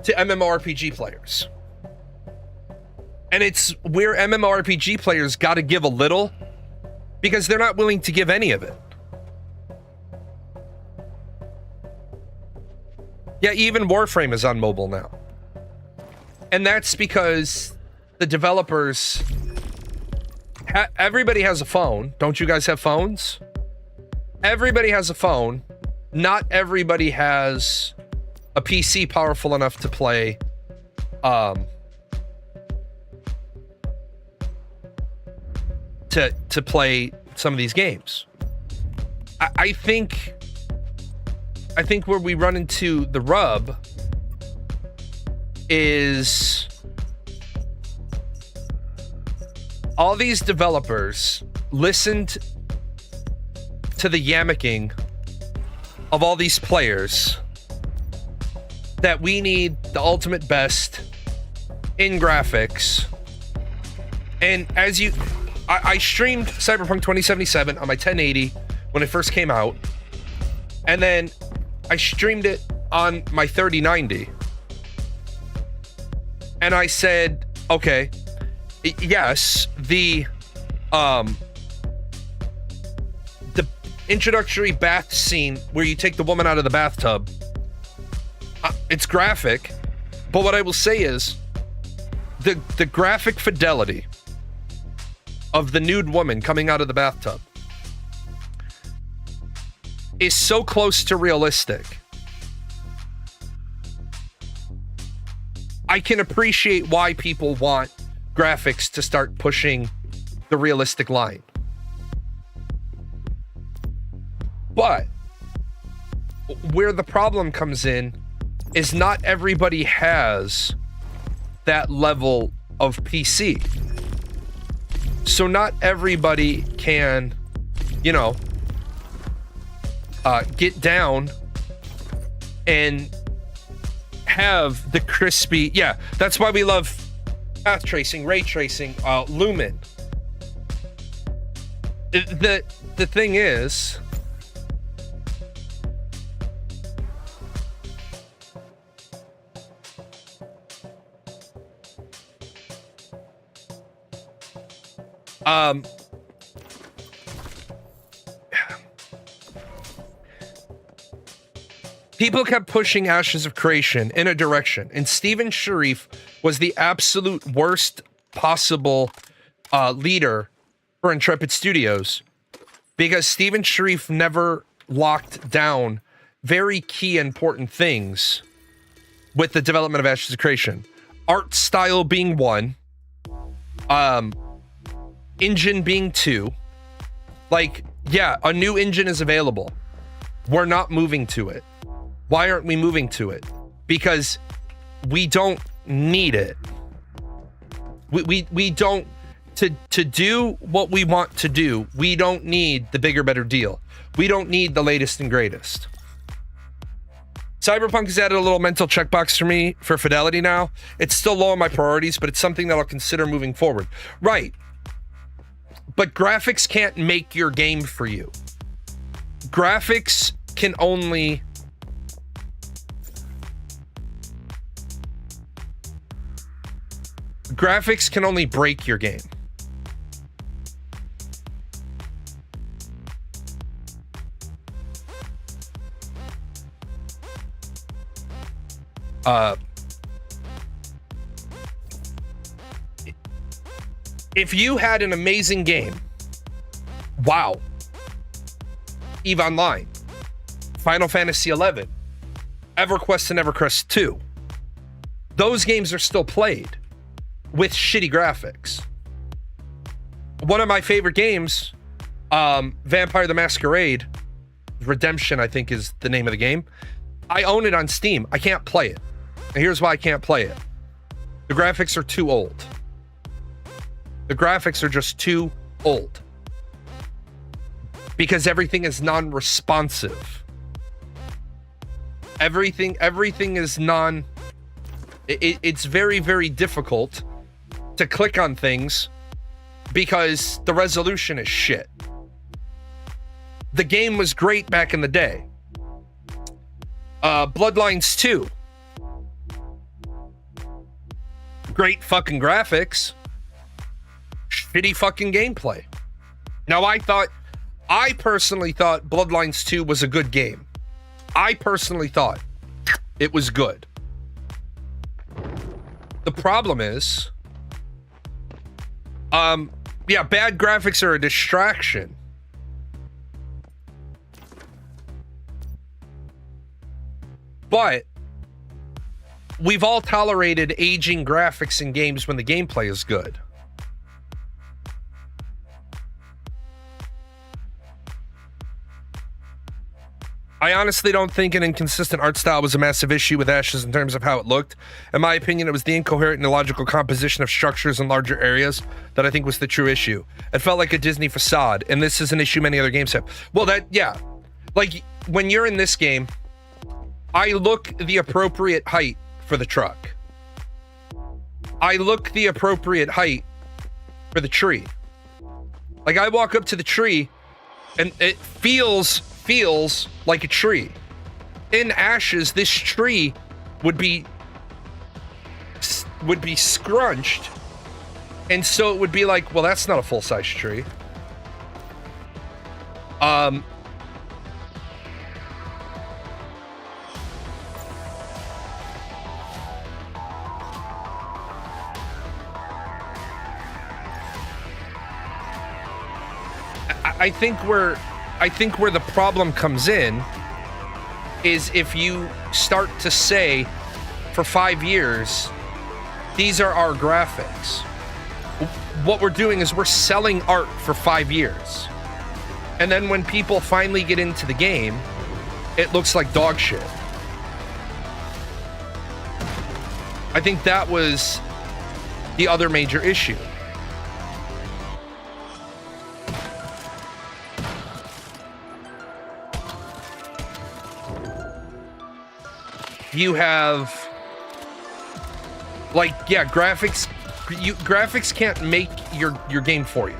to MMORPG players. And it's where MMORPG players got to give a little because they're not willing to give any of it. Yeah, even Warframe is on mobile now. And that's because the developers... everybody has a phone. Don't you guys have phones? Everybody has a phone. Not everybody has a PC powerful enough to play to play some of these games. I think where we run into the rub is all these developers listened to the yammicking of all these players that we need the ultimate best in graphics. And as I streamed Cyberpunk 2077 on my 1080 when it first came out, and then I streamed it on my 3090, and I said, okay, yes, the introductory bath scene where you take the woman out of the bathtub, it's graphic, but what I will say is the graphic fidelity of the nude woman coming out of the bathtub is so close to realistic. I can appreciate why people want graphics to start pushing the realistic line. But where the problem comes in is not everybody has that level of PC. So not everybody can, get down and have the crispy. Yeah, that's why we love path tracing, ray tracing, Lumen. The thing is, people kept pushing Ashes of Creation in a direction, and Steven Sharif was the absolute worst possible leader for Intrepid Studios, because Steven Sharif never locked down very key important things with the development of Ashes of Creation. Art style being 1, engine being 2. Like, yeah, a new engine is available. We're not moving to it. Why aren't we moving to it? Because we don't need it. We don't, to do what we want to do, we don't need the bigger, better deal. We don't need the latest and greatest. Cyberpunk has added a little mental checkbox for me for fidelity now. It's still low on my priorities, but it's something that I'll consider moving forward. Right. But graphics can't make your game for you. Graphics can only... Graphics can only break your game. If you had an amazing game, WoW, EVE Online, Final Fantasy XI, EverQuest and EverQuest 2, those games are still played with shitty graphics. One of my favorite games, Vampire the Masquerade Redemption, I think is the name of the game. I own it on Steam. I can't play it. And here's why I can't play it. The graphics are too old. The graphics are just too old. Because everything is non-responsive. Everything is it's very, very difficult to click on things because the resolution is shit. The game was great back in the day. Bloodlines 2. Great fucking graphics. Shitty fucking gameplay. Now, I personally thought Bloodlines 2 was a good game. I personally thought it was good. The problem is, yeah, bad graphics are a distraction. But we've all tolerated aging graphics in games when the gameplay is good. I honestly don't think an inconsistent art style was a massive issue with Ashes in terms of how it looked. In my opinion, it was the incoherent and illogical composition of structures in larger areas that I think was the true issue. It felt like a Disney facade, and this is an issue many other games have. Well, yeah. Like, when you're in this game, I look the appropriate height for the truck. I look the appropriate height for the tree. Like, I walk up to the tree, and it feels like a tree. In Ashes, this tree would be scrunched, and so it would be like, well, that's not a full-size tree. I think where the problem comes in is if you start to say for 5 years, these are our graphics. What we're doing is we're selling art for 5 years. And then when people finally get into the game, it looks like dog shit. I think that was the other major issue. You have, like, yeah, graphics can't make your game for you.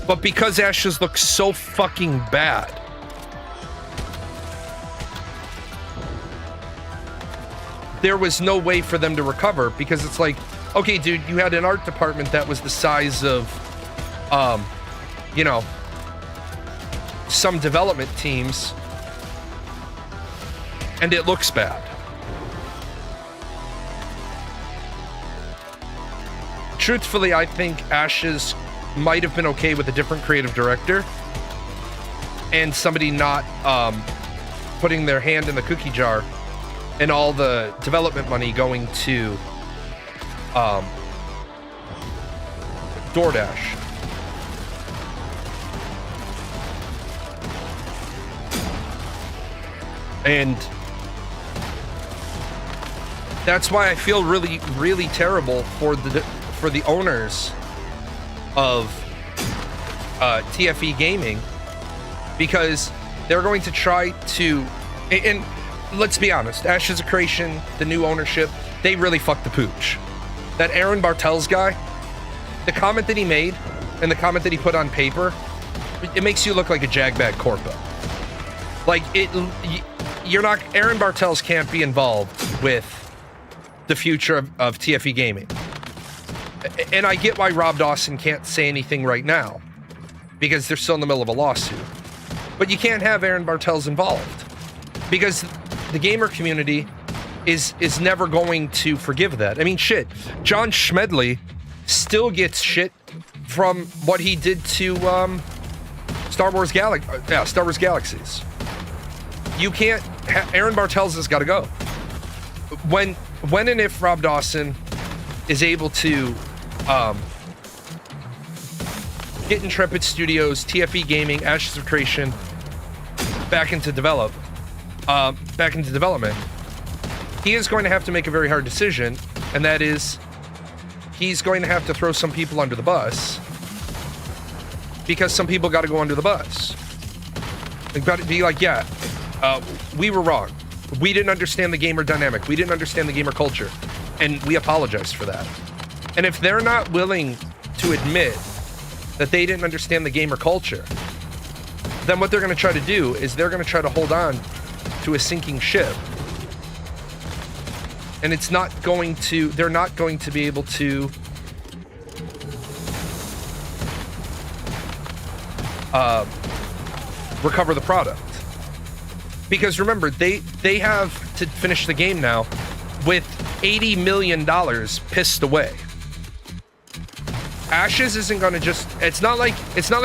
But because Ashes looks so fucking bad, there was no way for them to recover, because it's like, okay, dude, you had an art department that was the size of, you know, some development teams, and it looks bad. Truthfully, I think Ashes might have been okay with a different creative director and somebody not putting their hand in the cookie jar and all the development money going to DoorDash. And that's why I feel really, really terrible for the owners of TFE Gaming, because they're going to try to, and let's be honest, Ashes of Creation, the new ownership, they really fucked the pooch. That Aaron Bartels guy, the comment that he made and the comment that he put on paper, it makes you look like a jagbag corpo. Like, you're not, Aaron Bartels can't be involved with the future of TFE Gaming. And I get why Rob Dawson can't say anything right now, because they're still in the middle of a lawsuit. But you can't have Aaron Bartels involved, because the gamer community is never going to forgive that. I mean, shit, John Schmedley still gets shit from what he did to Star Wars Galaxies. You can't, Aaron Bartels has got to go. When and if Rob Dawson is able to get Intrepid Studios, TFE Gaming, Ashes of Creation back into development, he is going to have to make a very hard decision, and that is he's going to have to throw some people under the bus, because some people got to go under the bus. They've got to be like, yeah, we were wrong. We didn't understand the gamer dynamic. We didn't understand the gamer culture, and we apologize for that. And if they're not willing to admit that they didn't understand the gamer culture, then what they're going to try to do is they're going to try to hold on to a sinking ship. And it's not going to, they're not going to be able to recover the product. Because remember, they have to finish the game now with $80 million pissed away. Ashes isn't going to just, it's not like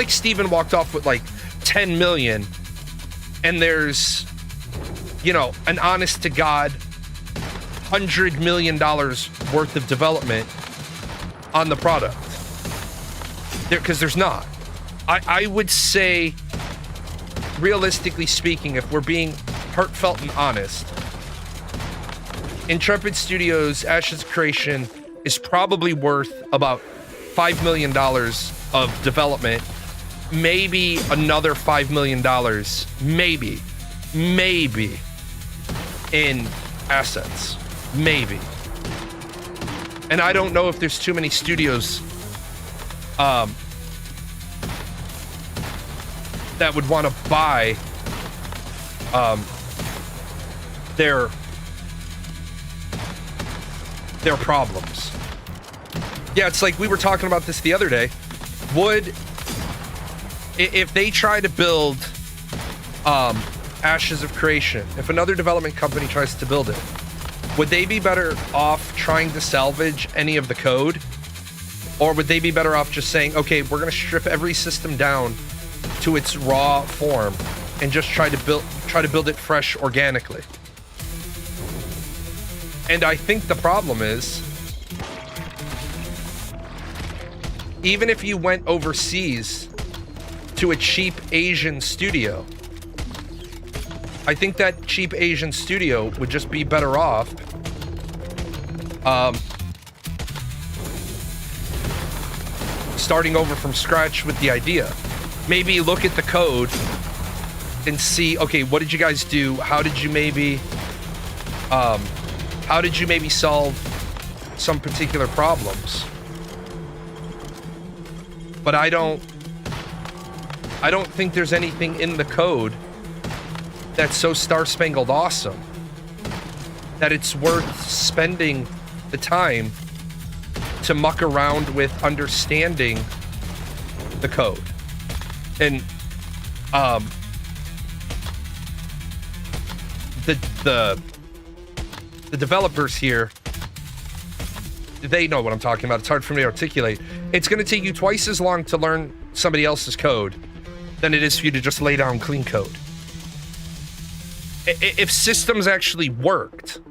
Steven walked off with like 10 million and there's, you know, an honest to God $100 million worth of development on the product. Because there's not. I would say, realistically speaking, if we're being heartfelt and honest, Intrepid Studios' Ashes of Creation is probably worth about $5 million of development, maybe another $5 million, maybe in assets, maybe. And I don't know if there's too many studios that would want to buy their problems. Yeah, it's like we were talking about this the other day. If they try to build Ashes of Creation, if another development company tries to build it, would they be better off trying to salvage any of the code? Or would they be better off just saying, okay, we're going to strip every system down to its raw form and just try to build it fresh organically? And I think the problem is, even if you went overseas to a cheap Asian studio, I think that cheap Asian studio would just be better off starting over from scratch with the idea. Maybe look at the code and see, okay, what did you guys do? How did you maybe solve some particular problems? But I don't think there's anything in the code that's so star-spangled awesome that it's worth spending the time to muck around with understanding the code. And the developers here, they know what I'm talking about. It's hard for me to articulate. It's going to take you twice as long to learn somebody else's code than it is for you to just lay down clean code. If systems actually worked,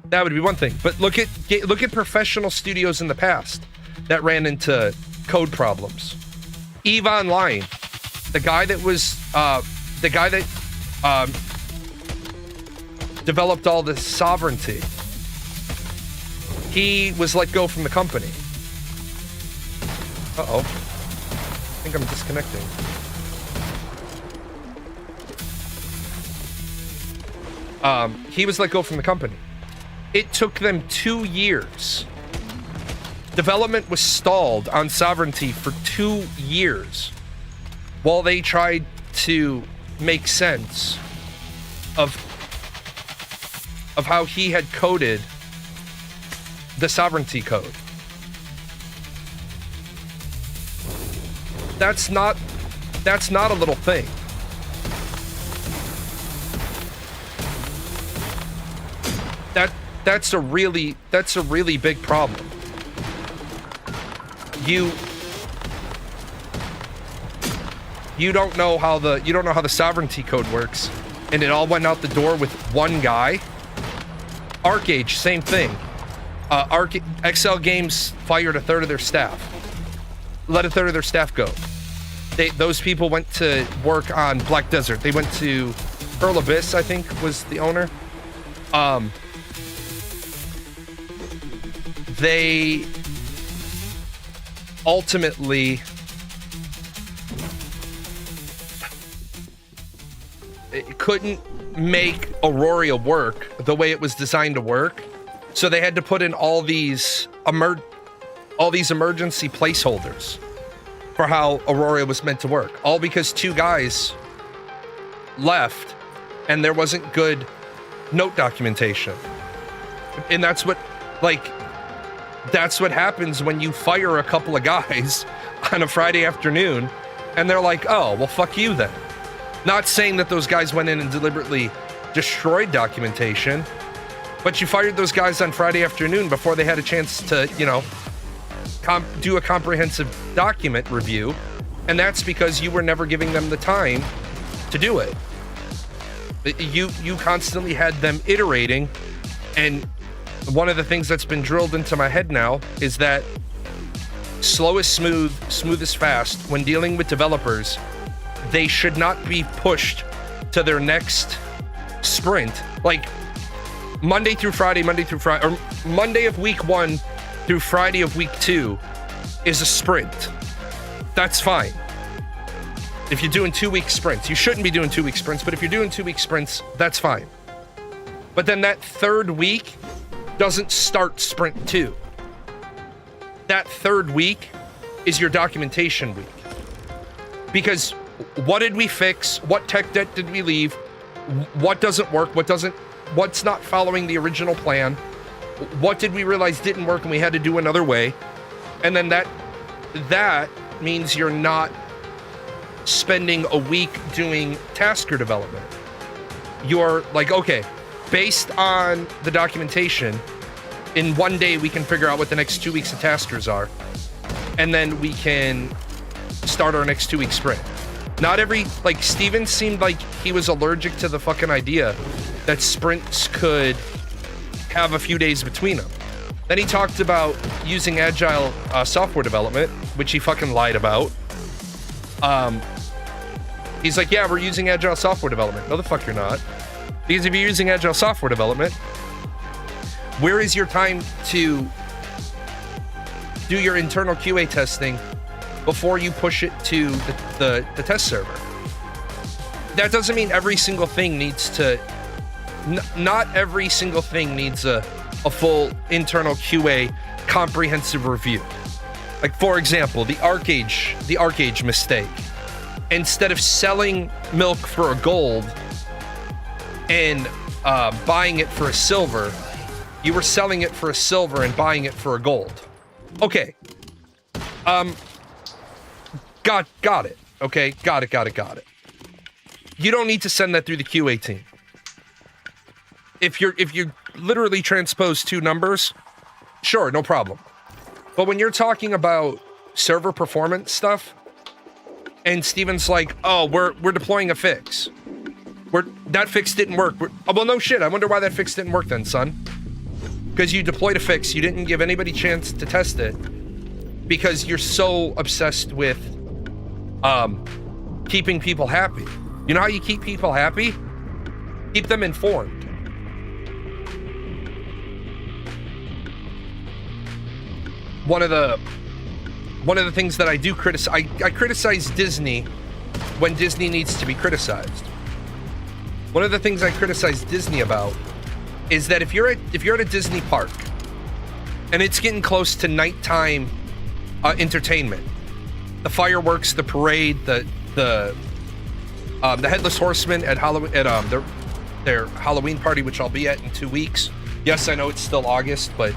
that would be one thing. But look at professional studios in the past that ran into code problems. EVE Online, the guy that developed all this Sovereignty, he was let go from the company. Uh-oh. I think I'm disconnecting. He was let go from the company. It took them 2 years. Development was stalled on Sovereignty for 2 years while they tried to make sense of how he had coded the Sovereignty code. That's not a little thing. That's a really big problem. You don't know how the Sovereignty code works, and it all went out the door with one guy. ArcAge, same thing. XL Games fired a third of their staff. Let a third of their staff go. Those people went to work on Black Desert. They went to Pearl Abyss, I think, was the owner. They ultimately couldn't make Aurora work the way it was designed to work, so they had to put in all these emergency placeholders for how Aurora was meant to work, all because 2 guys left and there wasn't good note documentation. And that's what happens when you fire a couple of guys on a Friday afternoon and they're like, oh, well, fuck you then. Not saying that those guys went in and deliberately destroyed documentation, but you fired those guys on Friday afternoon before they had a chance to, do a comprehensive document review, and that's because you were never giving them the time to do it. You constantly had them iterating, and one of the things that's been drilled into my head now is that slow is smooth, smooth is fast. When dealing with developers, they should not be pushed to their next sprint, like Monday through Friday, or Monday of week 1 through Friday of week 2 is a sprint. That's fine. If you're doing 2-week sprints, you shouldn't be doing 2-week sprints, but if you're doing 2-week sprints, that's fine. But then that 3rd week doesn't start sprint 2. That 3rd week is your documentation week. Because what did we fix? What tech debt did we leave? What doesn't work? What's not following the original plan? What did we realize didn't work and we had to do another way? And then that means you're not spending a week doing tasker development. You're like, okay, based on the documentation, in 1 day we can figure out what the next 2 weeks of taskers are, and then we can start our next 2-week sprint. Not every, Steven seemed like he was allergic to the fucking idea that sprints could have a few days between them. Then he talked about using agile software development, which he fucking lied about. He's like, yeah, we're using agile software development. No, the fuck you're not. Because if you're using agile software development, where is your time to do your internal QA testing before you push it to the test server? That doesn't mean every single thing needs to... not every single thing needs a full internal QA comprehensive review. Like, for example, the ArcAge mistake. Instead of selling milk for a gold and buying it for a silver, you were selling it for a silver and buying it for a gold. Okay. Got it. Okay, got it. You don't need to send that through the QA team. If you literally transpose 2 numbers, sure, no problem. But when you're talking about server performance stuff, and Steven's like, oh, we're deploying a fix. That fix didn't work. Oh, well, no shit. I wonder why that fix didn't work then, son. Because you deployed a fix. You didn't give anybody a chance to test it. Because you're so obsessed with keeping people happy. You know how you keep people happy? Keep them informed. One of the things that I do criticize, I criticize Disney when Disney needs to be criticized. One of the things I criticize Disney about is that if you're at a Disney park and it's getting close to nighttime entertainment, the fireworks, the parade, the Headless Horseman at Halloween, at their Halloween party, which I'll be at in 2 weeks. Yes, I know it's still August, but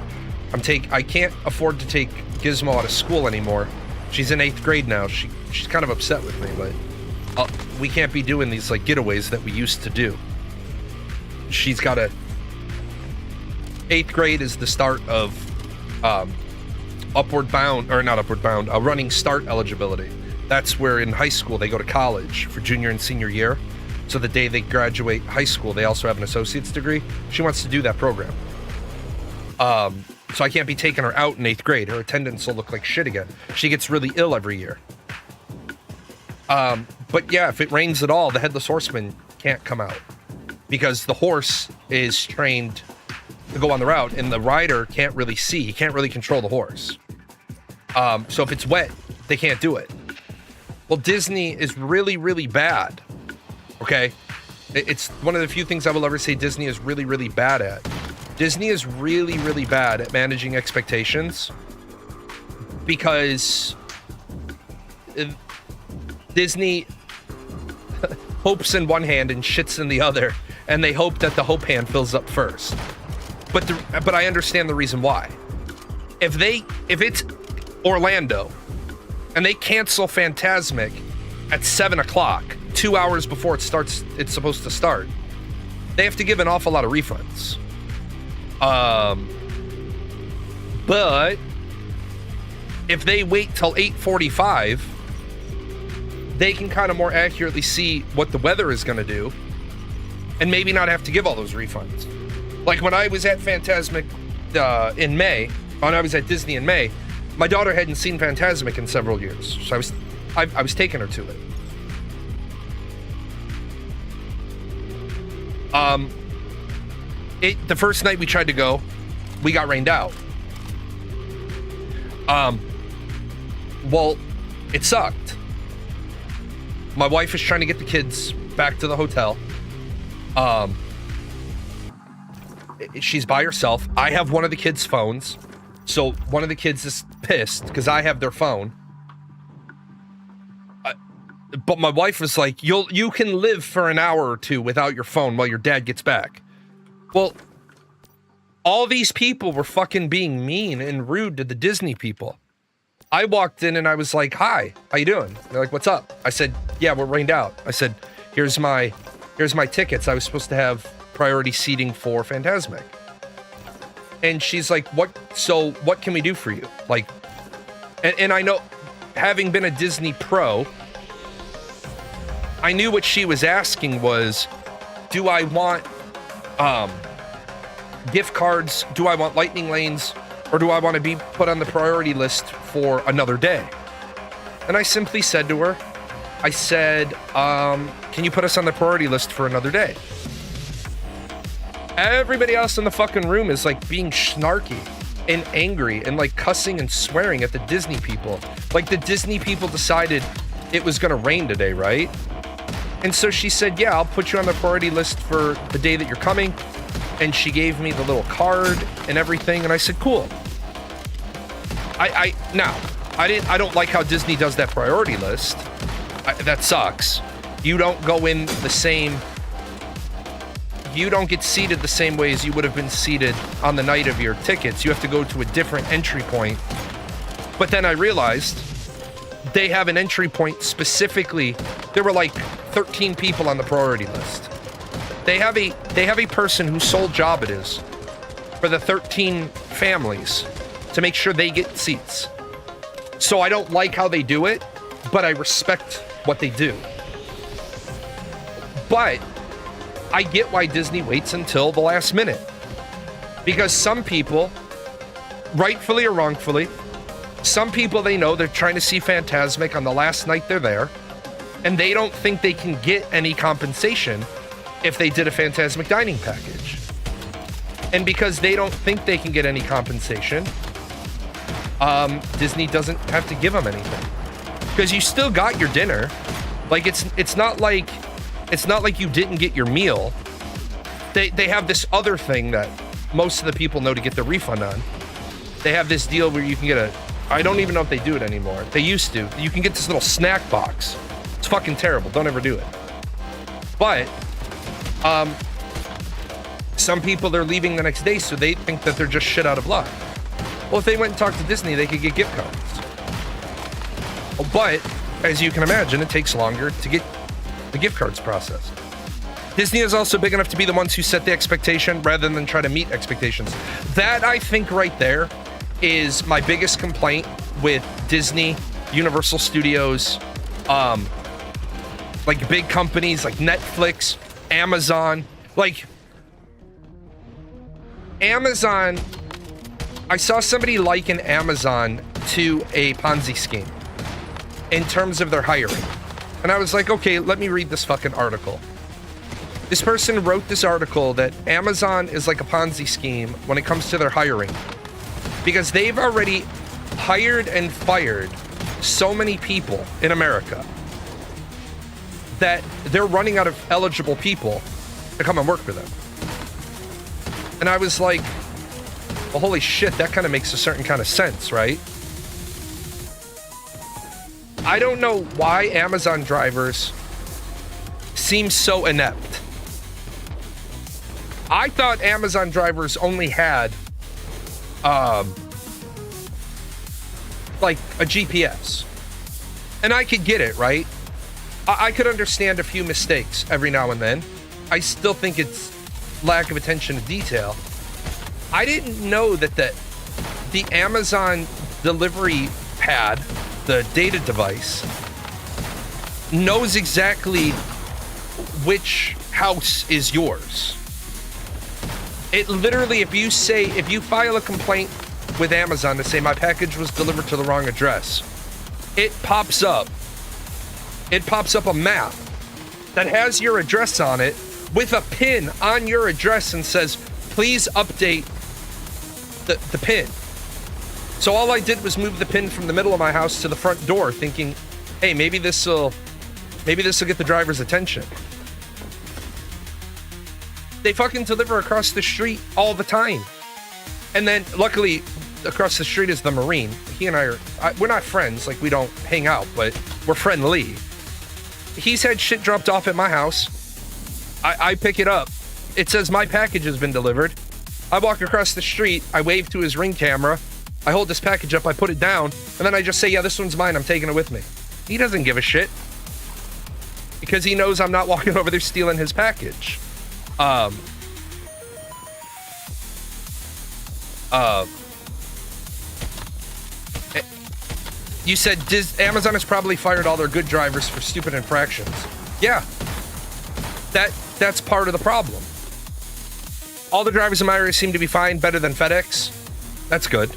I can't afford to take Gizmo out of school anymore. She's in 8th grade now. She's kind of upset with me, but we can't be doing these like getaways that we used to do. She's got 8th grade is the start of running start eligibility. That's where in high school they go to college for junior and senior year. So the day they graduate high school, they also have an associate's degree. She wants to do that program. So I can't be taking her out in 8th grade. Her attendance will look like shit again. She gets really ill every year. But yeah, if it rains at all, the Headless Horseman can't come out because the horse is trained to go on the route and the rider can't really see. He can't really control the horse. So if it's wet, they can't do it. Well, Disney is really, really bad. Okay? It's one of the few things I will ever say Disney is really, really bad at. Disney is really, really bad at managing expectations because Disney hopes in one hand and shits in the other, and they hope that the hope hand fills up first. But I understand the reason why. If it's Orlando and they cancel Fantasmic at 7 o'clock, 2 hours before it's supposed to start, they have to give an awful lot of refunds. But if they wait till 8:45, they can kind of more accurately see what the weather is going to do and maybe not have to give all those refunds. Like when I was at Fantasmic in May, when I was at Disney in May, my daughter hadn't seen Fantasmic in several years, so I was taking her to it. The first night we tried to go, we got rained out. Well, it sucked. My wife is trying to get the kids back to the hotel. She's by herself. I have one of the kids' phones. So one of the kids is pissed because I have their phone. But my wife was like, you can live for an hour or two without your phone while your dad gets back. Well, all these people were fucking being mean and rude to the Disney people. I walked in and I was like, hi, how you doing? They're like, what's up? I said, yeah, we're rained out. I said, here's my tickets. I was supposed to have priority seating for Fantasmic. And she's like, what can we do for you? Like, and I know, having been a Disney pro, I knew what she was asking was, do I want gift cards? Do I want lightning lanes? Or do I want to be put on the priority list for another day? And I simply said to her, I said, can you put us on the priority list for another day? Everybody else in the fucking room is like being snarky and angry and like cussing and swearing at the Disney people. Like the Disney people decided it was gonna rain today, right? And so she said, yeah, I'll put you on the priority list for the day that you're coming. And she gave me the little card and everything. And I said, cool. I don't like how Disney does that priority list. That sucks. You don't go in the same, you don't get seated the same way as you would have been seated on the night of your tickets. You have to go to a different entry point. But then I realized they have an entry point specifically. There were like 13 people on the priority list. They have a person whose sole job it is for the 13 families to make sure they get seats. So I don't like how they do it, but I respect what they do. But I get why Disney waits until the last minute. Because some people, rightfully or wrongfully, some people they know they're trying to see Fantasmic on the last night they're there, and they don't think they can get any compensation if they did a Fantasmic dining package. And because they don't think they can get any compensation, Disney doesn't have to give them anything. Because you still got your dinner. Like it's not like you didn't get your meal. They have this other thing that most of the people know to get the refund on. They have this deal where you can get I don't even know if they do it anymore. They used to. You can get this little snack box. It's fucking terrible. Don't ever do it. But some people, they're leaving the next day, so they think that they're just shit out of luck. Well, if they went and talked to Disney, they could get gift cards. But, as you can imagine, it takes longer to get the gift cards processed. Disney is also big enough to be the ones who set the expectation rather than try to meet expectations. That, I think, right there is my biggest complaint with Disney, Universal Studios, like big companies like Netflix, Amazon. Like, Amazon, I saw somebody liken Amazon to a Ponzi scheme in terms of their hiring. And I was like, okay, let me read this fucking article. This person wrote this article that Amazon is like a Ponzi scheme when it comes to their hiring, because they've already hired and fired so many people in America that they're running out of eligible people to come and work for them. And I was like, well, holy shit, that kind of makes a certain kind of sense, right? I don't know why Amazon drivers seem so inept. I thought Amazon drivers only had like a GPS. And I could get it, right? I could understand a few mistakes every now and then. I still think it's lack of attention to detail. I didn't know that the Amazon delivery pad, the data device, knows exactly which house is yours. It literally, if you file a complaint with Amazon to say my package was delivered to the wrong address, it pops up a map that has your address on it with a pin on your address and says, please update the pin. So all I did was move the pin from the middle of my house to the front door, thinking, hey, maybe this will get the driver's attention. They fucking deliver across the street all the time. And then luckily across the street is the Marine. He and we're not friends, like we don't hang out, but we're friendly. He's had shit dropped off at my house. I pick it up. It says my package has been delivered. I walk across the street. I wave to his Ring camera. I hold this package up. I put it down. And then I just say, yeah, this one's mine. I'm taking it with me. He doesn't give a shit. Because he knows I'm not walking over there stealing his package. You said Amazon has probably fired all their good drivers for stupid infractions. Yeah. That's part of the problem. All the drivers in my area seem to be fine, better than FedEx. That's good.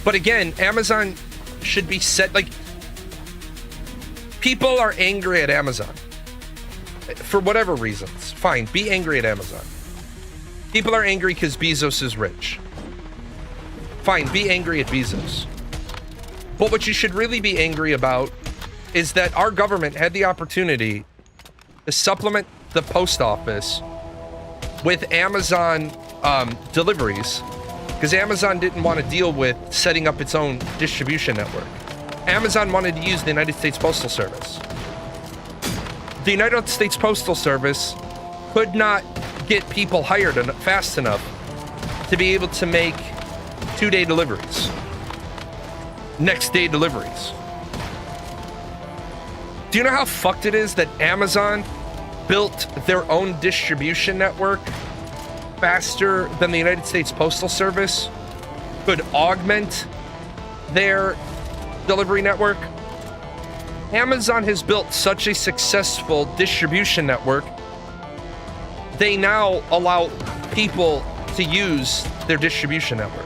But again, Amazon should be set, like, people are angry at Amazon. For whatever reasons. Fine, be angry at Amazon. People are angry because Bezos is rich. Fine, be angry at Bezos. But what you should really be angry about is that our government had the opportunity to supplement the post office with Amazon deliveries, because Amazon didn't want to deal with setting up its own distribution network. Amazon wanted to use the United States Postal Service. The United States Postal Service could not get people hired fast enough to be able to make 2-day deliveries, next day deliveries. Do you know how fucked it is that Amazon built their own distribution network faster than the United States Postal Service could augment their delivery network? Amazon has built such a successful distribution network they now allow people to use their distribution network.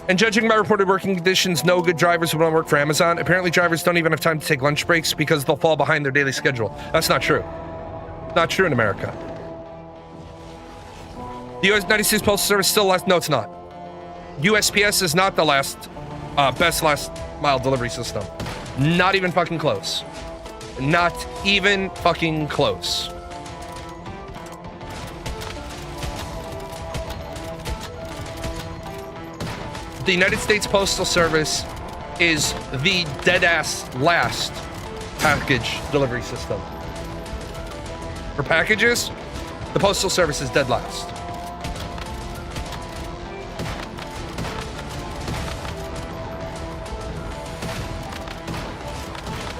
And judging by reported working conditions, no good drivers would want to work for Amazon. Apparently, drivers don't even have time to take lunch breaks because they'll fall behind their daily schedule. That's not true. Not true in America. The United States Postal Service still last. No, it's not. USPS is not the best last mile delivery system. Not even fucking close. Not even fucking close. The United States Postal Service is the dead-ass last package delivery system. For packages, the Postal Service is dead last.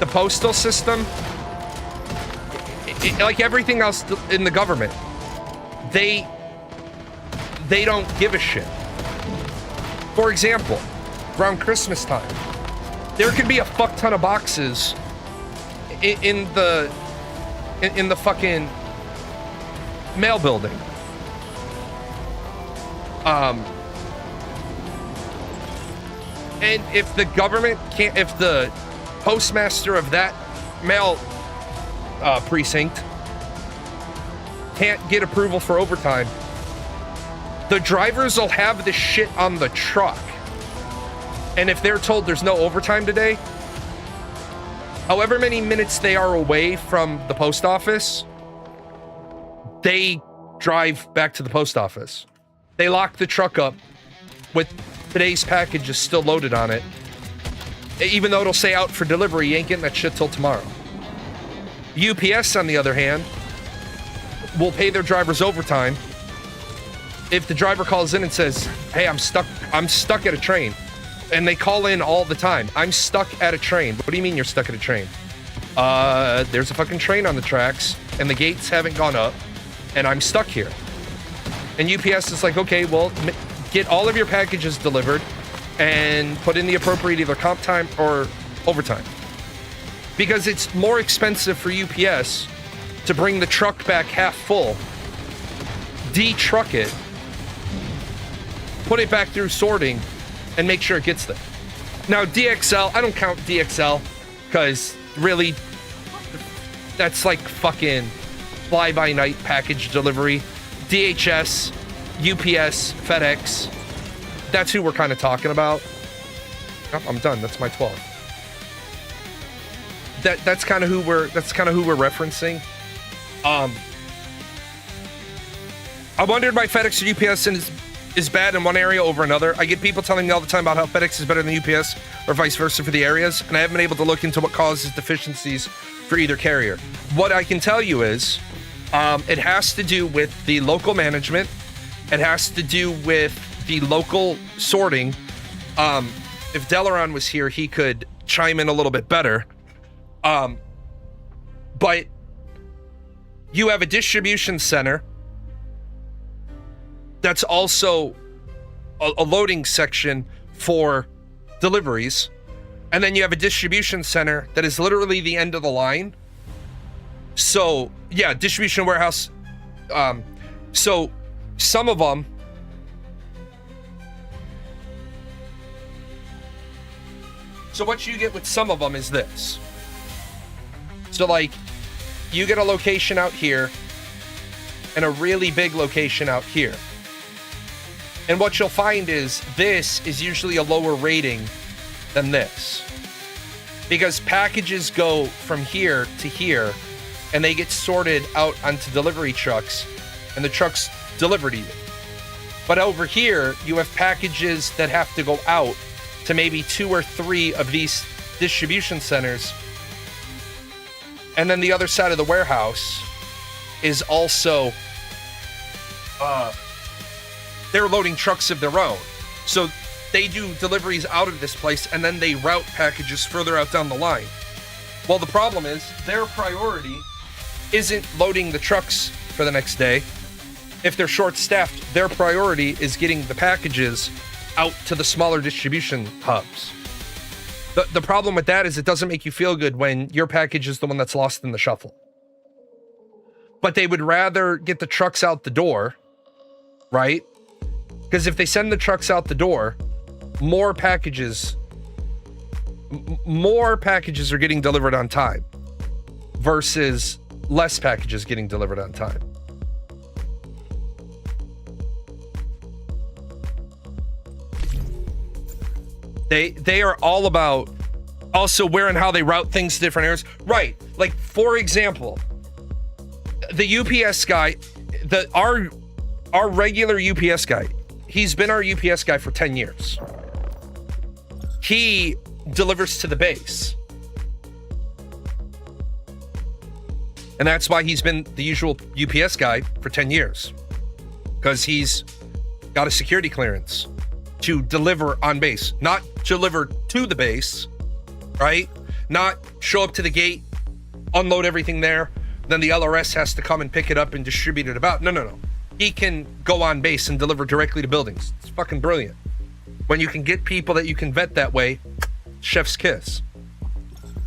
The postal system, like everything else in the government, they don't give a shit. For example, around Christmas time, there could be a fuck ton of boxes in the fucking mail building. And if the government can't, if the postmaster of that mail precinct can't get approval for overtime, the drivers will have the shit on the truck. And if they're told there's no overtime today, however many minutes they are away from the post office, they drive back to the post office. They lock the truck up with today's package is still loaded on it. Even though it'll say out for delivery, you ain't getting that shit till tomorrow. UPS, on the other hand, will pay their drivers overtime if the driver calls in and says, hey, I'm stuck at a train. And they call in all the time. I'm stuck at a train. What do you mean you're stuck at a train? There's a fucking train on the tracks and the gates haven't gone up and I'm stuck here. And UPS is like, okay, well, get all of your packages delivered and put in the appropriate either comp time or overtime. Because it's more expensive for UPS to bring the truck back half full, de-truck it, put it back through sorting, and make sure it gets there. Now, DXL, I don't count DXL, because really, that's like fucking fly-by-night package delivery. DHS, UPS, FedEx, that's who we're kind of talking about. Oh, I'm done. That's my 12. That's kind of who we're referencing. I wondered why FedEx or UPS is bad in one area over another. I get people telling me all the time about how FedEx is better than UPS or vice versa for the areas, and I haven't been able to look into what causes deficiencies for either carrier. What I can tell you is it has to do with the local management. It has to do with the local sorting. If Delaron was here, he could chime in a little bit better. But you have a distribution center that's also a loading section for deliveries. And then you have a distribution center that is literally the end of the line. So, yeah, distribution warehouse. So some of them, so what you get with some of them is this. So like, you get a location out here and a really big location out here. And what you'll find is this is usually a lower rating than this, because packages go from here to here and they get sorted out onto delivery trucks and the trucks deliver to you. But over here, you have packages that have to go out to maybe 2 or 3 of these distribution centers. And then the other side of the warehouse is also, they're loading trucks of their own. So they do deliveries out of this place and then they route packages further out down the line. Well, the problem is their priority isn't loading the trucks for the next day. If they're short-staffed, their priority is getting the packages out to the smaller distribution hubs. The problem with that is it doesn't make you feel good when your package is the one that's lost in the shuffle. But they would rather get the trucks out the door, right? Because if they send the trucks out the door, more packages are getting delivered on time versus less packages getting delivered on time. They are all about also where and how they route things to different areas. Right. Like, for example, the UPS guy, our regular UPS guy, he's been our UPS guy for 10 years. He delivers to the base. And that's why he's been the usual UPS guy for 10 years. Because he's got a security clearance to deliver on base, not deliver to the base, right? Not show up to the gate, unload everything there, then the LRS has to come and pick it up and distribute it about. No. He can go on base and deliver directly to buildings. It's fucking brilliant. When you can get people that you can vet that way, chef's kiss.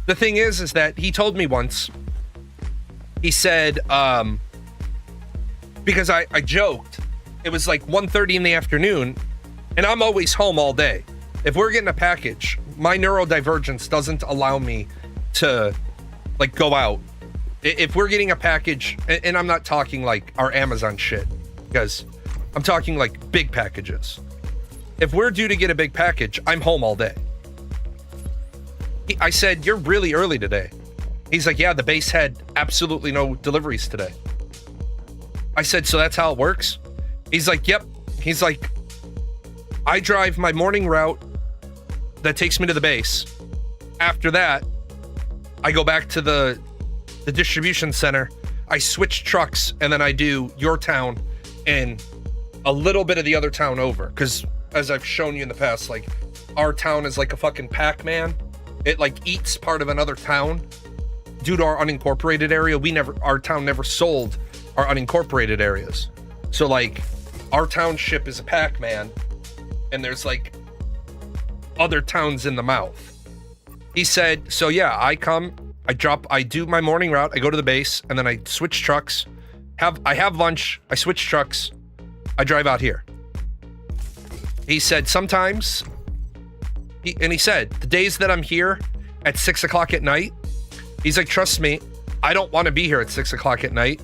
The thing is that he told me once, he said, because I joked, it was like 1:30 in the afternoon, and I'm always home all day. If we're getting a package, my neurodivergence doesn't allow me to like go out. If we're getting a package, and I'm not talking like our Amazon shit, because I'm talking like big packages. If we're due to get a big package, I'm home all day. I said, you're really early today. He's like, yeah, the base had absolutely no deliveries today. I said, so that's how it works? He's like, yep. He's like, I drive my morning route that takes me to the base. After that, I go back to the distribution center. I switch trucks, and then I do your town and a little bit of the other town over. Because as I've shown you in the past, like, our town is like a fucking Pac-Man. It like eats part of another town. Due to our unincorporated area, our town never sold our unincorporated areas. So like, our township is a Pac-Man, and there's like other towns in the mouth. He said, so yeah, I do my morning route, I go to the base, and then I switch trucks, I have lunch, I switch trucks, I drive out here. He said, sometimes, he said, the days that I'm here at 6 o'clock at night, he's like, trust me, I don't want to be here at 6 o'clock at night.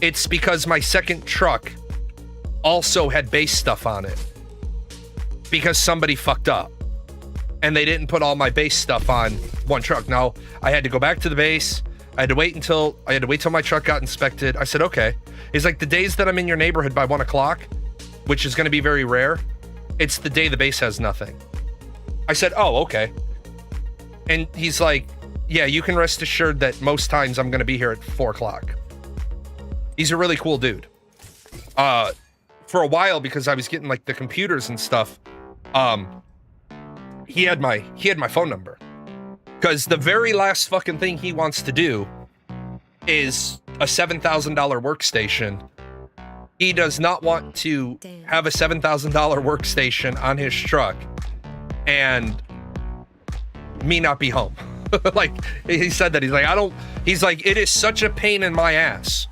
It's because my second truck also had base stuff on it. Because somebody fucked up. And they didn't put all my base stuff on one truck. Now, I had to go back to the base. I had to wait till my truck got inspected. I said, okay. He's like, the days that I'm in your neighborhood by 1 o'clock, which is going to be very rare, it's the day the base has nothing. I said, oh, okay. And he's like, yeah, you can rest assured that most times I'm going to be here at 4 o'clock. He's a really cool dude. For a while, because I was getting like the computers and stuff, he had my phone number. Because the very last fucking thing he wants to do is a $7,000 workstation. He does not want to have a $7,000 workstation on his truck and me not be home. Like, he said that. He's like, it is such a pain in my ass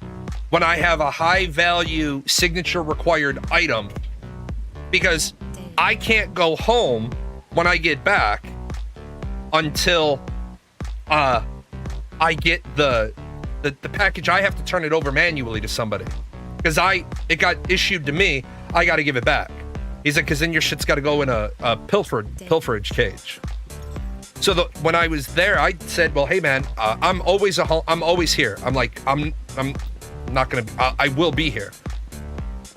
when I have a high value signature required item, because I can't go home when I get back until I get the package. I have to turn it over manually to somebody because it got issued to me. I got to give it back. He's like, because then your shit's got to go in a pilferage cage. So when I was there, I said, well, hey man, I'm always here. I'm like, I'm not gonna, I will be here.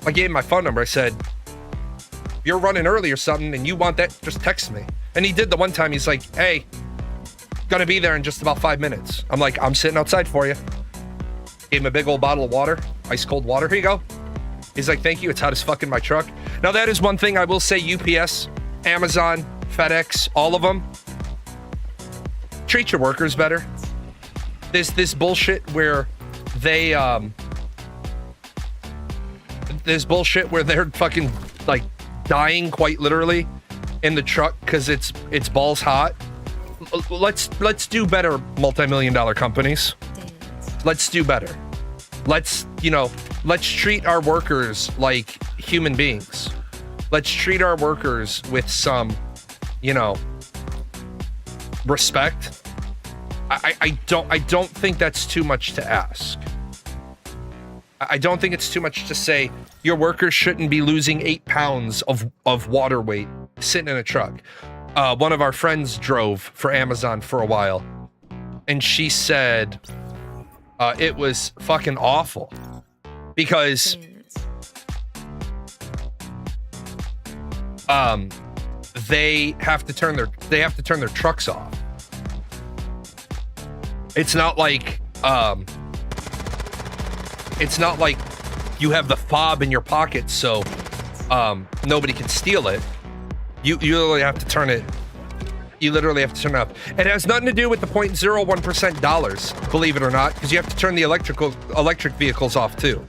I gave him my phone number. I said, if you're running early or something and you want that, just text me. And he did the one time. He's like, hey, gonna be there in just about 5 minutes. I'm like, I'm sitting outside for you. Gave him a big old bottle of water, ice cold water. Here you go. He's like, thank you. It's hot as fuck in my truck. Now that is one thing I will say, UPS, Amazon, FedEx, all of them, treat your workers better. There's this bullshit where they're fucking like dying quite literally in the truck because it's balls hot. Let's do better, multi-million-dollar companies. Let's do better. Let's treat our workers like human beings. Let's treat our workers with some, respect. I don't think that's too much to ask. I don't think it's too much to say your workers shouldn't be losing 8 pounds of water weight sitting in a truck. One of our friends drove for Amazon for a while, and she said it was fucking awful because they have to turn their trucks off. It's not like you have the fob in your pocket so nobody can steal it. You literally have to turn it. You literally have to turn it up. It has nothing to do with the 0.01% dollars, believe it or not, because you have to turn the electric vehicles off too.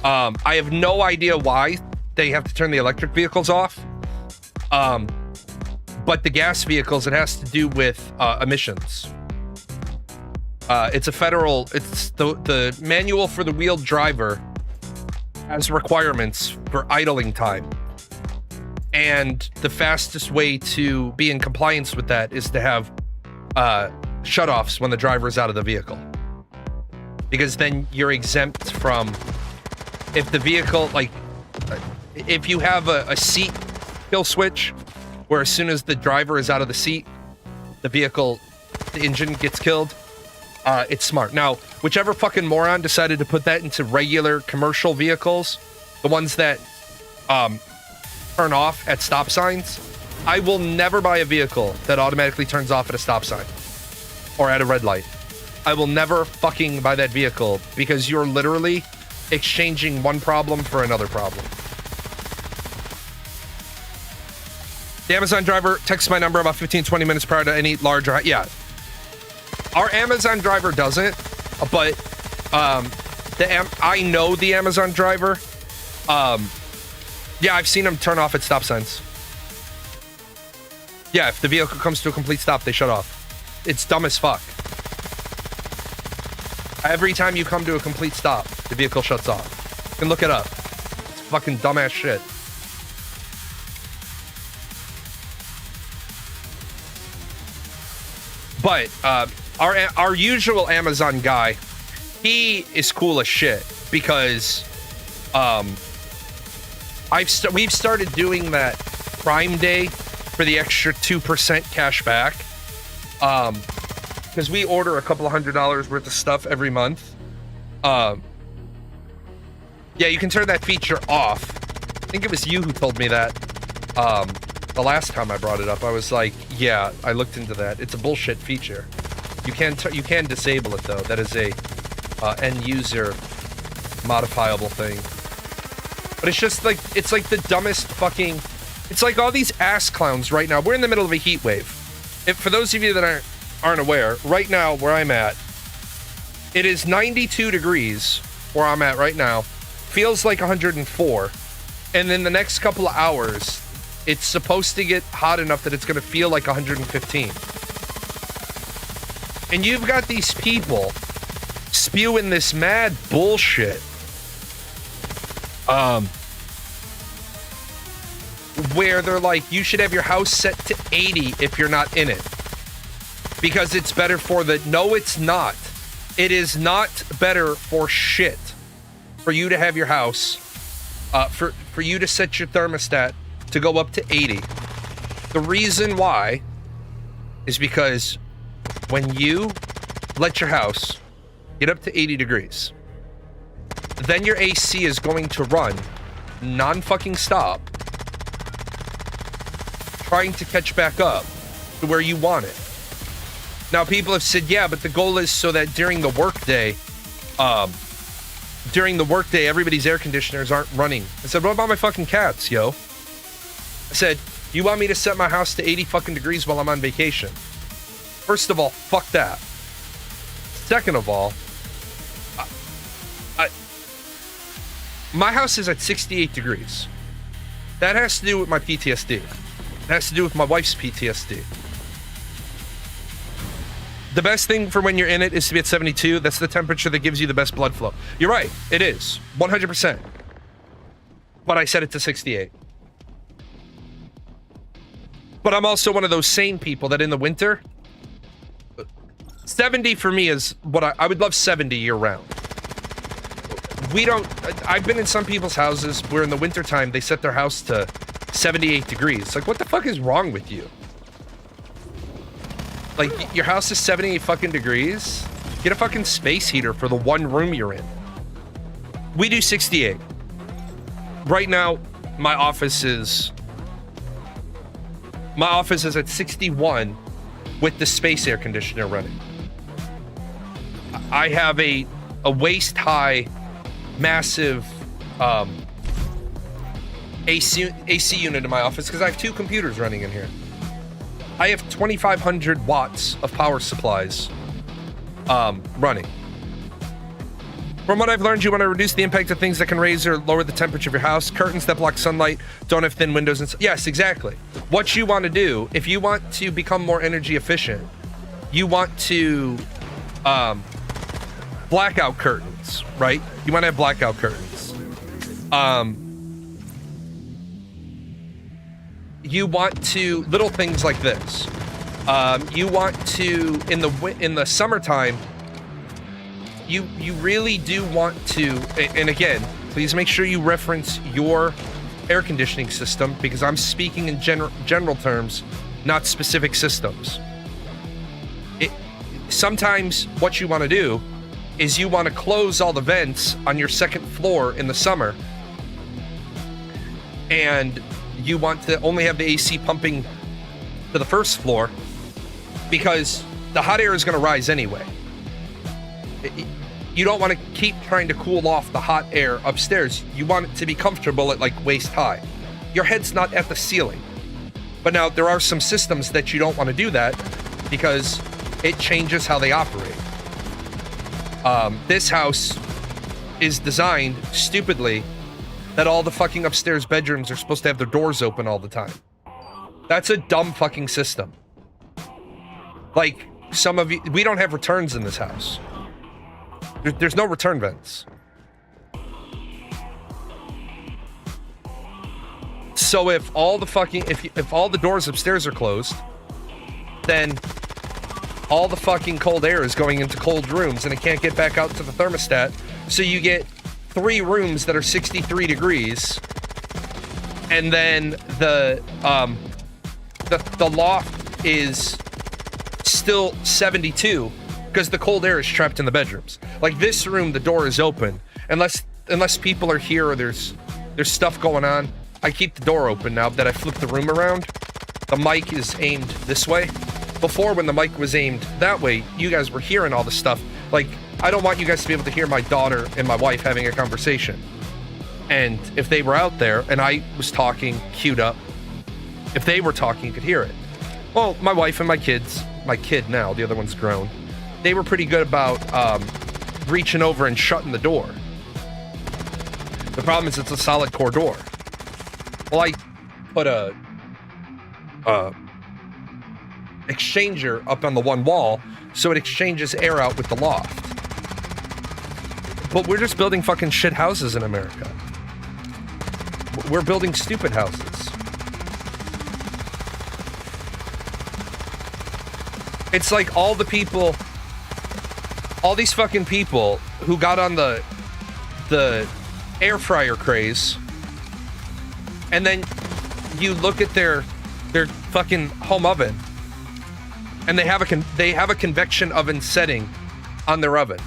I have no idea why they have to turn the electric vehicles off. But the gas vehicles, it has to do with emissions. It's the manual for the wheeled driver has requirements for idling time. And the fastest way to be in compliance with that is to have shutoffs when the driver is out of the vehicle. Because then you're exempt from, if the vehicle, if you have a seat kill switch, where as soon as the driver is out of the seat, the engine gets killed, it's smart. Now, whichever fucking moron decided to put that into regular commercial vehicles, the ones that turn off at stop signs, I will never buy a vehicle that automatically turns off at a stop sign or at a red light. I will never fucking buy that vehicle because you're literally exchanging one problem for another problem. The Amazon driver texts my number about 15-20 minutes prior to any large... Yeah. Our Amazon driver doesn't, but I know the Amazon driver. Yeah, I've seen them turn off at stop signs. Yeah, if the vehicle comes to a complete stop, they shut off. It's dumb as fuck. Every time you come to a complete stop, the vehicle shuts off. You can look it up. It's fucking dumbass shit. But our usual Amazon guy, he is cool as shit because we've started doing that Prime Day for the extra 2% cash back. Because we order a couple of $100 worth of stuff every month. Yeah, you can turn that feature off. I think it was you who told me that. The last time I brought it up, I was like, yeah, I looked into that. It's a bullshit feature. You can disable it though. That is a end user modifiable thing. But it's just like, it's like the dumbest fucking, it's like all these ass clowns right now. We're in the middle of a heat wave. For those of you that aren't aware, right now where I'm at, it is 92 degrees where I'm at right now. Feels like 104. And then the next couple of hours, it's supposed to get hot enough that it's going to feel like 115. And you've got these people spewing this mad bullshit. Where they're like, you should have your house set to 80 if you're not in it. Because it's better for the... No, it's not. It is not better for shit for you to have your house, for you to set your thermostat to go up to 80. The reason why is because when you let your house get up to 80 degrees, then your AC is going to run non-fucking stop, trying to catch back up to where you want it. Now, people have said, yeah, but the goal is so that during the workday, everybody's air conditioners aren't running. I said, what about my fucking cats, yo? I said, you want me to set my house to 80 fucking degrees while I'm on vacation? First of all, fuck that. Second of all, my house is at 68 degrees. That has to do with my PTSD. has to do with my wife's PTSD. The best thing for when you're in it is to be at 72. That's the temperature that gives you the best blood flow. You're right. It is. 100%. But I set it to 68. But I'm also one of those sane people that in the winter, 70 for me is what I would love 70 year round. I've been in some people's houses where in the wintertime they set their house to 78 degrees. Like, what the fuck is wrong with you? Like, your house is 78 fucking degrees? Get a fucking space heater for the one room you're in. We do 68. Right now, my office is at 61 with the space air conditioner running. I have a waist-high, massive AC unit in my office because I have 2 computers running in here. I have 2,500 watts of power supplies running. From what I've learned, you want to reduce the impact of things that can raise or lower the temperature of your house. Curtains that block sunlight, don't have thin windows. And yes, exactly. What you want to do, if you want to become more energy efficient, you want to blackout curtains, right? You want to have blackout curtains. You want to, little things like this. You want to, in the summertime, you really do want to, and again, please make sure you reference your air conditioning system because I'm speaking in general terms, not specific systems. Sometimes what you want to do is you want to close all the vents on your second floor in the summer, and you want to only have the AC pumping to the first floor because the hot air is going to rise anyway. You don't want to keep trying to cool off the hot air upstairs. You want it to be comfortable at like waist high. Your head's not at the ceiling. But now there are some systems that you don't want to do that because it changes how they operate. This house is designed stupidly that all the fucking upstairs bedrooms are supposed to have their doors open all the time. That's a dumb fucking system. Like, some of you, we don't have returns in this house. There's no return vents. So if all the fucking, if all the doors upstairs are closed, then all the fucking cold air is going into cold rooms and it can't get back out to the thermostat. So you get 3 rooms that are 63 degrees, and then the loft is still 72 because the cold air is trapped in the bedrooms. Like this room, the door is open unless people are here or there's stuff going on. I keep the door open now that I flipped the room around. The mic is aimed this way. Before, when the mic was aimed that way, you guys were hearing all the stuff. Like, I don't want you guys to be able to hear my daughter and my wife having a conversation. And if they were out there and I was talking, queued up, if they were talking, you could hear it. Well, my wife and my kids, my kid now, the other one's grown, they were pretty good about reaching over and shutting the door. The problem is it's a solid core door. Well, I put a exchanger up on the one wall so it exchanges air out with the loft. But we're just building fucking shit houses in America. We're building stupid houses. It's like all the people, all these fucking people who got on the air fryer craze, and then you look at their fucking home oven, and they have a convection oven setting on their oven,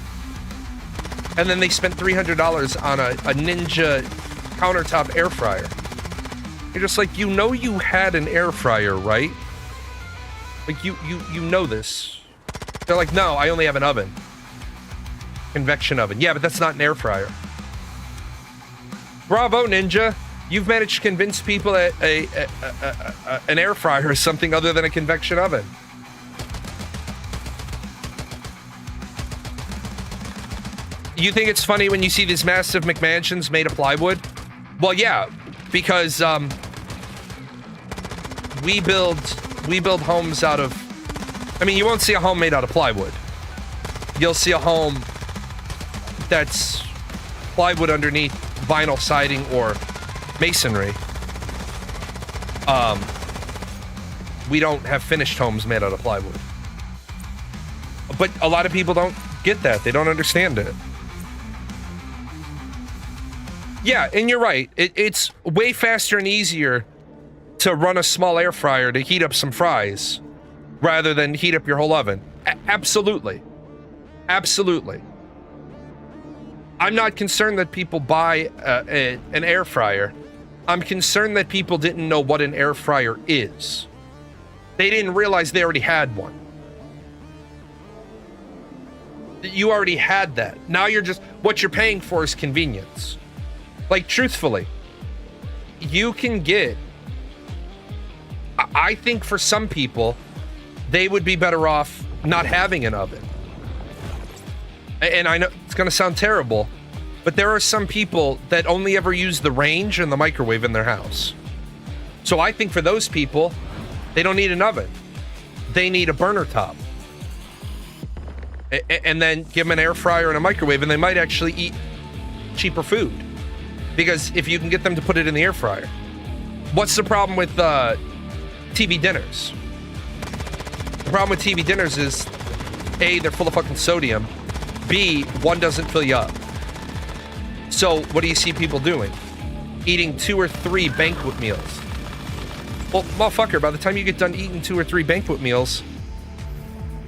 and then they spent $300 on a Ninja countertop air fryer. You're just like, you know, you had an air fryer, right? Like you know this. They're like, no, I only have an oven. Convection oven. Yeah, but that's not an air fryer. Bravo, Ninja. You've managed to convince people that an air fryer is something other than a convection oven. You think it's funny when you see these massive McMansions made of plywood? Well, yeah, because we build homes out of, I mean, you won't see a home made out of plywood. You'll see a home that's plywood underneath vinyl siding or masonry. We don't have finished homes made out of plywood. But a lot of people don't get that. They don't understand it. Yeah, and you're right. It's way faster and easier to run a small air fryer to heat up some fries rather than heat up your whole oven. Absolutely. Absolutely. I'm not concerned that people buy an air fryer. I'm concerned that people didn't know what an air fryer is. They didn't realize they already had one. You already had that. Now you're just, what you're paying for is convenience. Like, truthfully, you can get, I think for some people, they would be better off not having an oven. And I know it's going to sound terrible, but there are some people that only ever use the range and the microwave in their house. So I think for those people, they don't need an oven. They need a burner top. And then give them an air fryer and a microwave, and they might actually eat cheaper food. Because if you can get them to put it in the air fryer. What's the problem with TV dinners? The problem with TV dinners is, A, they're full of fucking sodium. B, one doesn't fill you up. So what do you see people doing? Eating 2 or 3 banquet meals. Well, motherfucker, by the time you get done eating 2 or 3 banquet meals,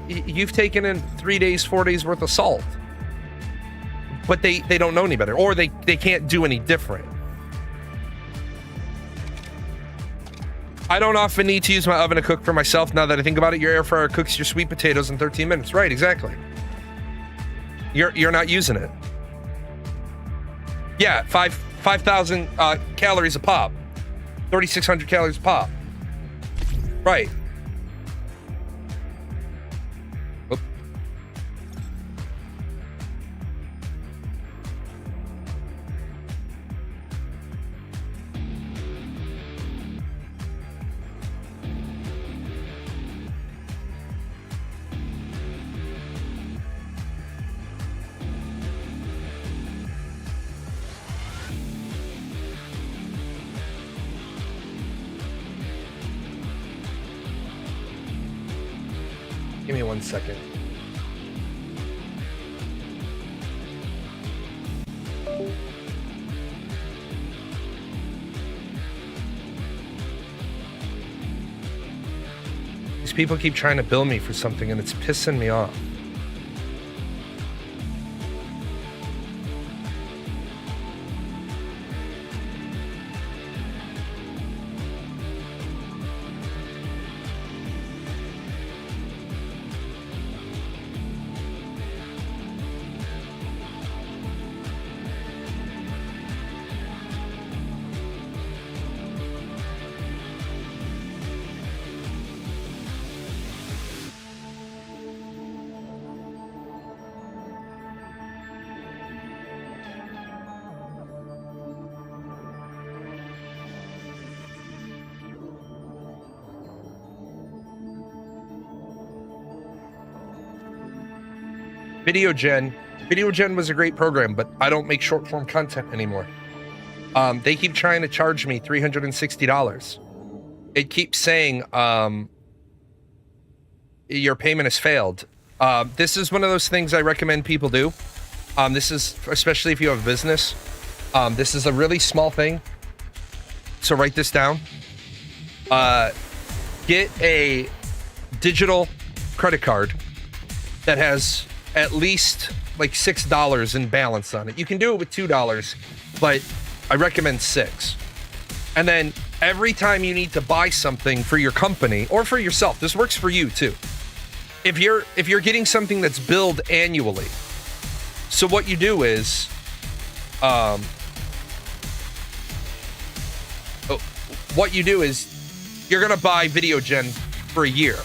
you've taken in 3 days, 4 days worth of salt. But they don't know any better, or they can't do any different. I don't often need to use my oven to cook for myself. Now that I think about it, your air fryer cooks your sweet potatoes in 13 minutes. Right, exactly. You're not using it. Yeah, 5,000 calories a pop. 3,600 calories a pop. Right. Oop. Give me 1 second. These people keep trying to bill me for something and it's pissing me off. VideoGen was a great program, but I don't make short form content anymore. They keep trying to charge me $360. It keeps saying your payment has failed. This is one of those things I recommend people do. This is, especially if you have a business, this is a really small thing. So write this down. Get a digital credit card that has at least like $6 in balance on it. You can do it with $2, but I recommend $6. And then every time you need to buy something for your company or for yourself, this works for you too. If you're getting something that's billed annually, so what you do is, you're gonna buy VideoGen for a year.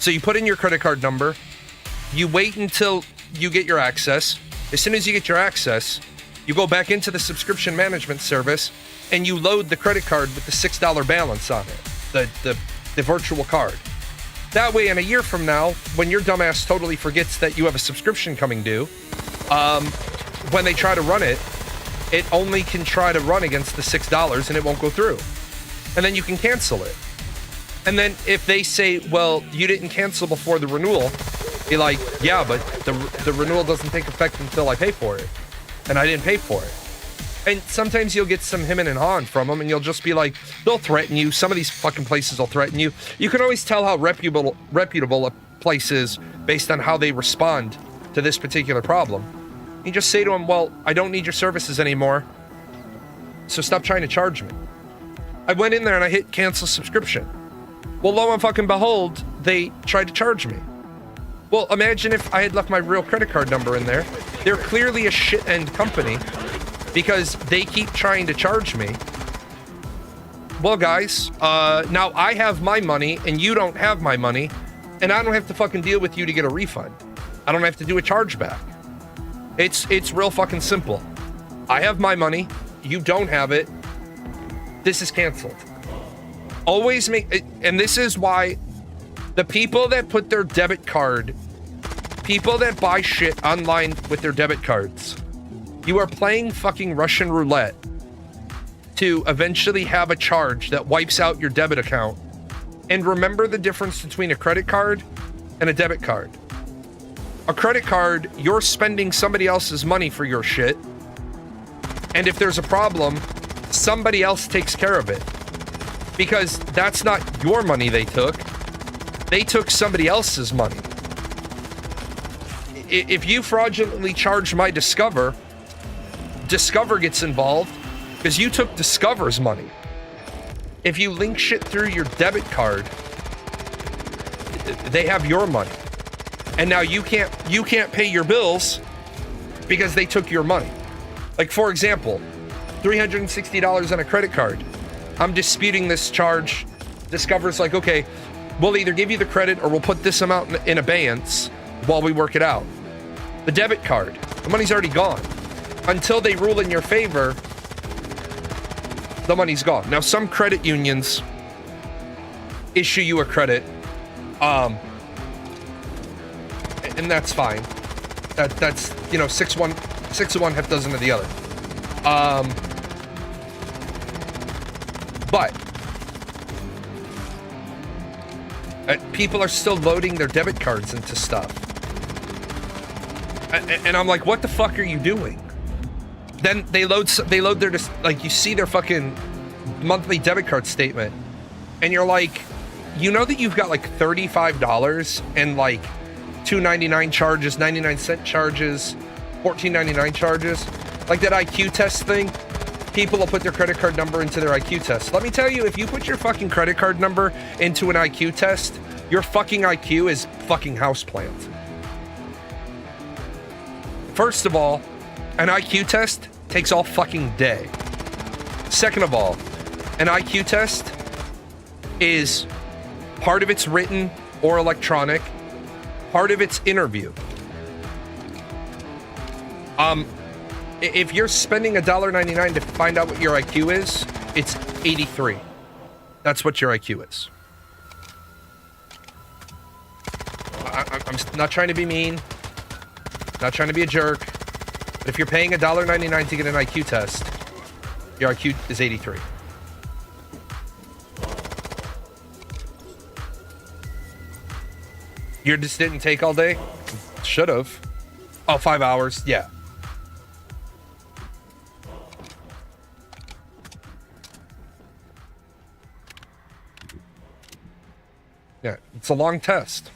So you put in your credit card number. You wait until you get your access. As soon as you get your access, you go back into the subscription management service and you load the credit card with the $6 balance on it. The the virtual card. That way, in a year from now, when your dumbass totally forgets that you have a subscription coming due, when they try to run it, it only can try to run against the $6 and it won't go through. And then you can cancel it. And then if they say, well, you didn't cancel before the renewal, you're like, yeah, but the renewal doesn't take effect until I pay for it. And I didn't pay for it. And sometimes you'll get some hemming and hawing from them, and you'll just be like, they'll threaten you. Some of these fucking places will threaten you. You can always tell how reputable a place is based on how they respond to this particular problem. You just say to them, well, I don't need your services anymore, so stop trying to charge me. I went in there and I hit cancel subscription. Well, lo and fucking behold, they tried to charge me. Well, imagine if I had left my real credit card number in there. They're clearly a shit-end company because they keep trying to charge me. Well, guys, now I have my money and you don't have my money, and I don't have to fucking deal with you to get a refund. I don't have to do a chargeback. It's real fucking simple. I have my money, you don't have it. This is canceled. Always make, and this is why the people that put their debit card, people that buy shit online with their debit cards, you are playing fucking Russian roulette to eventually have a charge that wipes out your debit account. And remember the difference between a credit card and a debit card. A credit card, you're spending somebody else's money for your shit. And if there's a problem, somebody else takes care of it. Because that's not your money they took. They took somebody else's money. If you fraudulently charge my Discover, Discover gets involved because you took Discover's money. If you link shit through your debit card, they have your money. And now you can't pay your bills because they took your money. Like, for example, $360 on a credit card. I'm disputing this charge. Discover's like, okay, we'll either give you the credit or we'll put this amount in abeyance while we work it out. The debit card, the money's already gone. Until they rule in your favor, the money's gone. Now, some credit unions issue you a credit, and that's fine. That's, you know, six of one, half dozen of the other. But people are still loading their debit cards into stuff. And I'm like, what the fuck are you doing? Then they load their, like, you see their fucking monthly debit card statement, and you're like, you know that you've got like $35 and like $2.99 charges, 99-cent charges, $14.99 charges, like that IQ test thing. People will put their credit card number into their IQ test. Let me tell you, if you put your fucking credit card number into an IQ test, your fucking IQ is fucking houseplant. First of all, an IQ test takes all fucking day. Second of all, an IQ test is part of it's written or electronic, part of it's interview. If you're spending $1.99 to find out what your IQ is, it's 83. That's what your IQ is. I'm not trying to be mean, not trying to be a jerk, but if you're paying $1.99 to get an IQ test, your IQ is 83. You just didn't take all day? Should have. Oh, 5 hours? Yeah. Yeah, it's a long test.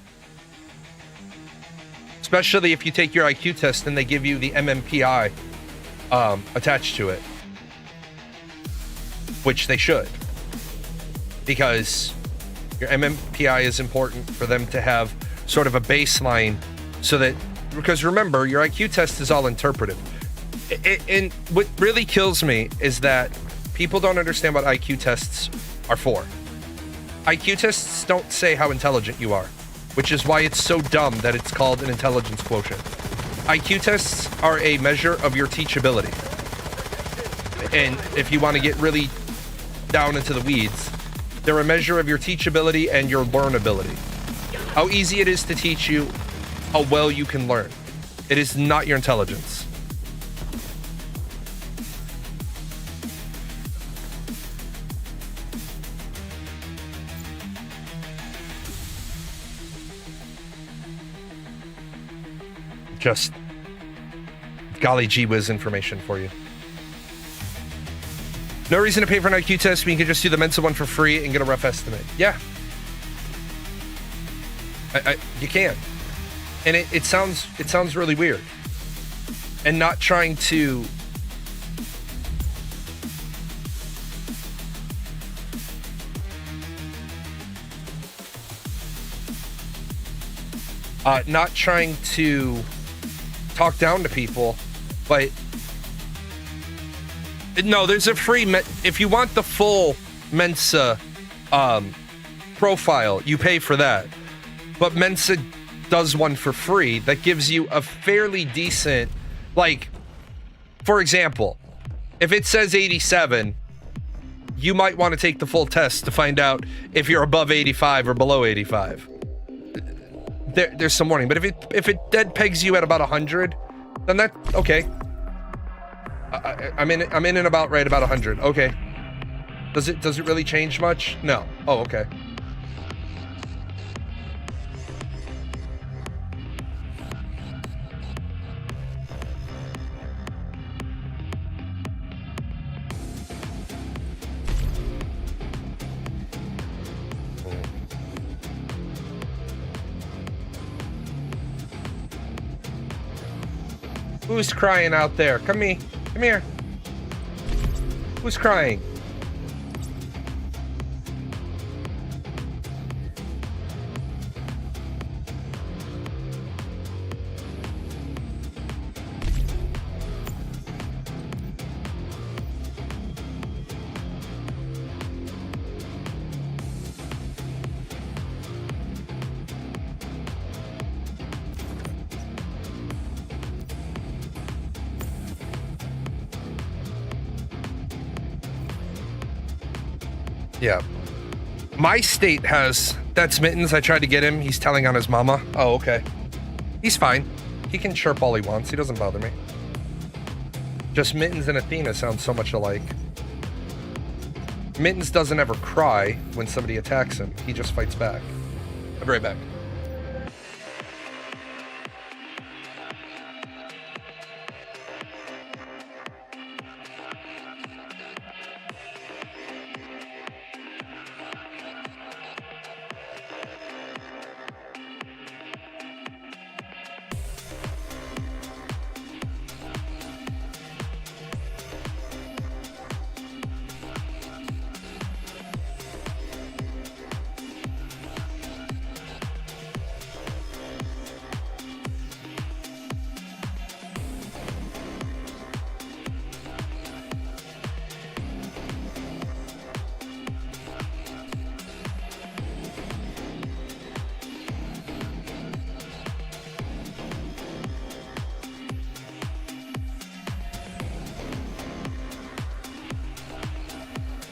Especially if you take your IQ test and they give you the MMPI attached to it. Which they should. Because your MMPI is important for them to have sort of a baseline so that, because remember, your IQ test is all interpretive. And what really kills me is that people don't understand what IQ tests are for. IQ tests don't say how intelligent you are, which is why it's so dumb that it's called an intelligence quotient. IQ tests are a measure of your teachability. And if you want to get really down into the weeds, They're a measure of your teachability and your learnability. How easy it is to teach you, how well you can learn. It is not your intelligence. Just golly gee whiz information for you. No reason to pay for an IQ test when you can just do the Mensa one for free and get a rough estimate. Yeah. You can. And it sounds really weird. And not trying to talk down to people, but no, there's a free if you want the full Mensa profile, you pay for that. But Mensa does one for free that gives you a fairly decent, like, for example, if it says 87, you might want to take the full test to find out if you're above 85 or below 85. There's some warning, but if it dead pegs you at about 100, then that's okay. I'm in and about right about 100. Okay. Does it really change much? No. Oh, okay. Who's crying out there? Come here. Who's crying? Yeah. My state has... That's Mittens. I tried to get him. He's telling on his mama. Oh, okay. He's fine. He can chirp all he wants. He doesn't bother me. Just Mittens and Athena sound so much alike. Mittens doesn't ever cry when somebody attacks him. He just fights back. I'll be right back.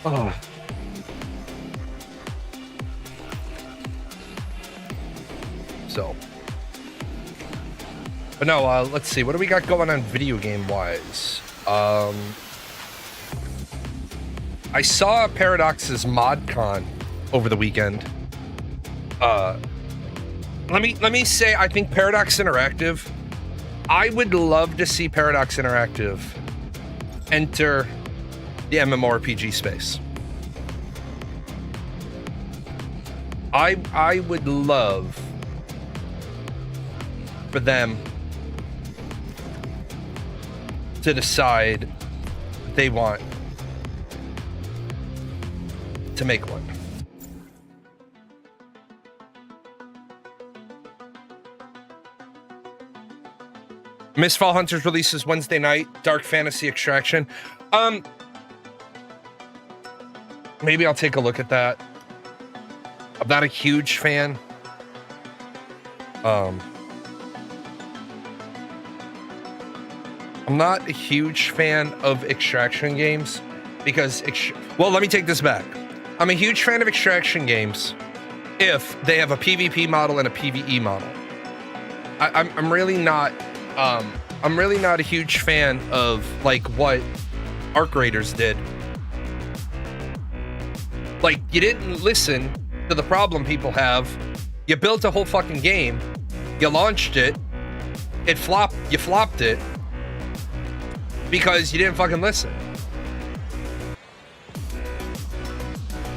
Oh. So. But no, let's see. What do we got going on video game wise? I saw Paradox's ModCon over the weekend. Let me say, I think Paradox Interactive, I would love to see Paradox Interactive enter the MMORPG space. I would love for them to decide they want to make one. Mistfall Hunters releases Wednesday night. Dark Fantasy Extraction. Maybe I'll take a look at that. I'm not a huge fan. I'm not a huge fan of extraction games because, well, let me take this back. I'm a huge fan of extraction games if they have a PvP model and a PvE model. I'm really not a huge fan of like what Arc Raiders did. Like, you didn't listen to the problem people have. You built a whole fucking game. You launched it. It flopped. You flopped it because you didn't fucking listen.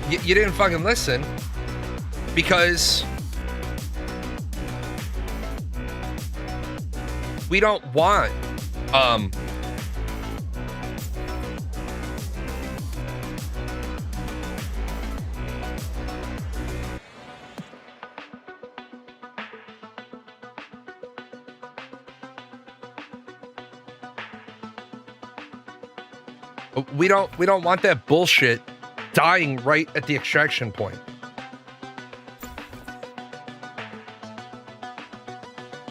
You didn't fucking listen because we don't want we don't want that bullshit dying right at the extraction point.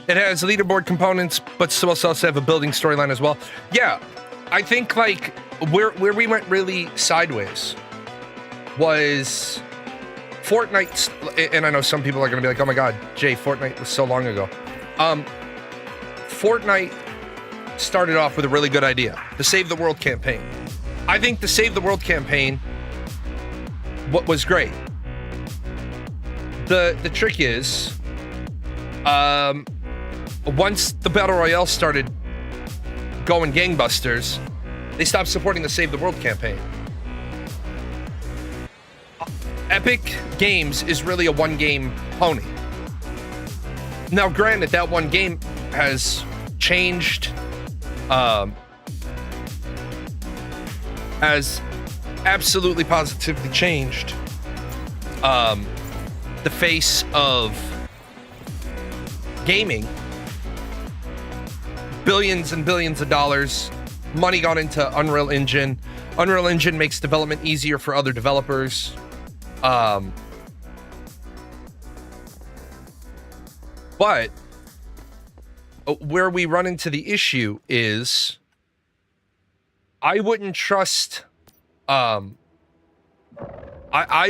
It has leaderboard components, but still also have a building storyline as well. Yeah, I think like where we went really sideways was Fortnite, and I know some people are going to be like, "Oh my God, Jay, Fortnite was so long ago." Fortnite started off with a really good idea, the Save the World campaign. I think the Save the World campaign was great. The trick is, once the Battle Royale started going gangbusters, they stopped supporting the Save the World campaign. Epic Games is really a one-game pony. Now, granted, that one game has changed, has absolutely positively changed the face of gaming. Billions and billions of dollars, money gone into Unreal Engine. Unreal Engine makes development easier for other developers. But where we run into the issue is I wouldn't trust I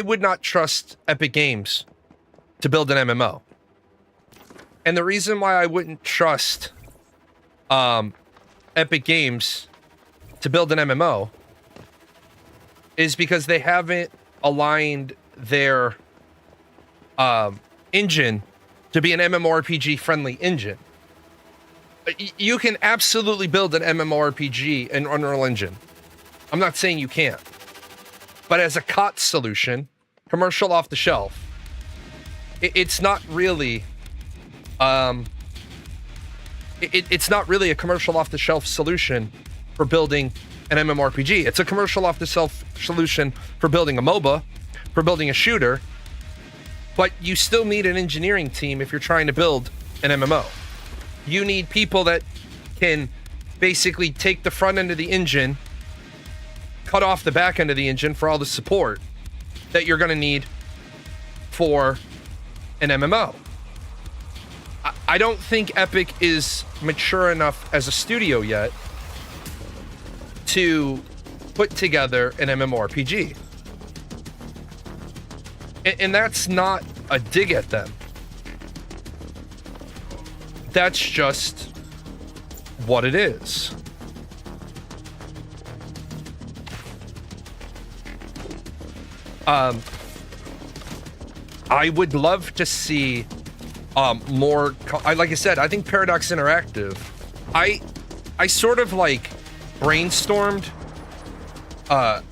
would not trust Epic Games to build an MMO. And the reason why I wouldn't trust Epic Games to build an MMO is because they haven't aligned their engine to be an MMORPG friendly engine. You can absolutely build an MMORPG in Unreal Engine. I'm not saying you can't. But as a COTS solution, commercial off the shelf, it's not really it's not really a commercial off the shelf solution for building an MMORPG. It's a commercial off the shelf solution for building a MOBA, for building a shooter, but you still need an engineering team if you're trying to build an MMO. You need people that can basically take the front end of the engine, cut off the back end of the engine for all the support that you're going to need for an MMO. I don't think Epic is mature enough as a studio yet to put together an MMORPG. And that's not a dig at them. That's just what it is. I would love to see more. Like I said, I think Paradox Interactive. I sort of like brainstormed a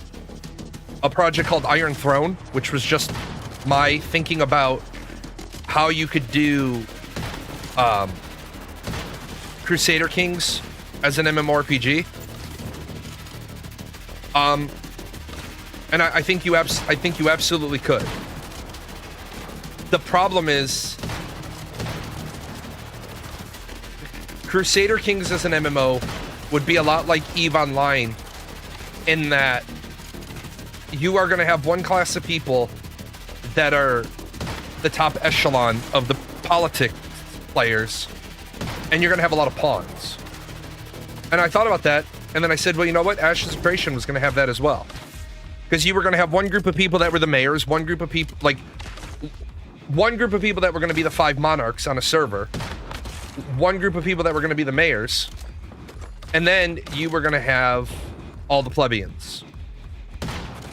project called Iron Throne, which was just my thinking about how you could do Crusader Kings as an MMORPG. And I think you absolutely could. The problem is Crusader Kings as an MMO would be a lot like EVE Online in that you are going to have one class of people that are the top echelon of the politic players, and you're going to have a lot of pawns. And I thought about that, and then I said, well, you know what? Ashes of Creation was going to have that as well. Because you were going to have one group of people that were the mayors, one group of people, like, one group of people that were going to be the 5 monarchs on a server, one group of people that were going to be the mayors, and then you were going to have all the plebeians.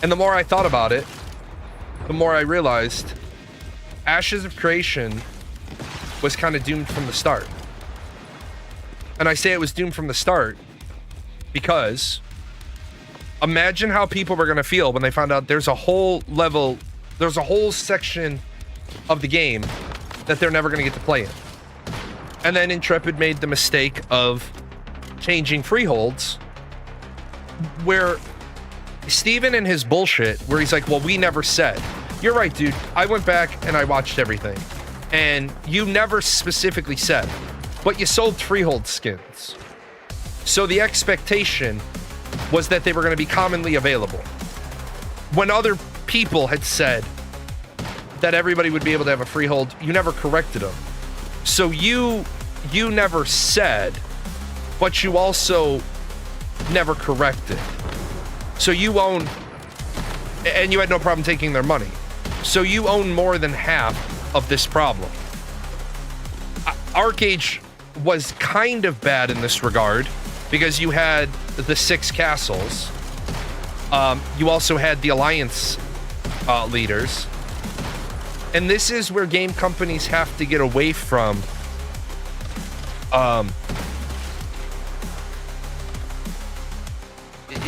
And the more I thought about it, the more I realized Ashes of Creation was kind of doomed from the start. And I say it was doomed from the start because imagine how people were going to feel when they found out there's a whole section of the game that they're never going to get to play in. And then Intrepid made the mistake of changing freeholds, where Steven and his bullshit, where he's like, well, we never said. You're right, dude. I went back and I watched everything. And you never specifically said, but you sold freehold skins. So the expectation was that they were going to be commonly available. When other people had said that everybody would be able to have a freehold, you never corrected them. So you never said, but you also never corrected. So you own, and you had no problem taking their money. So you own more than half of this problem. ArcAge was kind of bad in this regard because you had the 6 castles. You also had the alliance leaders. And this is where game companies have to get away from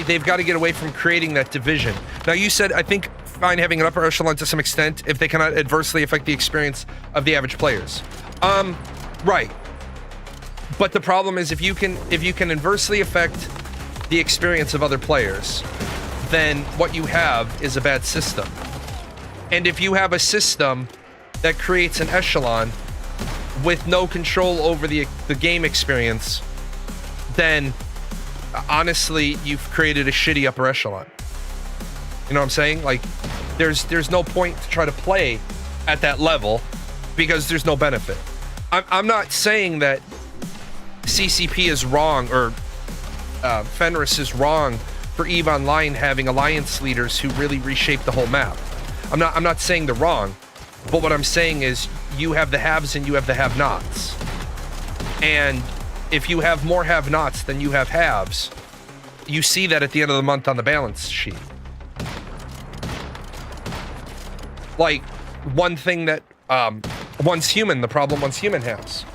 they've got to get away from creating that division. Now, you said, I think, fine having an upper echelon to some extent if they cannot adversely affect the experience of the average players. Right. But the problem is if you can adversely affect the experience of other players, then what you have is a bad system. And if you have a system that creates an echelon with no control over the game experience, then honestly, you've created a shitty upper echelon. You know what I'm saying? Like, there's no point to try to play at that level because there's no benefit. I'm not saying that CCP is wrong or Fenris is wrong for EVE Online having alliance leaders who really reshape the whole map. I'm not saying they're wrong, but what I'm saying is you have the haves and you have the have-nots. And if you have more have-nots than you have haves, you see that at the end of the month on the balance sheet. Like, one thing that Once Human, the problem Once Human has.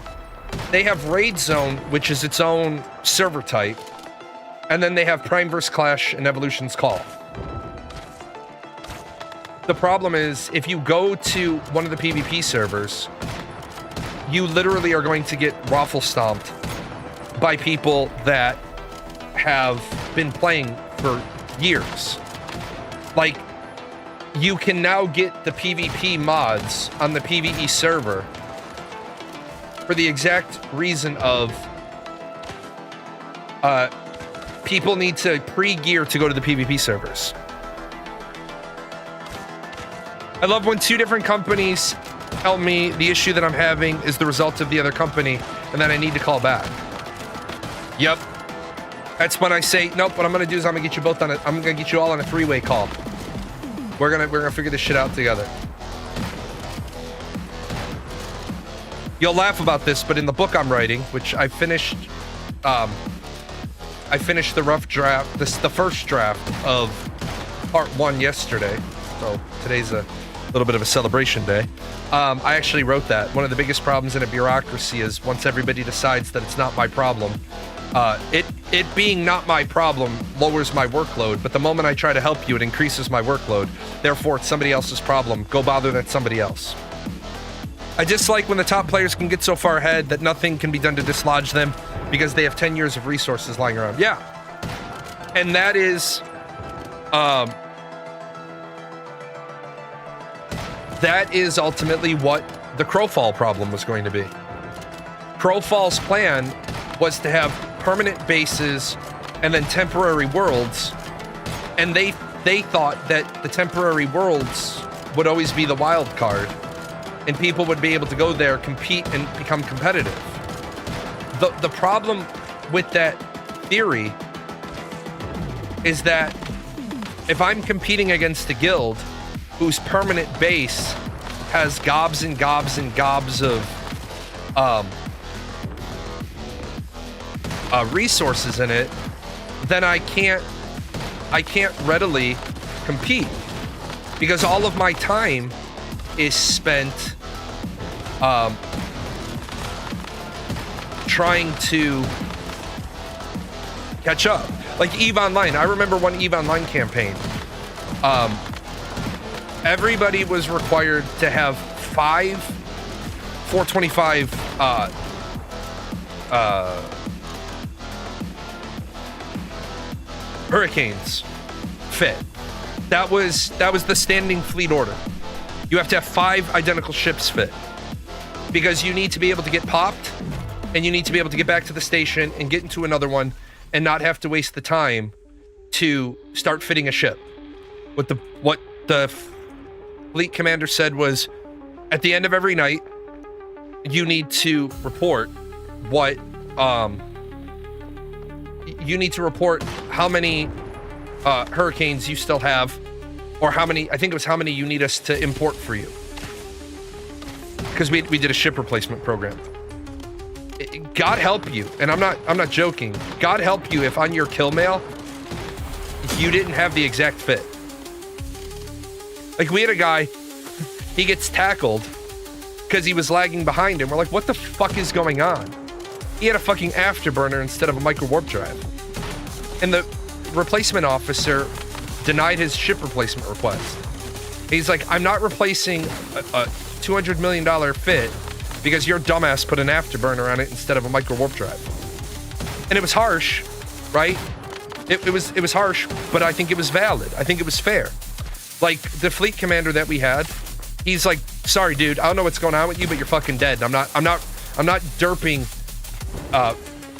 They have Raid Zone, which is its own server type, and then they have Prime vs. Clash and Evolution's Call. The problem is, if you go to one of the PvP servers, you literally are going to get raffle stomped by people that have been playing for years. Like, you can now get the PvP mods on the PvE server for the exact reason of people need to pre-gear to go to the PvP servers. I love when 2 different companies tell me the issue that I'm having is the result of the other company and that I need to call back. Yep. That's when I say, nope, what I'm gonna do is I'm gonna get you both on I'm gonna get you all on a 3-way call. We're gonna figure this shit out together. You'll laugh about this, but in the book I'm writing, which I finished the rough draft, the first draft of part 1 yesterday. So today's a little bit of a celebration day. I actually wrote that. One of the biggest problems in a bureaucracy is once everybody decides that it's not my problem, it being not my problem lowers my workload, but the moment I try to help you, it increases my workload. Therefore, it's somebody else's problem. Go bother that somebody else. I dislike when the top players can get so far ahead that nothing can be done to dislodge them because they have 10 years of resources lying around. Yeah. And that is, that is ultimately what the Crowfall problem was going to be. Crowfall's plan was to have permanent bases and then temporary worlds, and they thought that the temporary worlds would always be the wild card, and people would be able to go there, compete, and become competitive. The problem with that theory is that if I'm competing against a guild whose permanent base has gobs and gobs and gobs of resources in it, then I can't readily compete, because all of my time is spent trying to catch up. Like EVE Online, I remember one EVE Online campaign. Everybody was required to have 5 425 Hurricanes fit. That was the standing fleet order. You have to have 5 identical ships fit, because you need to be able to get popped, and you need to be able to get back to the station and get into another one and not have to waste the time to start fitting a ship. What the fleet commander said was, at the end of every night, you need to report what you need to report how many Hurricanes you still have, or how many, I think it was how many you need us to import for you, because we did a ship replacement program. God help you, and I'm not joking. God help you if on your kill mail you didn't have the exact fit. Like, we had a guy, he gets tackled because he was lagging behind him. We're like, what the fuck is going on? He had a fucking afterburner instead of a micro warp drive. And the replacement officer denied his ship replacement request. He's like, I'm not replacing a $200 million fit because your dumbass put an afterburner on it instead of a micro warp drive. And it was harsh, right? It was harsh, but I think it was valid. I think it was fair. Like, the fleet commander that we had, he's like, sorry, dude, I don't know what's going on with you, but you're fucking dead. I'm not derping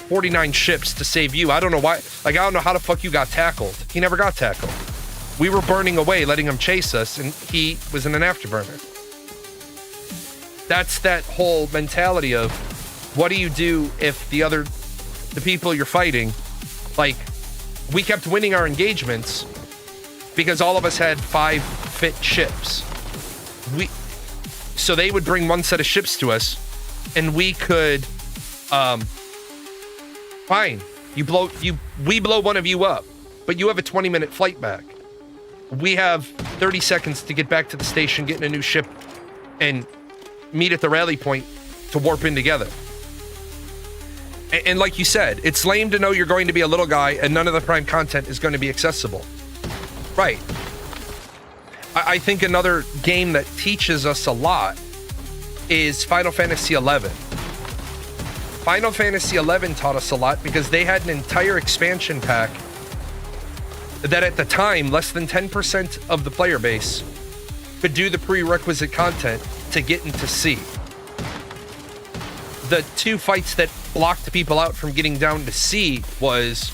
49 ships to save you. I don't know why. Like, I don't know how the fuck you got tackled. He never got tackled. We were burning away, letting him chase us, and he was in an afterburner. That's that whole mentality of, what do you do if the people you're fighting, like, we kept winning our engagements because all of us had 5 fit ships. So they would bring one set of ships to us, and we could, fine, we blow one of you up, but you have a 20-minute flight back. We have 30 seconds to get back to the station, get in a new ship, and meet at the rally point to warp in together. And like you said, it's lame to know you're going to be a little guy and none of the prime content is going to be accessible. Right. I think another game that teaches us a lot is Final Fantasy XI. Final Fantasy XI taught us a lot because they had an entire expansion pack that at the time, less than 10% of the player base could do the prerequisite content to get into C. The 2 fights that blocked people out from getting down to C was,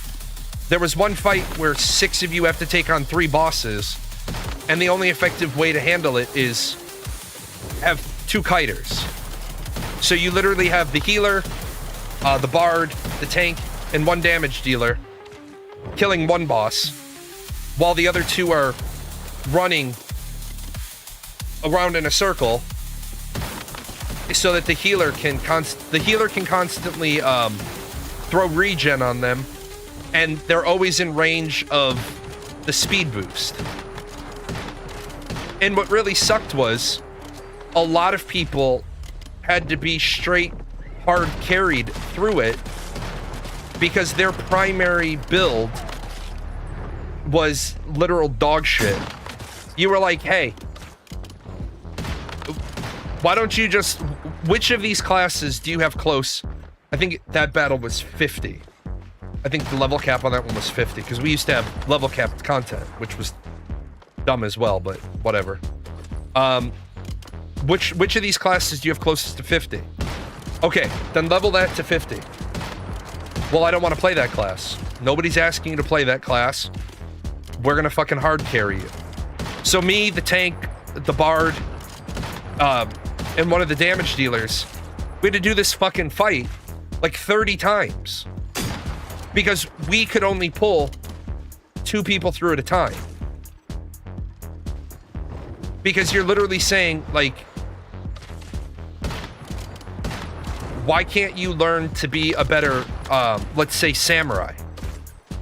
there was one fight where 6 of you have to take on 3 bosses, and the only effective way to handle it is have 2 kiters. So you literally have the healer, the bard, the tank, and 1 damage dealer killing 1 boss, while the other 2 are running around in a circle, so that the healer can constantly throw regen on them, and they're always in range of the speed boost. And what really sucked was, a lot of people had to be straight hard carried through it because their primary build was literal dog shit. You were like, hey, why don't you just, which of these classes do you have close? I think that battle was 50. I think the level cap on that one was 50, because we used to have level capped content, which was dumb as well, but whatever. Which of these classes do you have closest to 50? Okay, then level that to 50. Well, I don't want to play that class. Nobody's asking you to play that class. We're gonna fucking hard carry you. So me, the tank, the bard, and one of the damage dealers, we had to do this fucking fight like 30 times because we could only pull 2 people through at a time. Because you're literally saying, like, why can't you learn to be a better, let's say, samurai?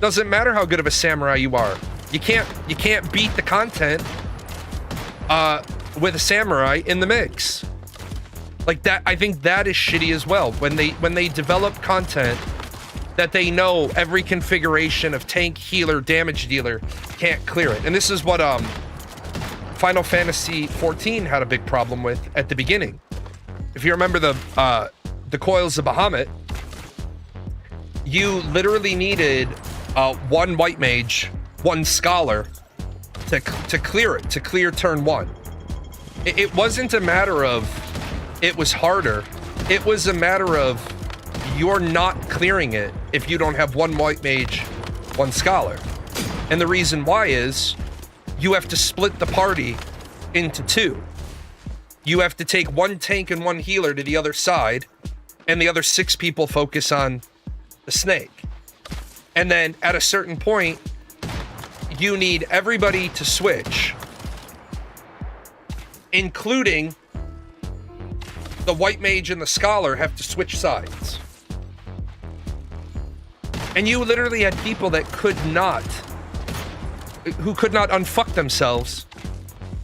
Doesn't matter how good of a samurai you are. You can't beat the content with a samurai in the mix. Like that, I think that is shitty as well. When they develop content that they know every configuration of tank, healer, damage dealer can't clear it. And this is what Final Fantasy XIV had a big problem with at the beginning. If you remember the Coils of Bahamut, you literally needed one white mage, one scholar to clear it, to clear turn 1. It wasn't a matter of it was harder. It was a matter of you're not clearing it if you don't have one white mage, one scholar. And the reason why is you have to split the party into 2. You have to take one tank and one healer to the other side, and the other 6 people focus on the snake. And then at a certain point, you need everybody to switch, including the white mage and the scholar have to switch sides. And you literally had people that could not unfuck themselves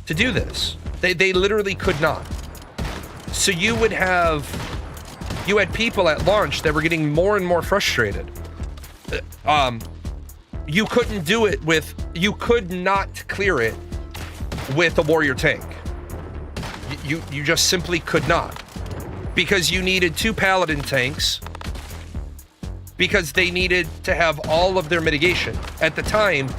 to do this. They literally could not. So you had people at launch that were getting more and more frustrated. You couldn't do it you could not clear it with a warrior tank. You just simply could not. Because you needed 2 paladin tanks, because they needed to have all of their mitigation. At the time,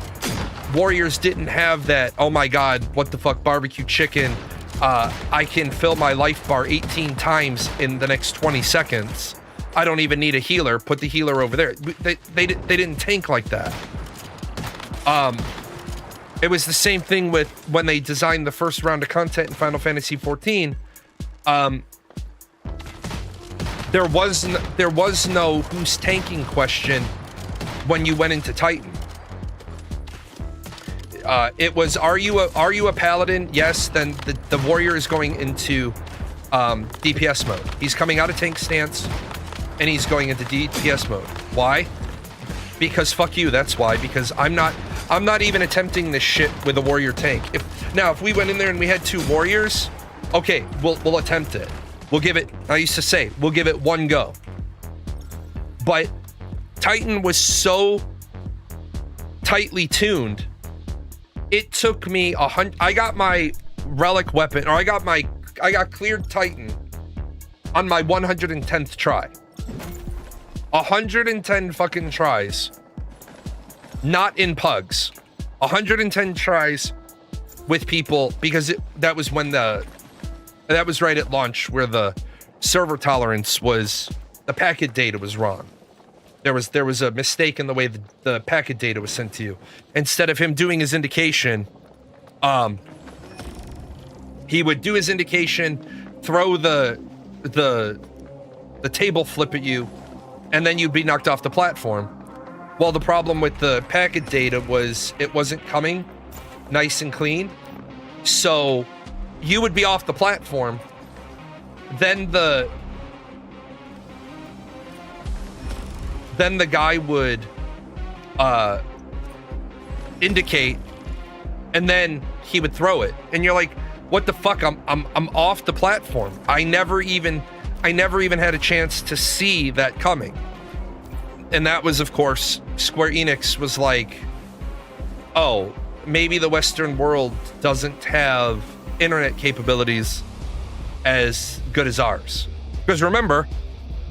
warriors didn't have that, oh my god, what the fuck, barbecue chicken, I can fill my life bar 18 times in the next 20 seconds. I don't even need a healer, put the healer over there. They didn't tank like that. It was the same thing with when they designed the first round of content in Final Fantasy XIV. There was no who's tanking question when you went into Titan. It was, are you a paladin? Yes, then the warrior is going into DPS mode. He's coming out of tank stance and he's going into DPS mode. Why? Because fuck you, that's why. Because I'm not even attempting this shit with a warrior tank. If we went in there and we had 2 warriors, okay, we'll attempt it. We'll give it, I used to say, we'll give it one go. But Titan was so tightly tuned, it took me I got my relic weapon, or I got cleared Titan on my 110th try. 110 fucking tries. Not in pugs. 110 tries with people, because that was right at launch, where the server tolerance was, the packet data was wrong. There was a mistake in the way the packet data was sent to you. Instead of him doing his indication, he would do his indication, throw the table flip at you, and then you'd be knocked off the platform. Well, the problem with the packet data was it wasn't coming nice and clean. So you would be off the platform. Then the guy would indicate, and then he would throw it, and you're like, what the fuck? I'm off the platform. I never even had a chance to see that coming. And that was, of course, Square Enix was like, oh, maybe the Western world doesn't have internet capabilities as good as ours. Because remember,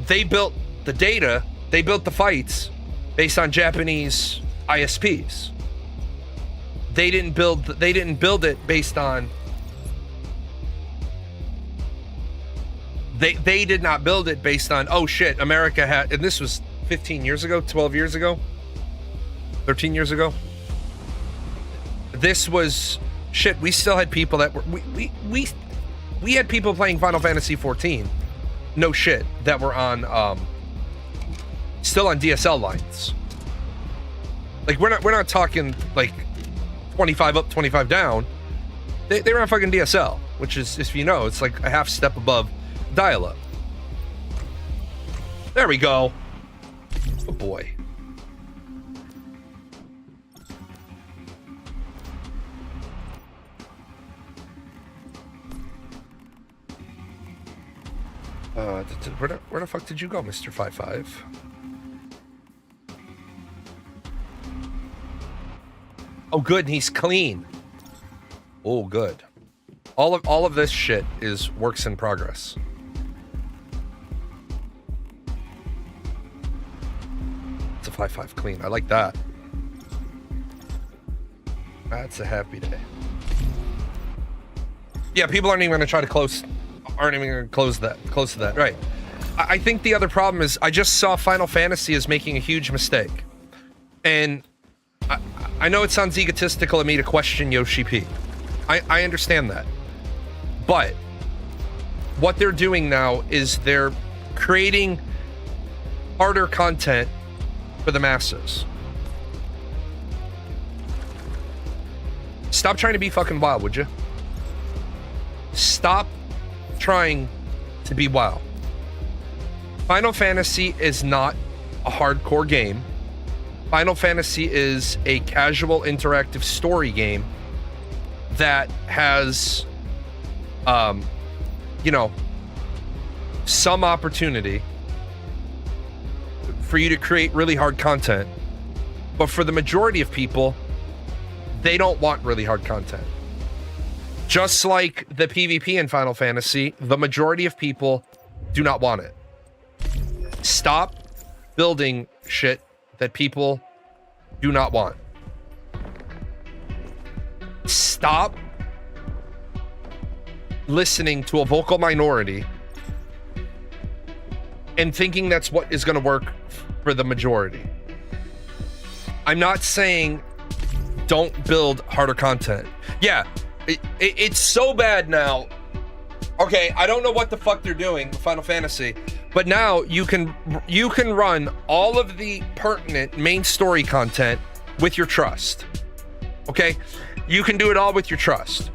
they built the data, they built the fights based on Japanese ISPs. They didn't build it based on, they did not build it based on, oh shit, America had, and this was 15 years ago, 12 years ago, 13 years ago. This was shit. We still had people that were, we had people playing Final Fantasy XIV, no shit, that were on still on DSL lines. Like we're not talking like 25 up, 25 down. They run fucking DSL, which is, if you know, it's like a half step above dial-up. There we go. Oh boy. Where the fuck did you go, Mr. 55? Oh, good, and he's clean. Oh, good. All of this shit is works in progress. It's a 5-5 clean. I like that. That's a happy day. Yeah, people aren't even going to try to close. Aren't even going to close to that. Right. I think the other problem is I just saw Final Fantasy as making a huge mistake, and I know it sounds egotistical of me to question Yoshi P. I understand that. But what they're doing now is they're creating harder content for the masses. Stop trying to be fucking WoW, would you? Stop trying to be WoW. Final Fantasy is not a hardcore game. Final Fantasy is a casual interactive story game that has, you know, some opportunity for you to create really hard content. But for the majority of people, they don't want really hard content. Just like the PvP in Final Fantasy, the majority of people do not want it. Stop building shit that people do not want. Stop listening to a vocal minority and thinking that's what is going to work for the majority. I'm not saying don't build harder content. Yeah, it's so bad now. Okay, I don't know what the fuck they're doing with Final Fantasy, but now you can run all of the pertinent main story content with your trust. Okay? You can do it all with your trust.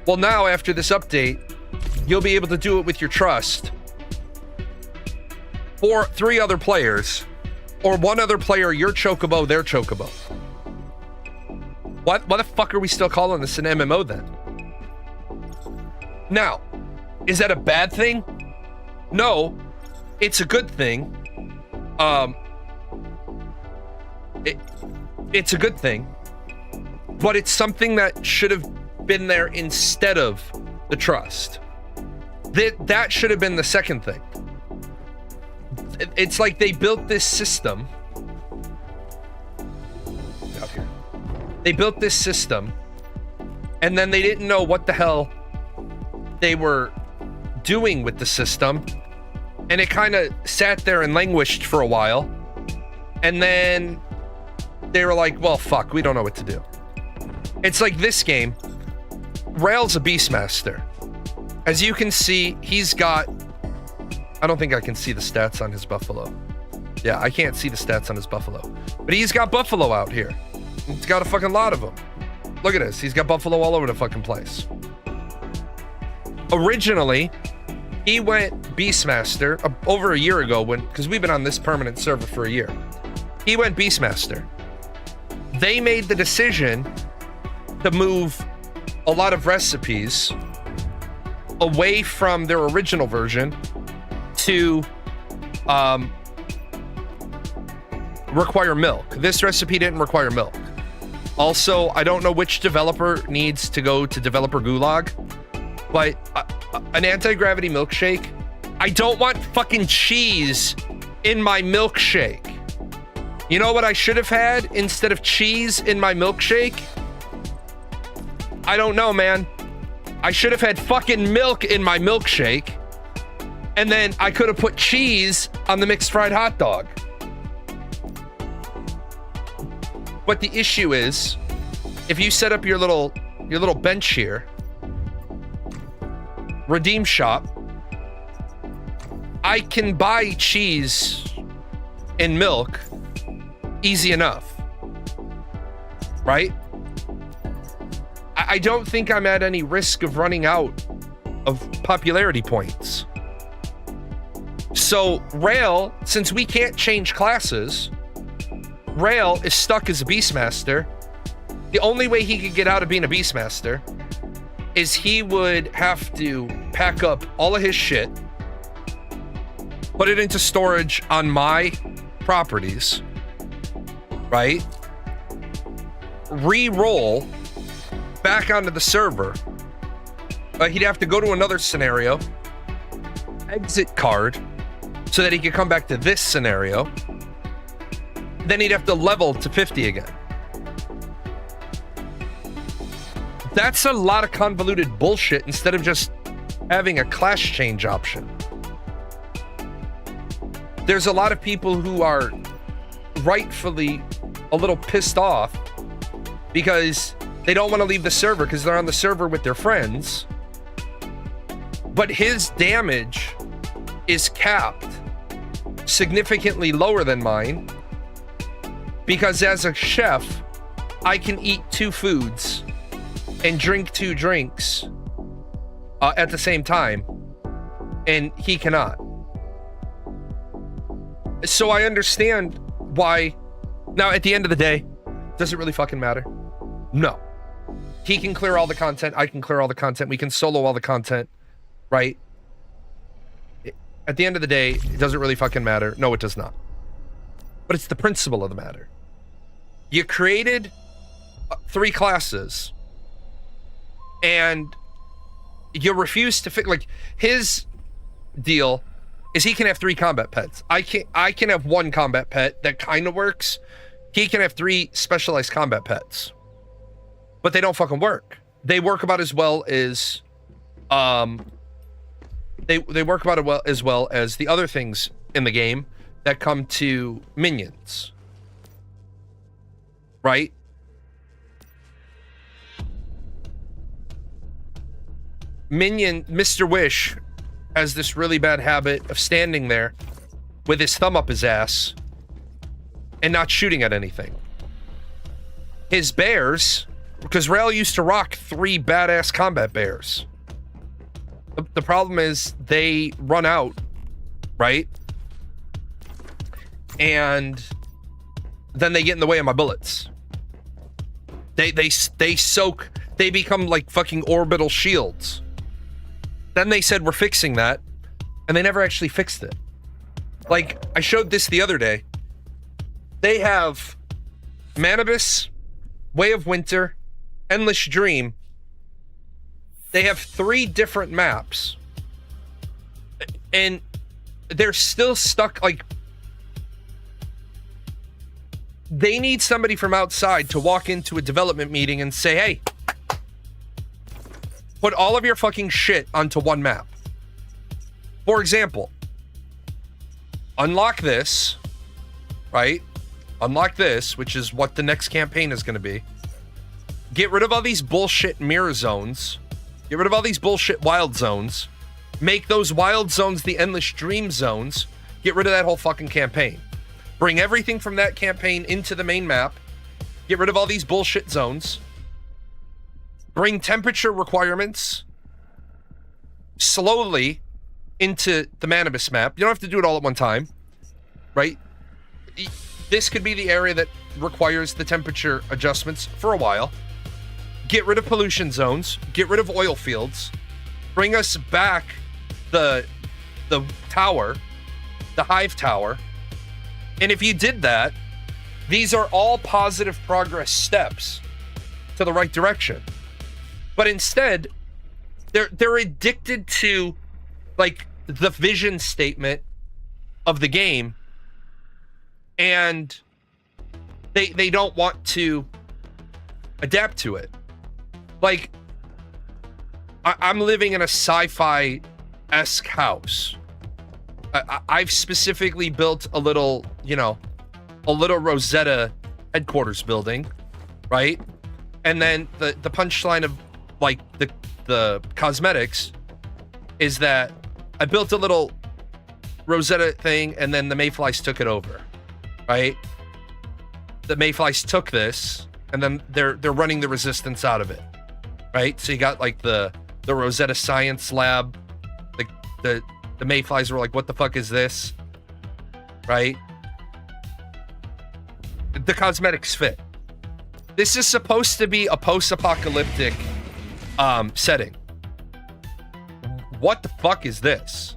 Well, now after this update, you'll be able to do it with your trust for 3 other players, or 1 other player, your Chocobo, their Chocobo. What the fuck are we still calling this an MMO then? Now, is that a bad thing? No, it's a good thing. It's a good thing, but it's something that should have been there instead of the trust. That should have been the second thing. It's like they built this system. Out here. They built this system, and then they didn't know what the hell they were doing with the system, and it kind of sat there and languished for a while, and then they were like, well, fuck, we don't know what to do. It's like this game. Rail's a Beastmaster. As you can see, he's got... I don't think I can see the stats on his Buffalo. Yeah, I can't see the stats on his Buffalo. But he's got Buffalo out here. He's got a fucking lot of them. Look at this. He's got Buffalo all over the fucking place. Originally, he went Beastmaster over a year ago, because we've been on this permanent server for a year. He went Beastmaster. They made the decision to move a lot of recipes away from their original version to require milk. This recipe didn't require milk. Also, I don't know which developer needs to go to developer gulag, but an anti-gravity milkshake, I don't want fucking cheese in my milkshake. You know what I should have had instead of cheese in my milkshake? I don't know, man. I should have had fucking milk in my milkshake, and then I could have put cheese on the mixed fried hot dog. But the issue is, if you set up your little bench here, Redeem Shop, I can buy cheese and milk easy enough, right? I don't think I'm at any risk of running out of popularity points. So Rail, since we can't change classes, Rail is stuck as a Beastmaster. The only way he could get out of being a Beastmaster is he would have to pack up all of his shit, put it into storage on my properties, right? Re-roll back onto the server. He'd have to go to another scenario, exit card, so that he could come back to this scenario. Then he'd have to level to 50 again. That's a lot of convoluted bullshit instead of just having a class change option. There's a lot of people who are rightfully a little pissed off because they don't want to leave the server because they're on the server with their friends. But his damage is capped significantly lower than mine because as a chef, I can eat 2 foods and drink 2 drinks at the same time, and he cannot. So I understand why. Now, at the end of the day, does it really fucking matter? No. He can clear all the content. I can clear all the content. We can solo all the content, right? At the end of the day, it doesn't really fucking matter. No, it does not. But it's the principle of the matter. You created 3 classes, and you refuse to fix. Like, his deal is he can have 3 combat pets. I can have 1 combat pet that kind of works. He can have 3 specialized combat pets, but they don't fucking work. They work about as well as they work about as well as the other things in the game that come to minions, right? Mr. Wish has this really bad habit of standing there with his thumb up his ass and not shooting at anything. His bears, because Rail used to rock 3 badass combat bears. The problem is they run out, right? And then they get in the way of my bullets. They soak, they become like fucking orbital shields. Then they said we're fixing that, and they never actually fixed it. Like, I showed this the other day. They have Manibus, Way of Winter, Endless Dream. They have 3 different maps. And they're still stuck, like... They need somebody from outside to walk into a development meeting and say, hey, put all of your fucking shit onto 1 map. For example, unlock this, right? Unlock this, which is what the next campaign is going to be. Get rid of all these bullshit mirror zones. Get rid of all these bullshit wild zones. Make those wild zones the Endless Dream zones. Get rid of that whole fucking campaign. Bring everything from that campaign into the main map. Get rid of all these bullshit zones. Bring temperature requirements slowly into the Manibus map. You don't have to do it all at one time, right? This could be the area that requires the temperature adjustments for a while. Get rid of pollution zones. Get rid of oil fields. Bring us back the tower, the hive tower. And if you did that, these are all positive progress steps to the right direction. But instead, they're addicted to like the vision statement of the game, and they don't want to adapt to it. Like, I'm living in a sci-fi-esque house. I've specifically built a little, a little Rosetta headquarters building, right? And then the punchline of like the cosmetics is that I built a little Rosetta thing, and then the Mayflies took it over, right? The Mayflies took this, and then they're running the resistance out of it. right? So you got like the Rosetta Science Lab, the mayflies were like, what the fuck is this? Right? The cosmetics fit. This is supposed to be a post-apocalyptic setting. What the fuck is this?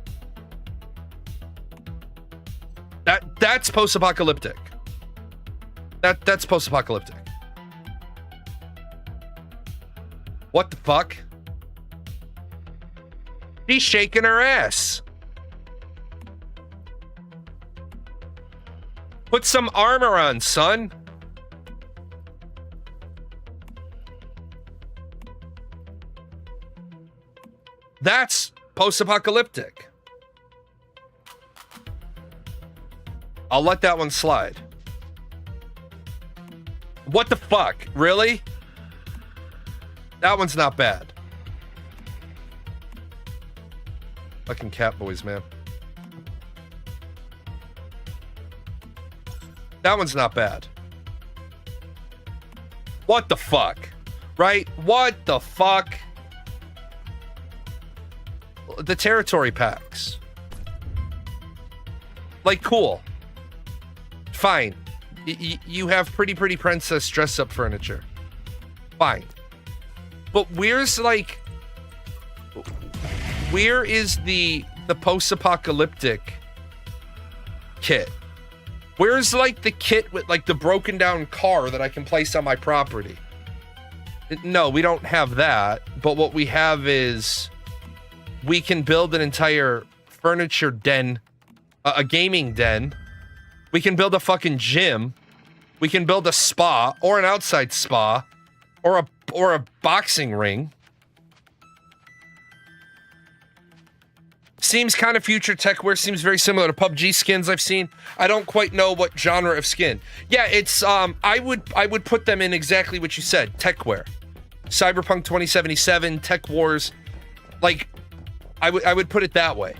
That's post-apocalyptic. That's post-apocalyptic. What the fuck? She's shaking her ass. Put some armor on, son. That's post-apocalyptic. I'll let that one slide. What the fuck? Really? That one's not bad. Fucking cat boys, man. That one's not bad. What the fuck? Right? What the fuck? The territory packs. Like, cool. Fine. You have pretty princess dress-up furniture. Fine. But where's, like... Where is the post-apocalyptic kit? Where's, like, the kit with, like, the broken-down car that I can place on my property? No, we don't have that. But what we have is... We can build an entire furniture den. A gaming den. We can build a fucking gym. We can build a spa. Or an outside spa. Or a boxing ring. Seems kind of future techwear. Seems very similar to PUBG skins I've seen. I don't quite know what genre of skin. Yeah, it's I would put them in exactly what you said. Techwear. Cyberpunk 2077, Tech Wars. Like, I would put it that way.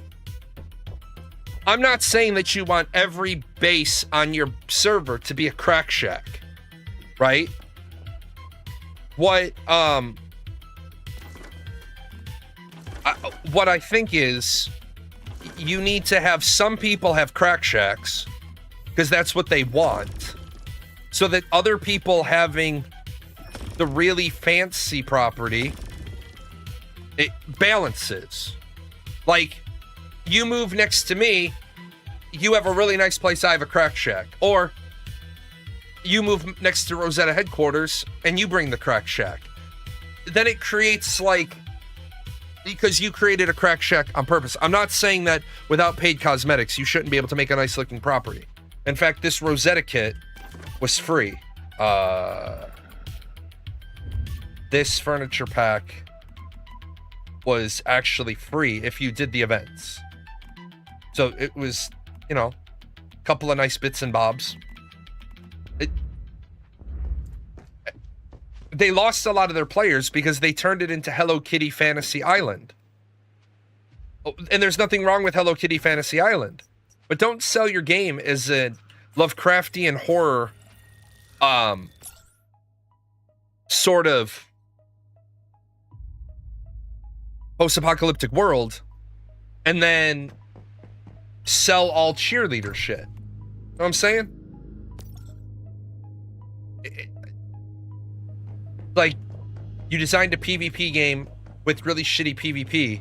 I'm not saying that you want every base on your server to be a crack shack. Right? What I think is you need to have some people have crack shacks because that's what they want, so that other people having the really fancy property, it balances. Like, you move next to me, you have a really nice place, I have a crack shack. Or you move next to Rosetta headquarters and you bring the crack shack. Then it creates, like, because you created a crack shack on purpose. I'm not saying that without paid cosmetics, you shouldn't be able to make a nice looking property. In fact, this Rosetta kit was free. This furniture pack was actually free if you did the events. So it was, you know, a couple of nice bits and bobs. They lost a lot of their players because they turned it into Hello Kitty Fantasy Island. And there's nothing wrong with Hello Kitty Fantasy Island. But don't sell your game as a Lovecraftian horror sort of post-apocalyptic world and then sell all cheerleader shit. You know what I'm saying? Like, you designed a PvP game with really shitty PvP,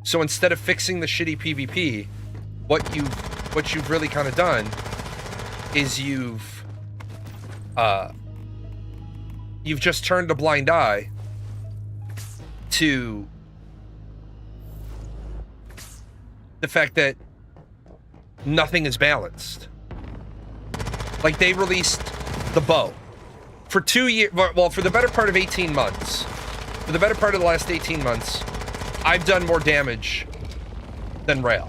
so instead of fixing the shitty PvP, what you've really kind of done is you've just turned a blind eye to the fact that nothing is balanced. Like, they released the bow. For 2 years, well, for the better part of 18 months, for the better part of the last 18 months, I've done more damage than Rail.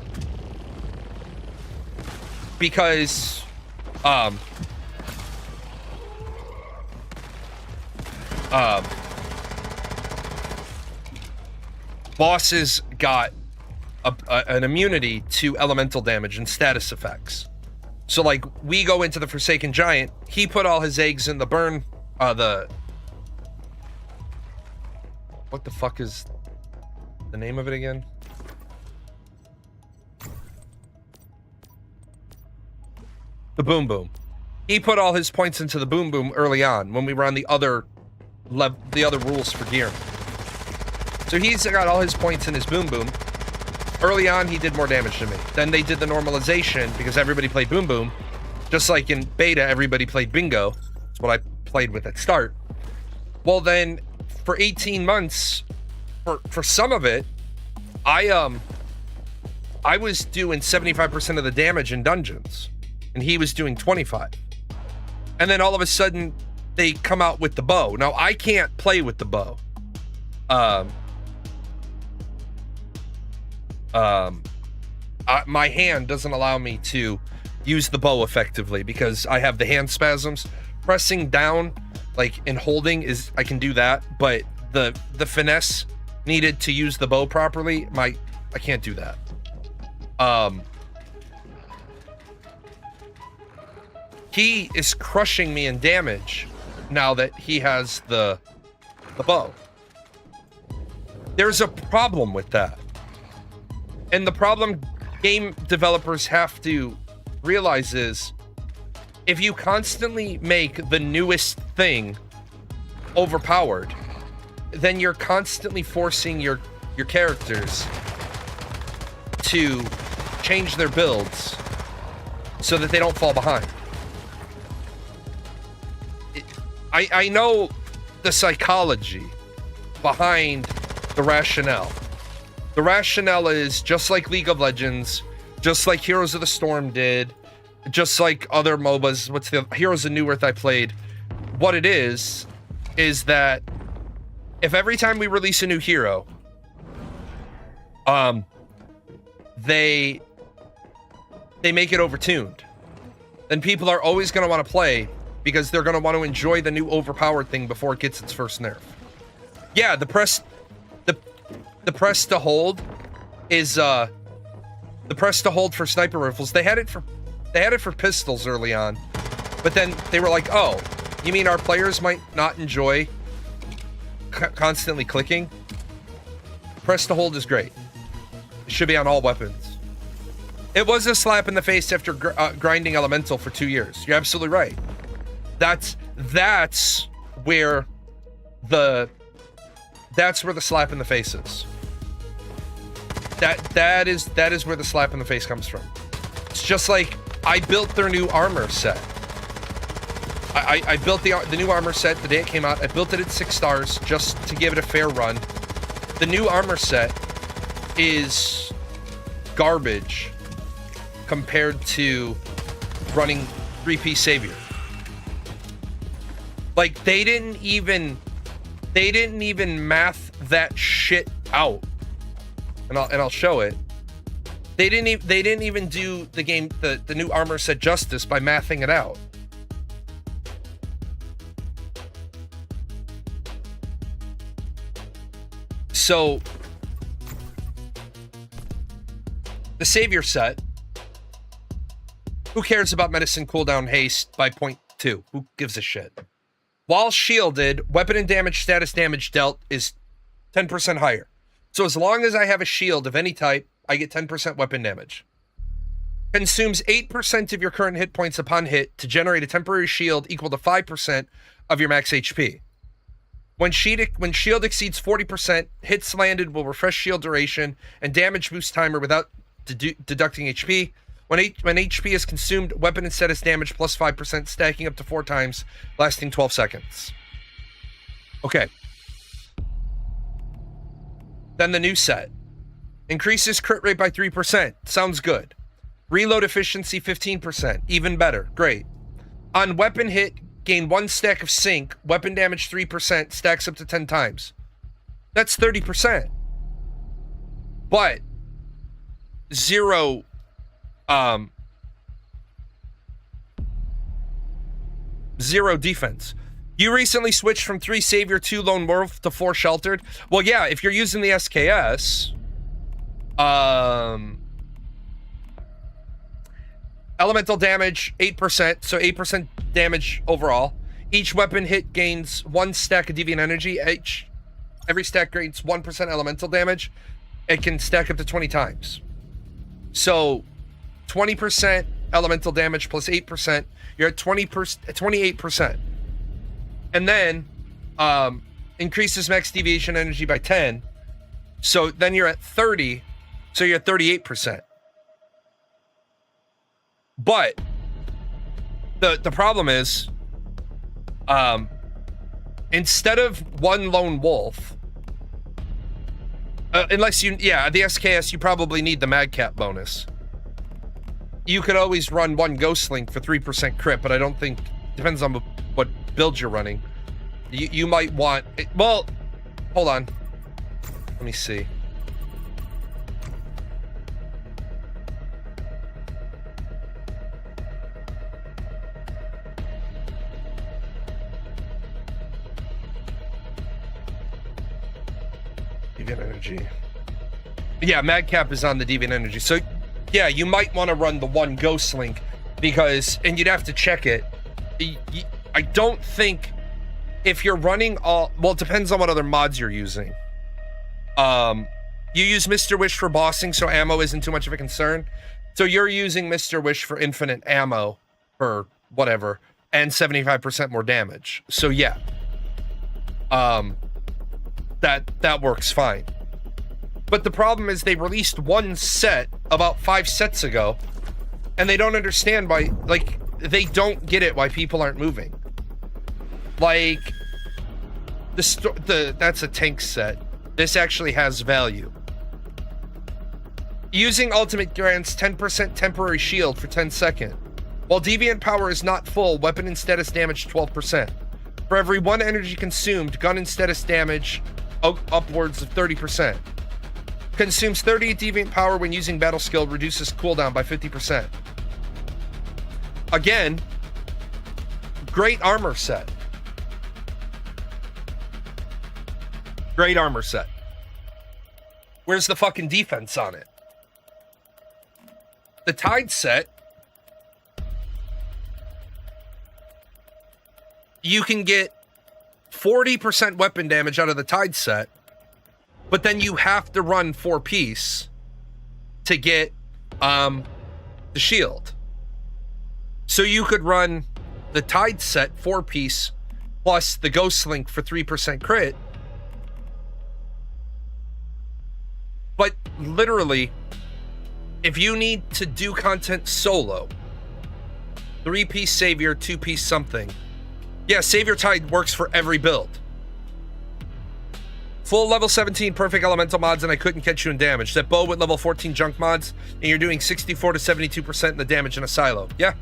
Because, bosses got an immunity to elemental damage and status effects. So, like, we go into the Forsaken Giant, he put all his eggs in the burn, What the fuck is the name of it again? The Boom Boom. He put all his points into the Boom Boom early on when we were on the other rules for gear. So he's got all his points in his Boom Boom. Early on, he did more damage to me. Then they did the normalization because everybody played Boom Boom. Just like in beta, everybody played Bingo. That's what I played with at start. Well, then for 18 months, for some of it, I was doing 75% of the damage in dungeons, and he was doing 25. And then all of a sudden, they come out with the bow. Now, I can't play with the bow. My hand doesn't allow me to use the bow effectively because I have the hand spasms. Pressing down, like in holding, I can do that, but the finesse needed to use the bow properly, I can't do that. He is crushing me in damage now that he has the bow. There's a problem with that. And the problem game developers have to realize is if you constantly make the newest thing overpowered, then you're constantly forcing your characters to change their builds so that they don't fall behind. I know the psychology behind the rationale. The rationale is just like League of Legends, just like Heroes of the Storm did, just like other MOBAs. What's the Heroes of New Earth I played? What it is that if every time we release a new hero, they make it overtuned, then people are always going to want to play because they're going to want to enjoy the new overpowered thing before it gets its first nerf. Yeah, the press to hold is the press to hold for sniper rifles. They had it for pistols early on, but then they were like, "Oh, you mean our players might not enjoy constantly clicking?" Press to hold is great. It should be on all weapons. It was a slap in the face after grinding Elemental for 2 years. You're absolutely right. That's where the slap in the face is. That is where the slap in the face comes from. It's just like I built their new armor set. I built the new armor set the day it came out. I built it at 6 stars just to give it a fair run. The new armor set is garbage compared to running 3-piece Savior. Like they didn't even math that shit out. And I'll show it. They didn't even do the new armor set justice by mathing it out. So the Savior set, who cares about medicine cooldown haste by 0.2? Who gives a shit? While shielded, weapon and status damage dealt is 10% higher. So as long as I have a shield of any type, I get 10% weapon damage. Consumes 8% of your current hit points upon hit to generate a temporary shield equal to 5% of your max HP. When shield exceeds 40%, hits landed will refresh shield duration and damage boost timer without deducting HP. When HP is consumed, weapon and status damage plus 5%, stacking up to 4 times, lasting 12 seconds. Okay. Then the new set. Increases crit rate by 3%. Sounds good. Reload efficiency 15%. Even better. Great. On weapon hit, gain 1 stack of sync. Weapon damage 3%. Stacks up to 10 times. That's 30%. But zero defense. You recently switched from 3 Savior, 2 Lone Wolf to 4 Sheltered. Well, yeah, if you're using the SKS, elemental damage 8%, so 8% damage overall. Each weapon hit gains 1 stack of deviant energy. every stack gains 1% elemental damage. It can stack up to 20 times. So 20% elemental damage plus 8%, you're at 28%. And then increases max deviation energy by 10. So then you're at 30. So you're at 38%. But the problem is, instead of one lone wolf, unless the SKS, you probably need the Madcap bonus. You could always run one Ghost Link for 3% crit, but I don't think, depends on what build you're running. You might want, well, hold on. Let me see. Deviant Energy. Yeah, Madcap is on the Deviant Energy. So, yeah, you might want to run the one Ghost Link because, and you'd have to check it. I don't think if you're running all, well, it depends on what other mods you're using. You use Mr. Wish for bossing, so ammo isn't too much of a concern. So you're using Mr. Wish for infinite ammo for whatever, and 75% more damage. So yeah, that works fine. But the problem is they released one set about 5 sets ago, and they don't understand why, like, they don't get it why people aren't moving. Like, that's a tank set. This actually has value. Using ultimate grants 10% temporary shield for 10 seconds. While deviant power is not full, weapon and status damage 12%. For every 1 energy consumed, gun and status damage upwards of 30%. Consumes 30 deviant power when using battle skill, reduces cooldown by 50%. Again, great armor set. Great armor set. Where's the fucking defense on it? The Tide set, you can get 40% weapon damage out of the Tide set, but then you have to run 4-piece to get the shield. So you could run the Tide set 4-piece plus the Ghost Link for 3% crit. But literally, if you need to do content solo, 3-piece Savior, 2-piece something. Yeah, Savior Tide works for every build. Full level 17 perfect elemental mods and I couldn't catch you in damage. That bow with level 14 junk mods and you're doing 64 to 72% in the damage in a silo. Yeah.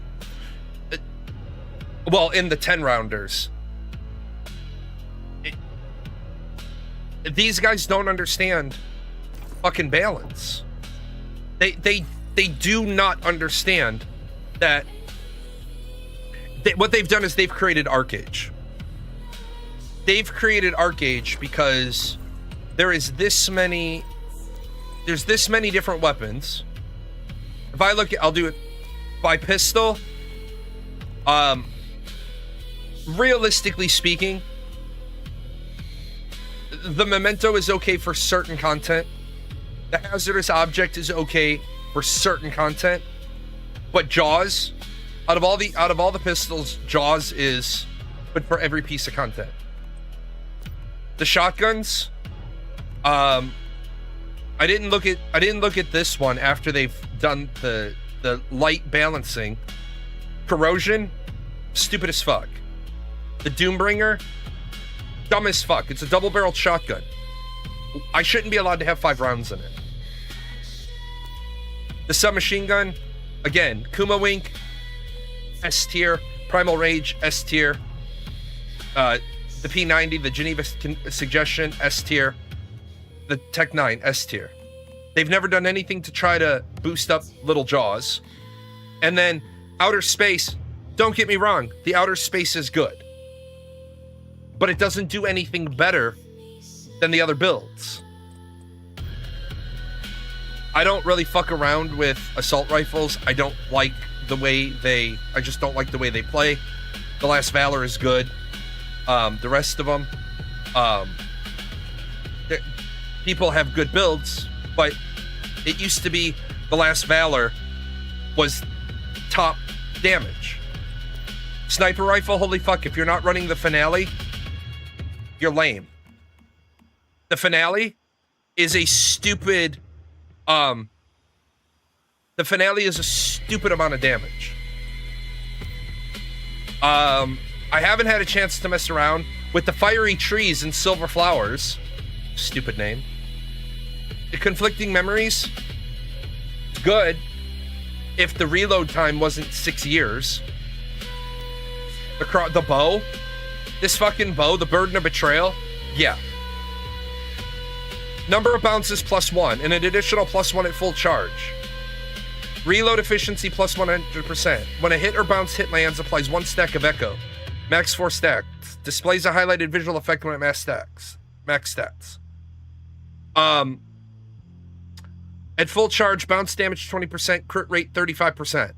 Well, in the 10 rounders. These guys don't understand fucking balance. They do not understand that what they've done is they've created Arcage. They've created Arcage because there's this many different weapons. If I look at, I'll do it by pistol. Realistically speaking, the Memento is okay for certain content. The Hazardous Object is okay for certain content, but Jaws, out of all the pistols, Jaws is good for every piece of content. The shotguns, I didn't look at this one after they've done the light balancing. Corrosion, stupid as fuck. The Doombringer, dumb as fuck. It's a double-barreled shotgun. I shouldn't be allowed to have 5 rounds in it. The submachine gun, again, Kuma Wink, S tier. Primal Rage, S tier. The P90, the Geneva Suggestion, S tier. The Tech 9, S tier. They've never done anything to try to boost up Little Jaws. And then Outer Space, don't get me wrong, the Outer Space is good. But it doesn't do anything better than the other builds. I don't really fuck around with assault rifles. I don't like the way I just don't like the way they play. The Last Valor is good. The rest of them, people have good builds, but it used to be the Last Valor was top damage. Sniper rifle, holy fuck, if you're not running the Finale, you're lame. The Finale is a stupid, the Finale is a stupid amount of damage. I haven't had a chance to mess around with the Fiery Trees and Silver Flowers. Stupid name. The Conflicting Memories. Good. If the reload time wasn't 6 years. The bow. This fucking bow, the Burden of Betrayal. Yeah. Number of bounces +1 and an additional +1 at full charge. Reload efficiency +100%. When a hit or bounce hit lands, applies 1 stack of echo. Max 4 stacks. Displays a highlighted visual effect when it max stats. At full charge, bounce damage 20%, crit rate 35%.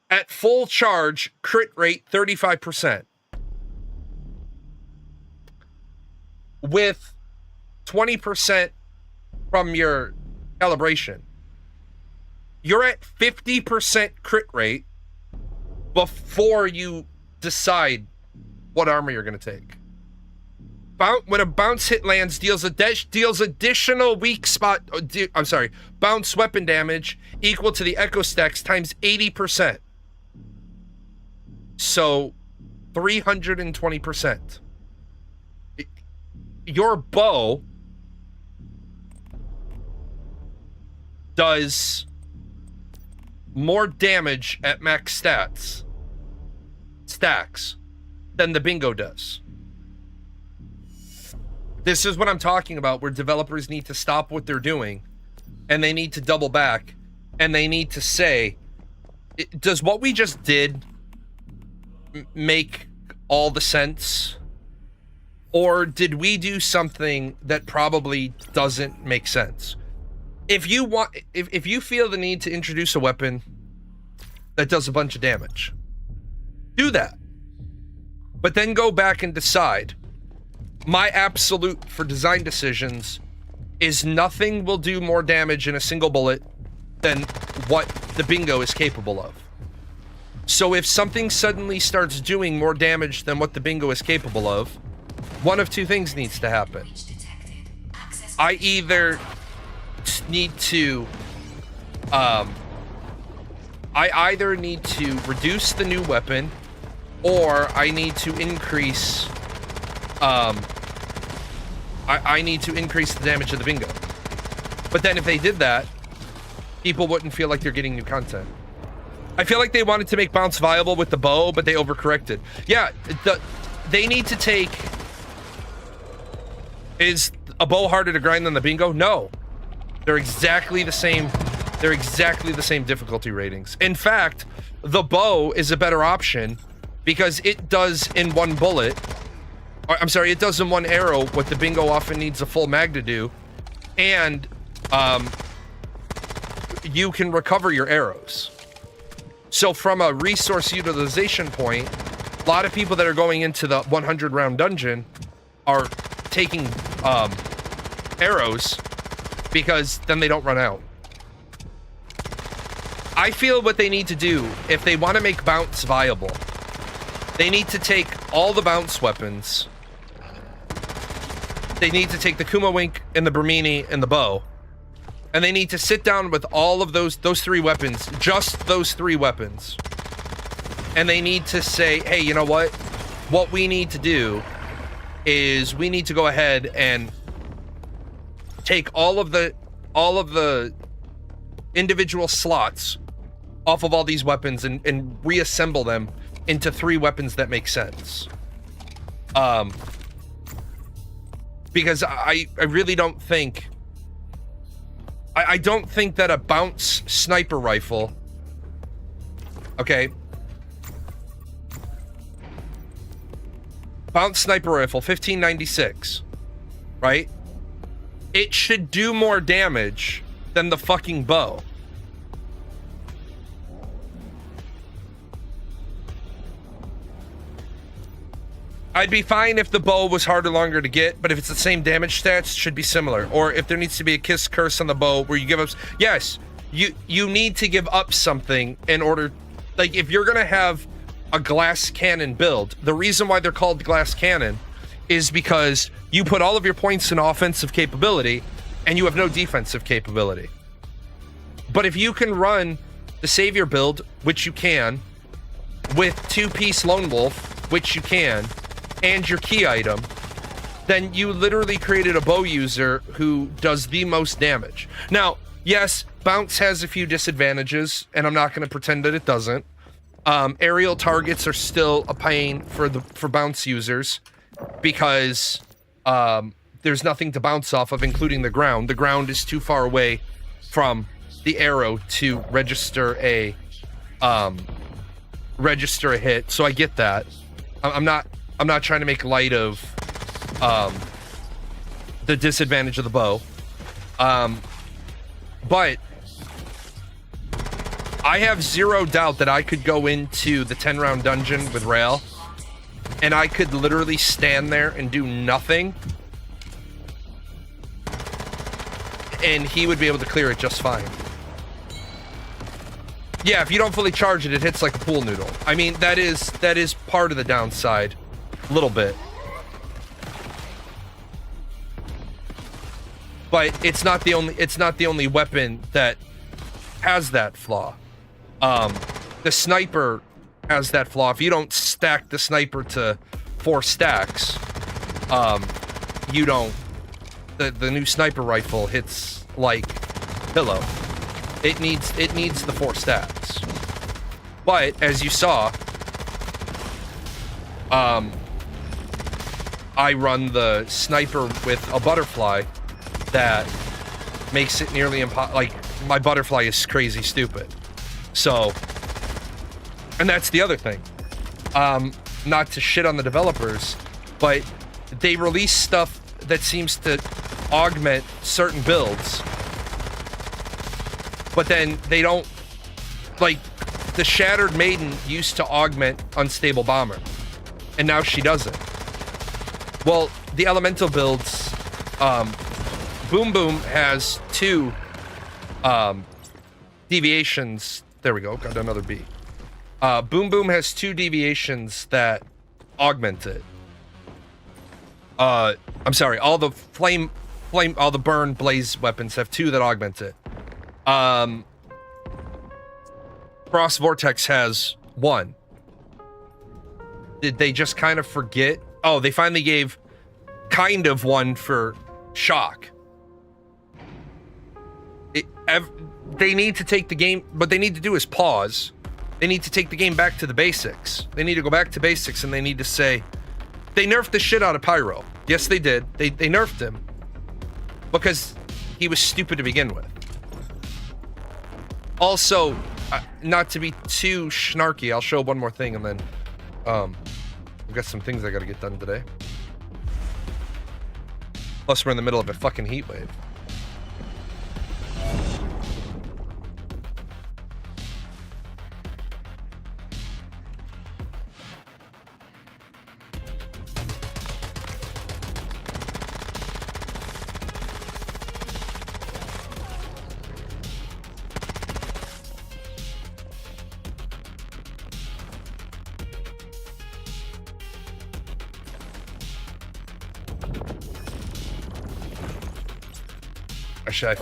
At full charge, crit rate 35%. With 20% from your calibration. You're at 50% crit rate before you decide what armor you're going to take. When a bounce hit lands, deals additional weak spot. Bounce weapon damage equal to the echo stacks times 80%. So 320%. Your bow does more damage at max stacks than the bingo does. This is what I'm talking about, where developers need to stop what they're doing and they need to double back and they need to say, does what we just did make all the sense? Or did we do something that probably doesn't make sense? If you feel the need to introduce a weapon that does a bunch of damage, do that. But then go back and decide. My absolute for design decisions is nothing will do more damage in a single bullet than what the bingo is capable of. So if something suddenly starts doing more damage than what the bingo is capable of, one of two things needs to happen. I either need to I either need to reduce the new weapon, or I need to increase I need to increase the damage of the bingo. But then if they did that, people wouldn't feel like they're getting new content. I feel like they wanted to make bounce viable with the bow, but they overcorrected. Yeah, they need to take... Is a bow harder to grind than the bingo? No. They're exactly the same. They're exactly the same difficulty ratings. In fact, the bow is a better option because it does in one bullet... I'm sorry, it does in one arrow what the bingo often needs a full mag to do. And you can recover your arrows. So from a resource utilization point, a lot of people that are going into the 100 round dungeon are taking arrows because then they don't run out. I feel what they need to do, if they want to make bounce viable, they need to take all the bounce weapons. They need to take the Kumawink and the Brimini and the bow, and they need to sit down with all of those three weapons, just those three weapons, and they need to say, hey, you know what? What we need to do is we need to go ahead and take all of the individual slots off of all these weapons and reassemble them into three weapons that make sense. Because I really don't think... I don't think that a bounce sniper rifle... Okay. Bounce sniper rifle, 1596. Right? It should do more damage than the fucking bow. I'd be fine if the bow was harder, longer to get, but if it's the same damage stats, it should be similar. Or if there needs to be a kiss curse on the bow where you give up... Yes, you need to give up something in order... Like, if you're gonna have a glass cannon build, the reason why they're called glass cannon is because you put all of your points in offensive capability and you have no defensive capability. But if you can run the Savior build, which you can, with 2-piece Lone Wolf, which you can, and your key item, then you literally created a bow user who does the most damage. Now, yes, bounce has a few disadvantages, and I'm not going to pretend that it doesn't. Aerial targets are still a pain for bounce users because there's nothing to bounce off of, including the ground. The ground is too far away from the arrow to register a hit. So I get that. I'm not trying to make light of the disadvantage of the bow. But I have zero doubt that I could go into the 10-round dungeon with Rail and I could literally stand there and do nothing and he would be able to clear it just fine. Yeah, if you don't fully charge it, it hits like a pool noodle. I mean, that is part of the downside. A little bit. But it's not the only weapon that has that flaw. The sniper has that flaw. If you don't stack the sniper to 4 stacks, you don't... The new sniper rifle hits like pillow. It needs the 4 stacks. But as you saw, I run the sniper with a butterfly that makes it nearly impossible. Like, my butterfly is crazy stupid. So, and that's the other thing. Not to shit on the developers, but they release stuff that seems to augment certain builds, but then they don't, like, the Shattered Maiden used to augment Unstable Bomber, and now she doesn't. Well, the Elemental builds, Boom Boom has 2 deviations. There we go, got another B. Boom Boom has 2 deviations that augment it. I'm sorry, all the all the burn blaze weapons have 2 that augment it. Frost Vortex has 1. Did they just kind of forget? Oh, they finally gave kind of 1 for Shock. They need to take the game, what they need to do is pause. They need to take the game back to the basics. They need to go back to basics and they need to say, they nerfed the shit out of Pyro. Yes, they did. They nerfed him because he was stupid to begin with. Also, not to be too snarky, I'll show one more thing and then I've got some things I gotta get done today. Plus, we're in the middle of a fucking heat wave. Actually, I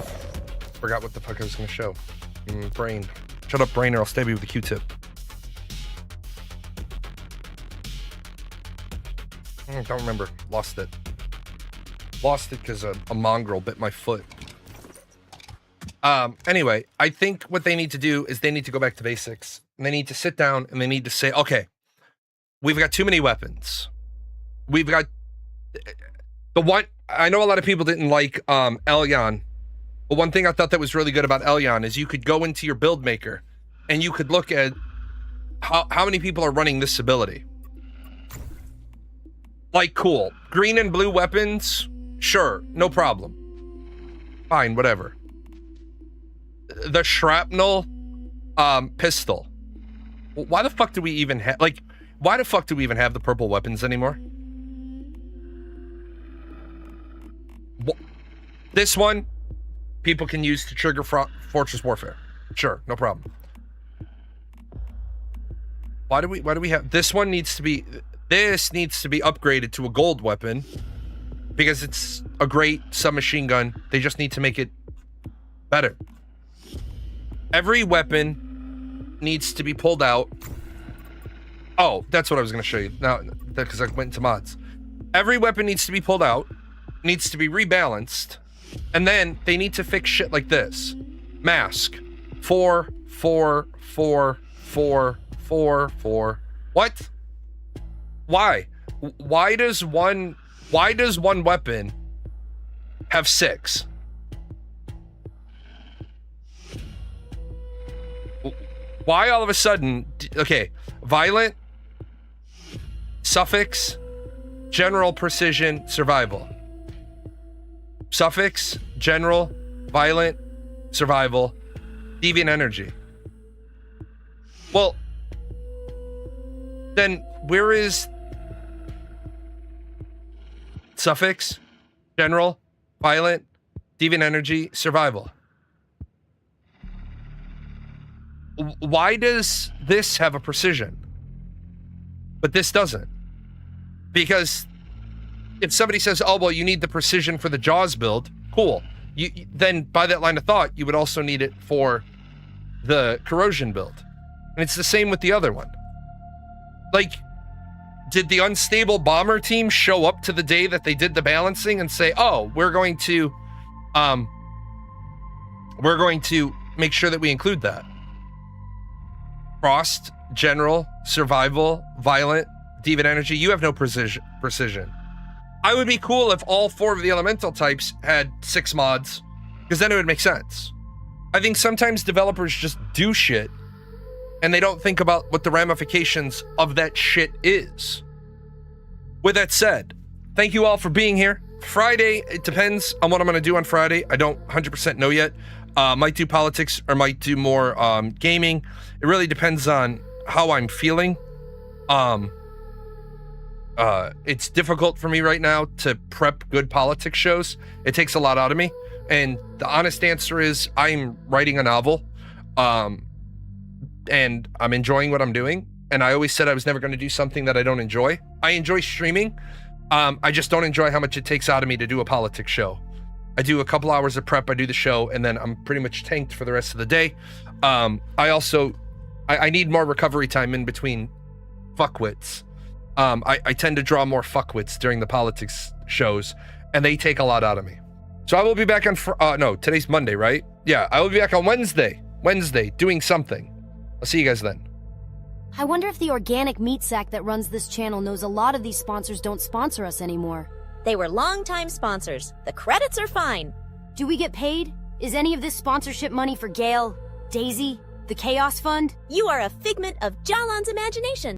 forgot what the fuck I was gonna show. Brain. Shut up, brain, or I'll stab you with a Q-tip. Don't remember. Lost it. Lost it because a mongrel bit my foot. Anyway, I think what they need to do is they need to go back to basics. And they need to sit down and they need to say, okay, we've got too many weapons. We've got... The one... I know a lot of people didn't like Elyon. But one thing I thought that was really good about Elyon is you could go into your build maker and you could look at how many people are running this ability. Like, cool. Green and blue weapons? Sure, no problem. Fine, whatever. The shrapnel pistol. Why the fuck do we even have, like, why the fuck do we even have the purple weapons anymore? This one, people can use to trigger Fortress Warfare. Sure, no problem. Why do we have this one? This needs to be upgraded to a gold weapon because it's a great submachine gun. They just need to make it better. Every weapon needs to be pulled out. Oh, that's what I was going to show you now because I went into mods. Every weapon needs to be pulled out, needs to be rebalanced, and then they need to fix shit like this. Mask. 4, 4, 4, 4, 4, 4. What? Why? Why does one weapon have 6? Why all of a sudden? Okay, violent, suffix, general, precision, survival. Suffix, general, violent, survival, deviant energy. Well, then where is suffix, general, violent, deviant energy, survival? Why does this have a precision, but this doesn't? Because if somebody says, oh, well, you need the precision for the Jaws build, cool. Then by that line of thought, you would also need it for the corrosion build. And it's the same with the other one. Like, did the unstable bomber team show up to the day that they did the balancing and say, oh, we're going to make sure that we include that? Frost, general, survival, violent, deviant energy, you have no precision. I would be cool if all 4 of the elemental types had 6 mods, because then it would make sense. I think sometimes developers just do shit and they don't think about what the ramifications of that shit is. With that said, thank you all for being here. Friday, it depends on what I'm going to do on Friday. I don't 100% know yet. Might do politics or might do more gaming. It really depends on how I'm feeling. It's difficult for me right now to prep good politics shows. It takes a lot out of me. And the honest answer is I'm writing a novel. And I'm enjoying what I'm doing. And I always said I was never going to do something that I don't enjoy. I enjoy streaming. I just don't enjoy how much it takes out of me to do a politics show. I do a couple hours of prep, I do the show, and then I'm pretty much tanked for the rest of the day. I need more recovery time in between fuckwits. I tend to draw more fuckwits during the politics shows, and they take a lot out of me. So I will be back on, no, today's Monday, right? Yeah, I will be back on Wednesday, doing something. I'll see you guys then. I wonder if the organic meat sack that runs this channel knows a lot of these sponsors don't sponsor us anymore. They were longtime sponsors. The credits are fine. Do we get paid? Is any of this sponsorship money for Gale, Daisy, the Chaos Fund? You are a figment of Jalan's imagination.